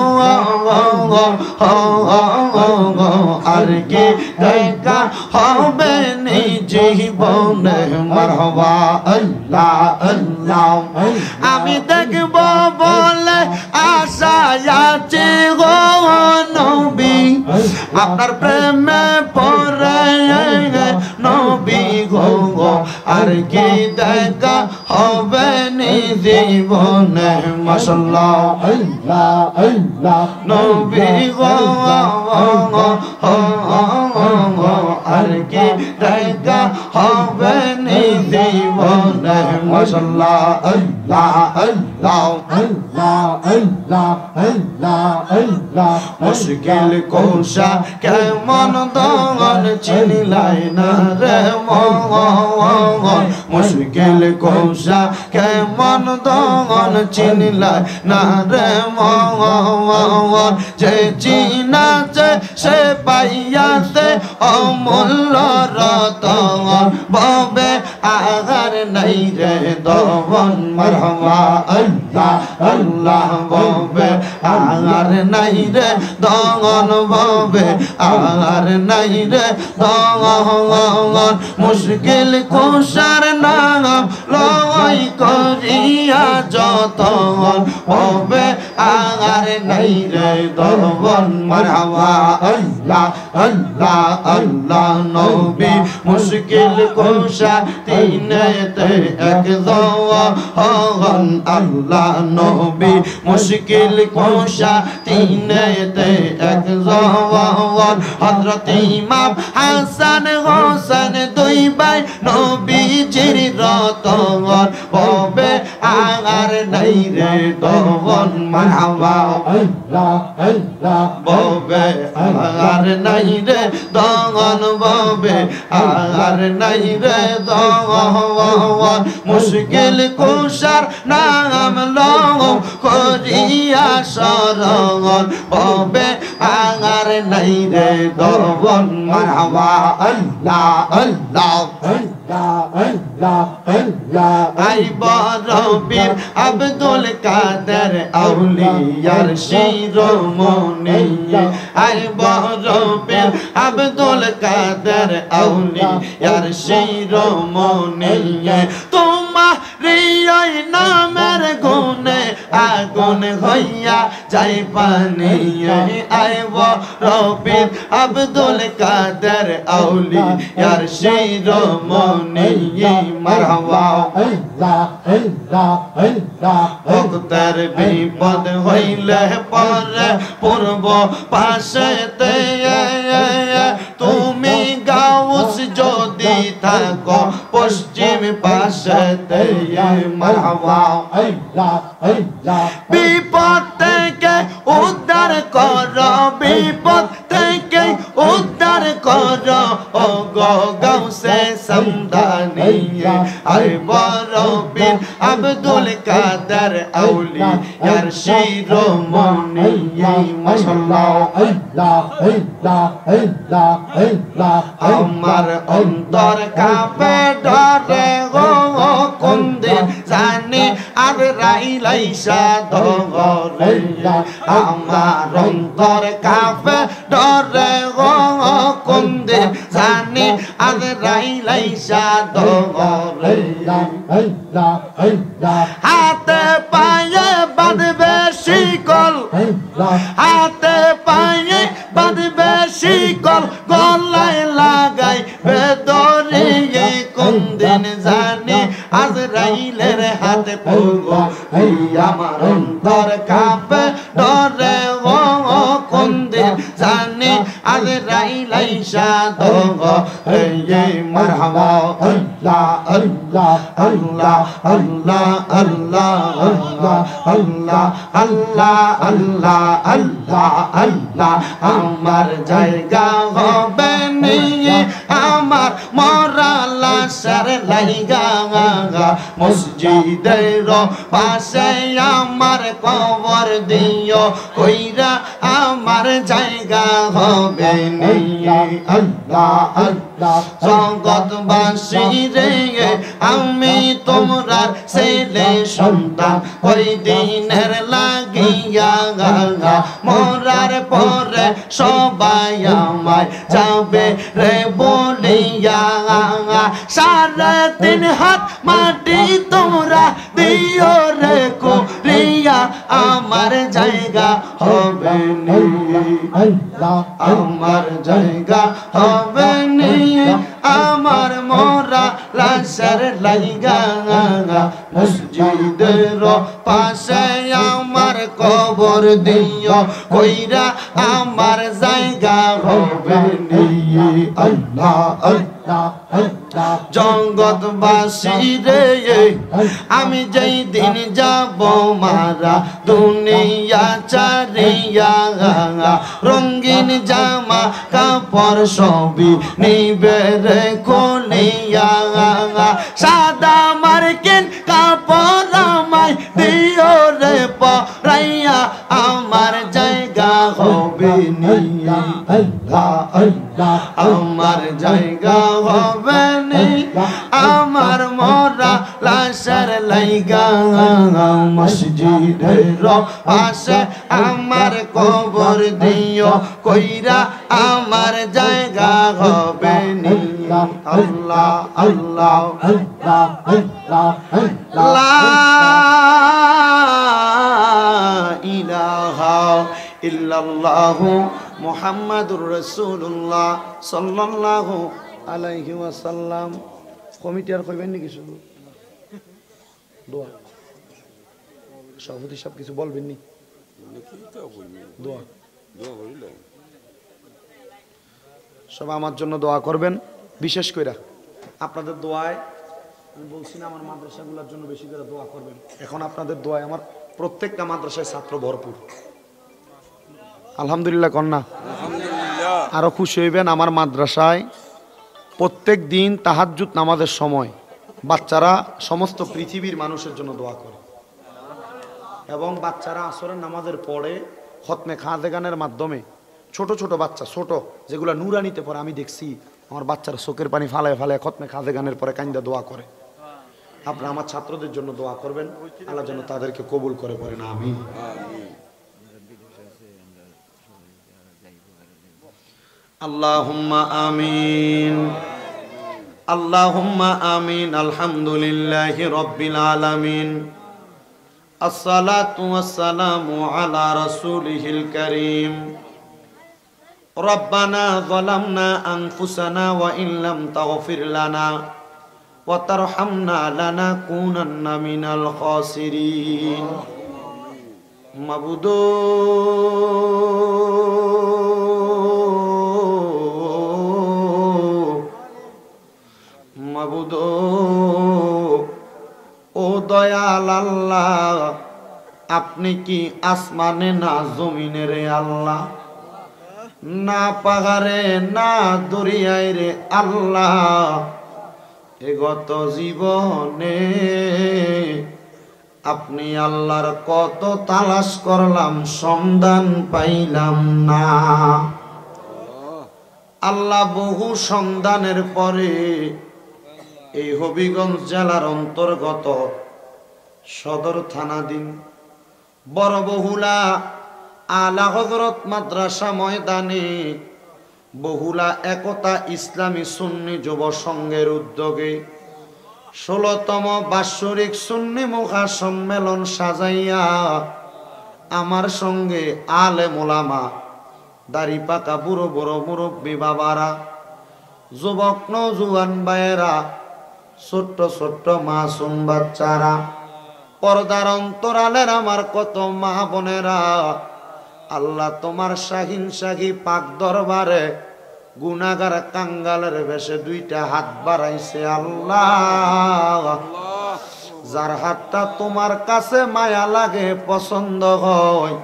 S1: আর কি দেখা হবে নি জীবনে মারহাবা আল্লাহ আল্লাহ আমি দেখব বলে আশা আছে গো নবী আপনার প্রেমে পড়ে নবী গো আর কি দেখা হবে নি জীবনে মাশাআল্লাহ
S2: আল্লাহ আল্লাহ
S1: নবী গো আর কি দেখা হবে নি জীবনে মাশাআল্লাহ আল্লাহ আল্লাহ
S2: আল্লাহ আল্লাহ আল্লাহ আল্লাহ
S1: মুশকিল কোশা কেমন দন চিনিলাই না রে মন মুশকিল কোশা কেমন দন চিনিলাই না রে মন যে চিনাছে সে পাইয়াছে অমূল্য রতন ববে আগার নাই রে দবন মারহাবা আল্লাহ আল্লাহ ববে আগার নাই রে দগন ববে আগার নাই রে দগন মুশকিল কুশার নাম লয় করিয়া যতন ববে আগার নাই রে দবন মারহাবা আল্লাহ আল্লাহ আল্লাহ নবী মুশকিল কুশা তিনেতে এক জওয়ান আল্লাহ নবী মুশকিল কুশা তিনেতে এক জওয়ান হযরত ইমাম হাসান হোসেন দুই ভাই নবীজির রতন ববে আগার নাই রে দবন মারহাবা
S2: আল্লাহ আল্লাহ
S1: ববে আগার নাই রে দগন ববে আগার নাই রে দগন মুশকিল কুশার নাম লও করিয়া শরণ ববে আগার নাই রে দবন মারহাবা আল্লাহ আল্লাহ
S2: আল্লাহ আল্লাহ আল্লাহ
S1: আই বরবীর আব্দুল কাদের আউলিয়ার শিরোমণি আই বরবীর আব্দুল কাদের আউলিয়ার শিরোমণি তোমারি ওই নামের গুণে আগুন হইয়া যাই পানি আই বরবীর আব্দুল কাদের আউলিয়ার শিরোমণি মারহাবা
S2: আল্লাহ আল্লাহ আল্লাহ
S1: ভক্তের বিপদ হইলে পরে পূর্ব পাশেতে তুমি গাউস যদি থাকো পশ্চিম পাশেতে মারহাবা
S2: আল্লাহ আল্লাহ
S1: বিপদ থেকে উদ্ধার করো বিপদ থেকে উদ্ধার করো ও গো গাউসে সমদানি আই বরবীর আব্দুল কাদের আউলিয়ার শিরোমণি মাশাআল্লাহ
S2: আল্লাহ আল্লাহ আল্লাহ আল্লাহ
S1: আমার অন্তর কাঁপে ডরে গো কোন দিন জানি আর রাইলাইসা দরে আমার অন্তর কাঁপে ডরে গো কোন দিন জানি আর রাইলাইসা দরে
S2: আল্লাহ আল্লাহ
S1: হাতে পায়ে বাঁধবে শিকল হাতে পায়ে বাঁধবে শিকল গলায় লাগাই বেদরে কোন দিন জানি আজরাইলের হাতে পড়ব এই আমার অন্তর কাঁপে ডরে ও কোন দিন জানি আজরাইলাইসা দগ এই মারহাবা আল্লাহ আল্লাহ আল্লাহ আল্লাহ আল্লাহ আল্লাহ আল্লাহ আল্লাহ আল্লাহ আল্লাহ আল্লাহ আমার জায়গা হবে নিয়ে আমার মরা লাশের লাইগা মসজিদের পাশে আমার কবর দিও কইরা আমার জায়গা হবে নিয়ে আল্লাহ আল্লাহ জগৎবাসী রে আমি তোমরার ছেলে সন্তান ওই দিনের লাগিয়া মরার পরে সবাই আমায় যাবে রে বলিয়া 3.5 হাত মাটি তোমরা দিও রে করিয়া আমার জায়গা হবে নি আমার জায়গা হবে নি আমার মোরা লাশের লাইগা মসজিদের পাশে আমার কবর দিও কইরা আমার জায়গা হবে নি আল্লাহ আল্লাহ জগৎবাসী রে আমি যেই দিন যাব মারা দুনিয়া চারিয়া রঙিন জামা কাপড় সবই নিবে রে খুলিয়া সাদা মার্কিন কাপড় আমায় দিও রে পরাইয়া আমার জায়গা হবে নি আমার জায়গা হবে নি আমার মোরা লাশের লাইগা মসজিদের পাশে আমার কবর দিও কইরা আমার জায়গা হবে নি আল্লাহ আল্লাহ লা ইলাহা ইল্লাল্লাহু মুহাম্মাদুর রাসূলুল্লাহ সাল্লাল্লাহু আলাইহি ওয়াসাল্লাম। কমিটি আর কইবেন নি কিছু দোয়া সভাপতি সব কিছু বলবেন নি দোয়া সব আমার জন্য দোয়া করবেন বিশেষ করে আপনাদের দোয়ায় আমি বলছি না আমার মাদ্রাসাগুলোর জন্য বেশি করে দোয়া করবেন। এখন আপনাদের দোয়ায় আমার প্রত্যেকটা মাদ্রাসায় ছাত্র ভরপুর আলহামদুলিল্লাহ কন্যা আরো খুশি হইবেন আমার মাদ্রাসায় প্রত্যেক দিন তাহাজ্জুদ নামাজের সময় বাচ্চারা সমস্ত পৃথিবীর মানুষের জন্য দোয়া করে এবং বাচ্চারা আসরের নামাজের পরে খতমে খাজেগানের মাধ্যমে ছোট ছোট বাচ্চা ছোট যেগুলো নুরানিতে পড়ে আমি দেখছি আমার বাচ্চারা চোখের পানি ফালায় ফালায় খতমে খাজেগানের পরে কাইন্দা দোয়া করে। আপনারা আমার ছাত্রদের জন্য দোয়া করবেন আল্লাহ যেন তাদেরকে কবুল করে পড়েন আমিন। আল্লাহুম্মা আমিন আল্লাহুম্মা আমিন আলহামদুলিল্লাহি রাব্বিল আলামিন আসসালাতু ওয়াসসালামু আলা রাসূলিহিল কারীম রব্বানা যালামনা আনফুসানা ওয়া ইল্লাম তাগফির লানা ওয়া তারহামনা লানাকুনান্না মিনাল খাসিরিন। মাবুদু মাবুদু ও দয়াল আল্লাহ আপনি কি আসমানে না জমিনে রে আল্লাহ না পাহাড়ে না দরিয়ায় রে আল্লাহ এ গত জীবনে আপনি আল্লাহর কত তালাশ করলাম সন্ধান পাইলাম না আল্লাহ বহু সন্ধানের পরে এই হবিগঞ্জ জেলার অন্তর্গত সদর থানাধীন বড় বহুলা আলা হযরত মাদ্রাসা ময়দানে বহুলা একতা ইসলামী সুন্নি যুব সংঘের উদ্যোগে 16তম বাৎসরিক সুন্নি মুখা সম্মেলন সাজাইয়া আমার সঙ্গে আলেম ওলামা দাড়ি পাকা বুড়ো বড় মুরব্বী বাবারা যুবক নওজোয়ান ভাইয়েরা ছোট্ট ছোট্ট মাসুম বাচ্চারা পর্দার অন্তরালের আমার কত মা বোনেরা আল্লাহ তোমার শাহিন শাহী পাক দরবারে গুনাহগার কাঙ্গালের বেশে 2টা হাত বাড়াইছে আল্লাহ যার হাতটা তোমার কাছে মায়া লাগে পছন্দ হয়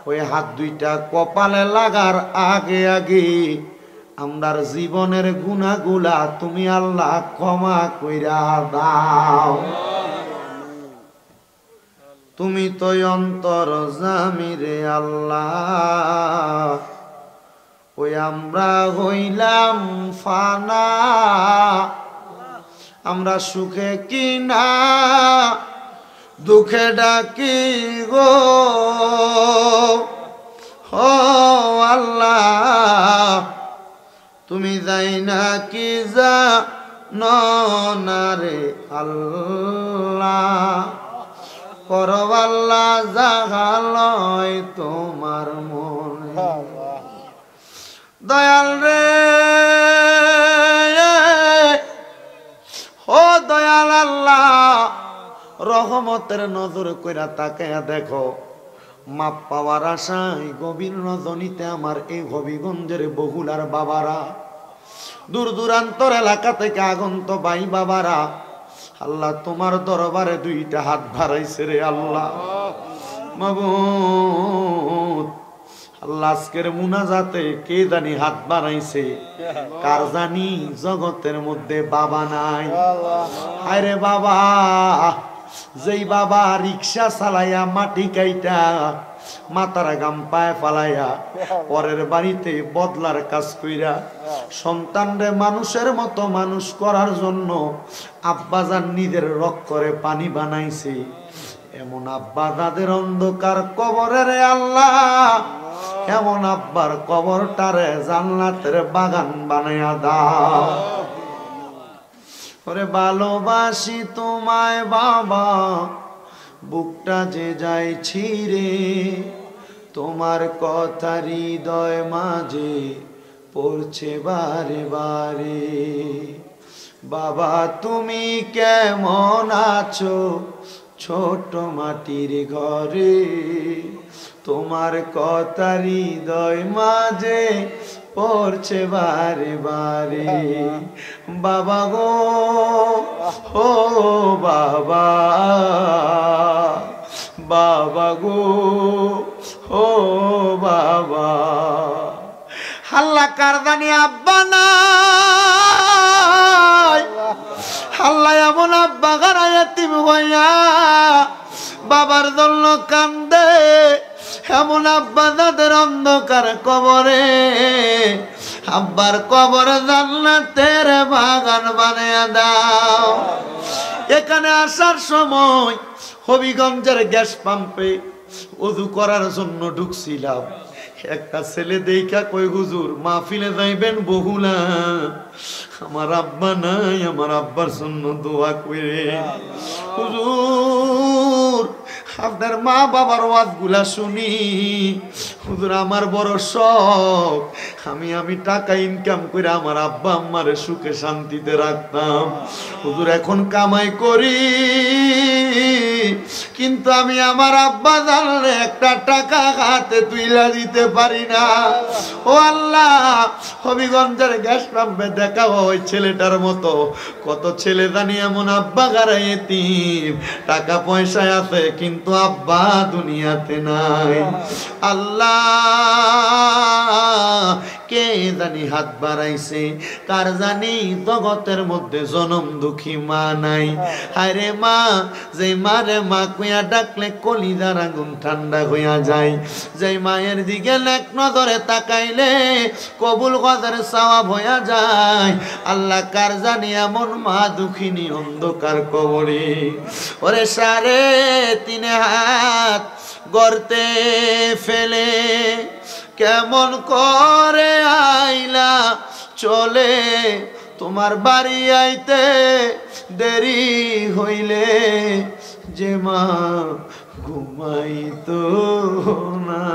S1: ওই হাত 2টা কপালে লাগার আগে আগে আমরার জীবনের গুনাহগুলা তুমি আল্লাহ ক্ষমা কইরা দাও। তুমি তো অন্তর জামি রে আল্লাহ ওই আমরা হইলাম ফানা, আমরা সুখে কিনা দুঃখে ডাকি গো ও আল্লাহ, তুমি যাই না কি জানো রে আল্লাহ, করব আল্লাহ জাগালয় তোমার মনে। দয়াল রে ও দয়াল আল্লাহ, রহমতের নজর কইরা তাকায়া দেখো, মাপ পাওয়ার আশায় গভীর রজনীতে আমার এই হবিগঞ্জের বহুলার বাবারা, দূর দূরান্তর এলাকা থেকে আগন্ত ভাই বাবারা, আল্লাহ তোমার দরবারে দুইটা হাত বাড়াইছে রে আল্লাহ। মাবুদ আল্লাহ, আজকের মুনাজাতে কে জানি হাত বাড়াইছে, কার জানি জগতের মধ্যে বাবা নাই। আরে বাবা, যেই বাবা রিক্সা চালাইয়া মাটি কাইটা মাথার গাম পায়ে ফালাইয়া পরের বাড়িতে বদলার কাজ কইরা সন্তানরে মানুষের মতো মানুষ করার জন্য আব্বাজান নিজের রক করে পানি বানাইছে, এমন আব্বা তাদের অন্ধকার কবরের আল্লাহ, এমন আব্বার কবরটারে জান্নাতের বাগান বানাইয়া দাও। ওরে ভালোবাসি তোমায় বাবা, বুকটা যে যাই ছিঁড়ে, তোমার কথা হৃদয় মাঝে পড়ছে বারে বারে। বাবা তুমি কেমন আছো ছোট মাটির ঘরে, তোমার কথা হৃদয় মাঝে পড়ছে বারে বারে। বাবা গো ও বাবা, বাবা গো ও বাবা, আল্লাহ কারদানি আব্বা নাই, আল্লাহ এমন আব্বা গারায়াতিম হইয়া বাবার জন্য কান্দে, এমন আব্বা যাদের অন্ধকার কবরে আব্বার কবর জান্নাতের বাগান বানিয়ে দাও। এখানে আসার সময় হবিগঞ্জের গ্যাস পাম্পে ওযু করার জন্য ঢুকছিলাম, একটা ছেলে দেখা কই হুজুর মাহফিলে যাইবেন বহুলা, আমার আব্বা নাই, আমার আব্বার জন্য দোয়া করে। হুজুর আপনার মা বাবার ওয়াজগুলা শুনি হুজুর, আমার বড় শখ, আমি টাকা ইনকাম করে আমার আব্বা আম্মারে সুখে শান্তিতে রাখতাম। হুজুর এখন কামাই করি, কিন্তু আমি আমার আব্বা জানলে একটা টাকা হাতে তুইলা দিতে পারি না। ও আল্লাহ, হবিগঞ্জের গ্যাস পাম্পে দেখা ওই ছেলেটার মতো কত ছেলে জানি এমন আব্বা গারা এতিম, টাকা পয়সায় আছে কিন্তু আব্বা দুনিয়াতে নাই। আল্লাহ কে জানি হাত বাড়াইছে, কার জানি জগতের মধ্যে জনম দুঃখী মা নাই। আরে মা, যে মারে মা কইয়া ডাকলে কলিজার আগুন ঠান্ডা হইয়া যায়, যে মায়ের দিকে এক নজরে তাকাইলে কবুল কদর সওয়াব হইয়া যায়। আল্লাহ কার জানি এমন মা দুঃখিনী অন্ধকার কবরে, ওরে 3.5 হাত গর্তে ফেলে কেমন করে আইলা চলে, তোমার বাড়ি আইতে দেরি হইলে যে মা ঘুমাইতো না,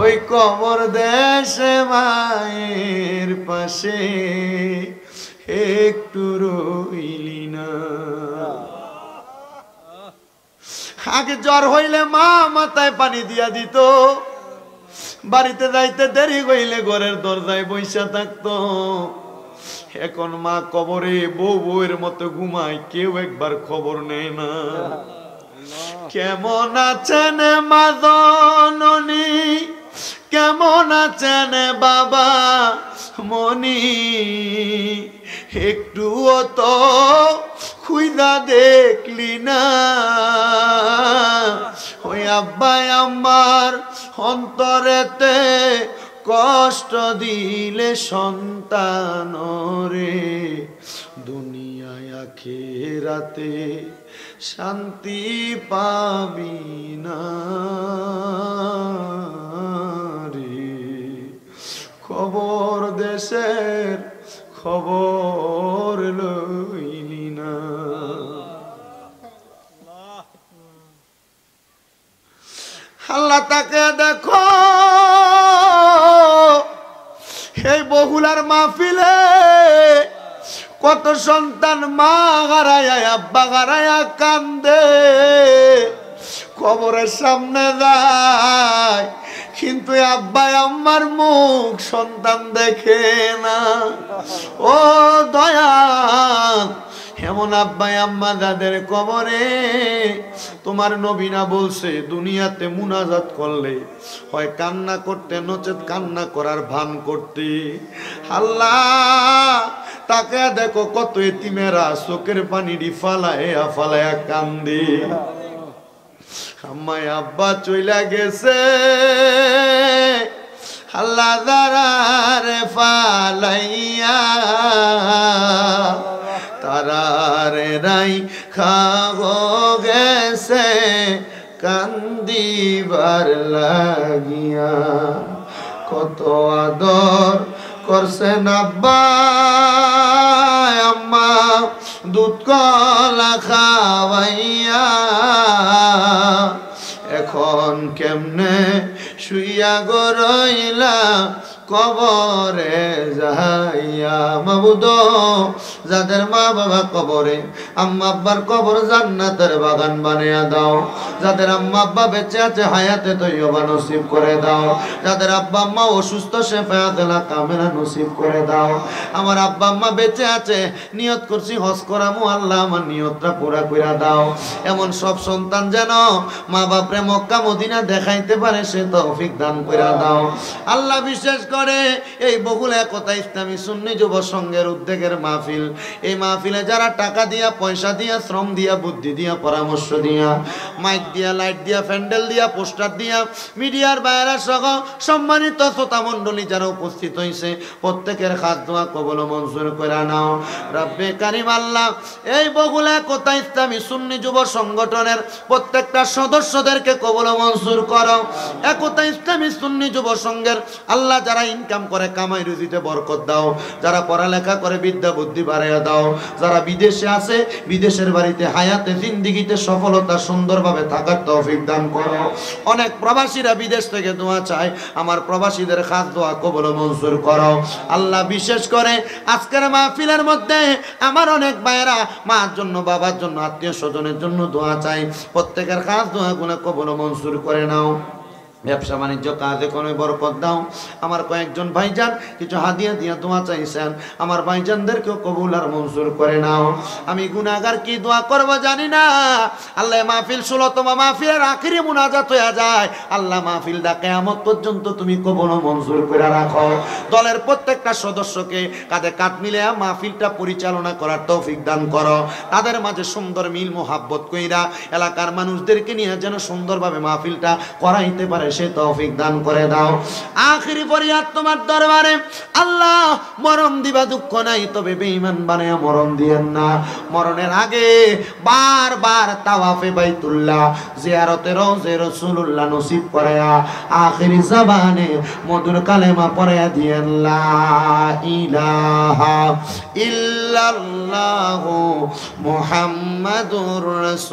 S1: ওই কবর দেশে মায়ের পাশে একটু রইলি না। আগে জ্বর হইলে মা মাথায় পানি দিয়া দিত, বাড়িতে যাইতে দেরি হইলে ঘরের দরজায় বইসা থাকতো। এখন মা কবরে বউ বউয়ের মতো ঘুমায়, কেউ একবার খবর নেয় না। কেমন আছেন মা জননী, কেমন আছেন বাবা মনি, একটুও তো খুইদা দেখলি না। ওই আব্বাই আমার অন্তরেতে কষ্ট দিলে সন্তানরে দুনিয়ায় আখিরাতে শান্তি পাবি না রে। খবর দেশের খবর লইলি না। আল্লাহ তাকে দেখো এই বহুলার মাহফিলে কত সন্তান মা হারায়া আব্বা হারায়া কান্দে, কবরের সামনে যায় কিন্তু আব্বা আম্মার মুখ সন্তান দেখে না। ও দয়াল, এমন আব্বা আম্মা যাদের কবরে তোমার নবী না বলছে দুনিয়াতে মুনাজাত করলে হয় কান্না করতে নচেত কান্না করার ভান করতে। আল্লাহ তাকে দেখো কত এতিমেরা চোখের পানি ফালায়া ফালায়া কান্দে। আম্মা আব্বা চইলা গেছে, আল্লাহ দারারে ফালাইয়া তারারে রাই খাগো গেছে কান্দিবার লাগিয়া। কত আদর করছেন আব্বা আম্মা দুধ কলা খাওয়াইয়া, এখন কেমনে শুইয়া গো রইলা কবরে যাইয়া। মাবুদ, যাদের মা বাবা কবরে, আম্মা আব্বার কবর জান্নাতের বাগান বানিয়ে দাও। যাদের আম্মা আব্বা বেঁচে আছে হায়াতে তৈয়বা নসিব করে দাও। যাদের আব্বা আম্মা অসুস্থ শেফায়াতুল কামেলা নসিব করে দাও। আমার আব্বা আম্মা বেঁচে আছে, নিয়ত করছি হজ করামু, আল্লাহ আমার নিয়তটা পুরা কইরা দাও। এমন সব সন্তান যেন মা বাপরে মক্কা মদিনা দেখাইতে পারে সে তৌফিক দান কইরা দাও। আল্লাহ বিশেষ করে এই বহুল একতা ইসলামী সুন্নি যুব সংঘের উদ্যোগের মাহফিল, এই মাহফিলে যারা টাকা দিয়া পয়সা দিয়া শ্রম দিয়া বুদ্ধি দিয়া পরামর্শ দিয়া মাইক দিয়া লাইট দিয়া প্যান্ডেল দিয়া পোস্টার দিয়া মিডিয়ার বাইরা সহ সম্মানিত শ্রোতা মণ্ডলী যারা উপস্থিত হয়েছে প্রত্যেকের খাস দোয়া কবুল মঞ্জুর করে নাও রব্বে কারিম। আল্লাহ এই বহুল একতা ইসলামী সুন্নি যুব সংগঠনের প্রত্যেকটা সদস্যদেরকে কবুল মঞ্জুর করো। একতা ইসলামী সুন্নি যুব সংঘের আল্লাহ যারা ইনকাম করে কামাই রুজিতে বরকত দাও, যারা পড়ালেখা করে বিদ্যা বুদ্ধি বাড়াইয়া দাও, যারা বিদেশে আছে বিদেশের বাড়িতে হায়াতে জিন্দিগিতে সফলতা সুন্দরভাবে থাকার তৌফিক দান করো। অনেক প্রবাসীরা বিদেশ থেকে দোয়া চায়, আমার প্রবাসীদের খাস দোয়া কবুল মঞ্জুর করো। আল্লাহ বিশেষ করে আজকের মাহফিলের মধ্যে আমার অনেক ভাইয়েরা মার জন্য বাবার জন্য আত্মীয় স্বজনের জন্য দোয়া চাই, প্রত্যেকের খাস দোয়াগুলো কবুল মঞ্জুর করে নাও। ব্যবসা বাণিজ্য কাজে কোনো বরকত দাও। আমার কয়েকজন ভাইজান কিছু হাদিয়া দিয়া দোয়া চাইছেন, আমার ভাইজানদেরকেও কবুল আর মঞ্জুর করে নাও। আমি গুনাহগার কি দোয়া করব জানি না। আল্লাহ মাহফিল 16তম মাহফিলের আখিরি মুনাজাত হয়ে যায়। আল্লাহ মাহফিলটা কিয়ামত পর্যন্ত তুমি কবুল মঞ্জুর করে রাখো। দলের প্রত্যেকটা সদস্যকে কাঁধে কাঁধ মিলে মাহফিলটা পরিচালনা করার তৌফিক দান করো। তাদের মাঝে সুন্দর মিল মোহাব্বত কইরা এলাকার মানুষদেরকে নিয়ে যেন সুন্দরভাবে মাহফিলটা করাইতে পারে সে তৌফিক দান করে দাও। আখিরি ফরিয়াদ তোমার দরবারে আল্লাহ, মরণ দিবা দুঃখ নাই, তবে বেঈমান বানায়া মরণ দিয়েন না। মরণের আগে বারবার তাওয়াফে বাইতুল্লাহ জিয়ারতে রওজে রাসূলুল্লাহ নসিব করায়া আখিরি জবানে মধুর কালেমা পড়ায়া দিয়েন লা ইলাহা ইল্লাল্লাহু মুহাম্মাদুর রাসূল।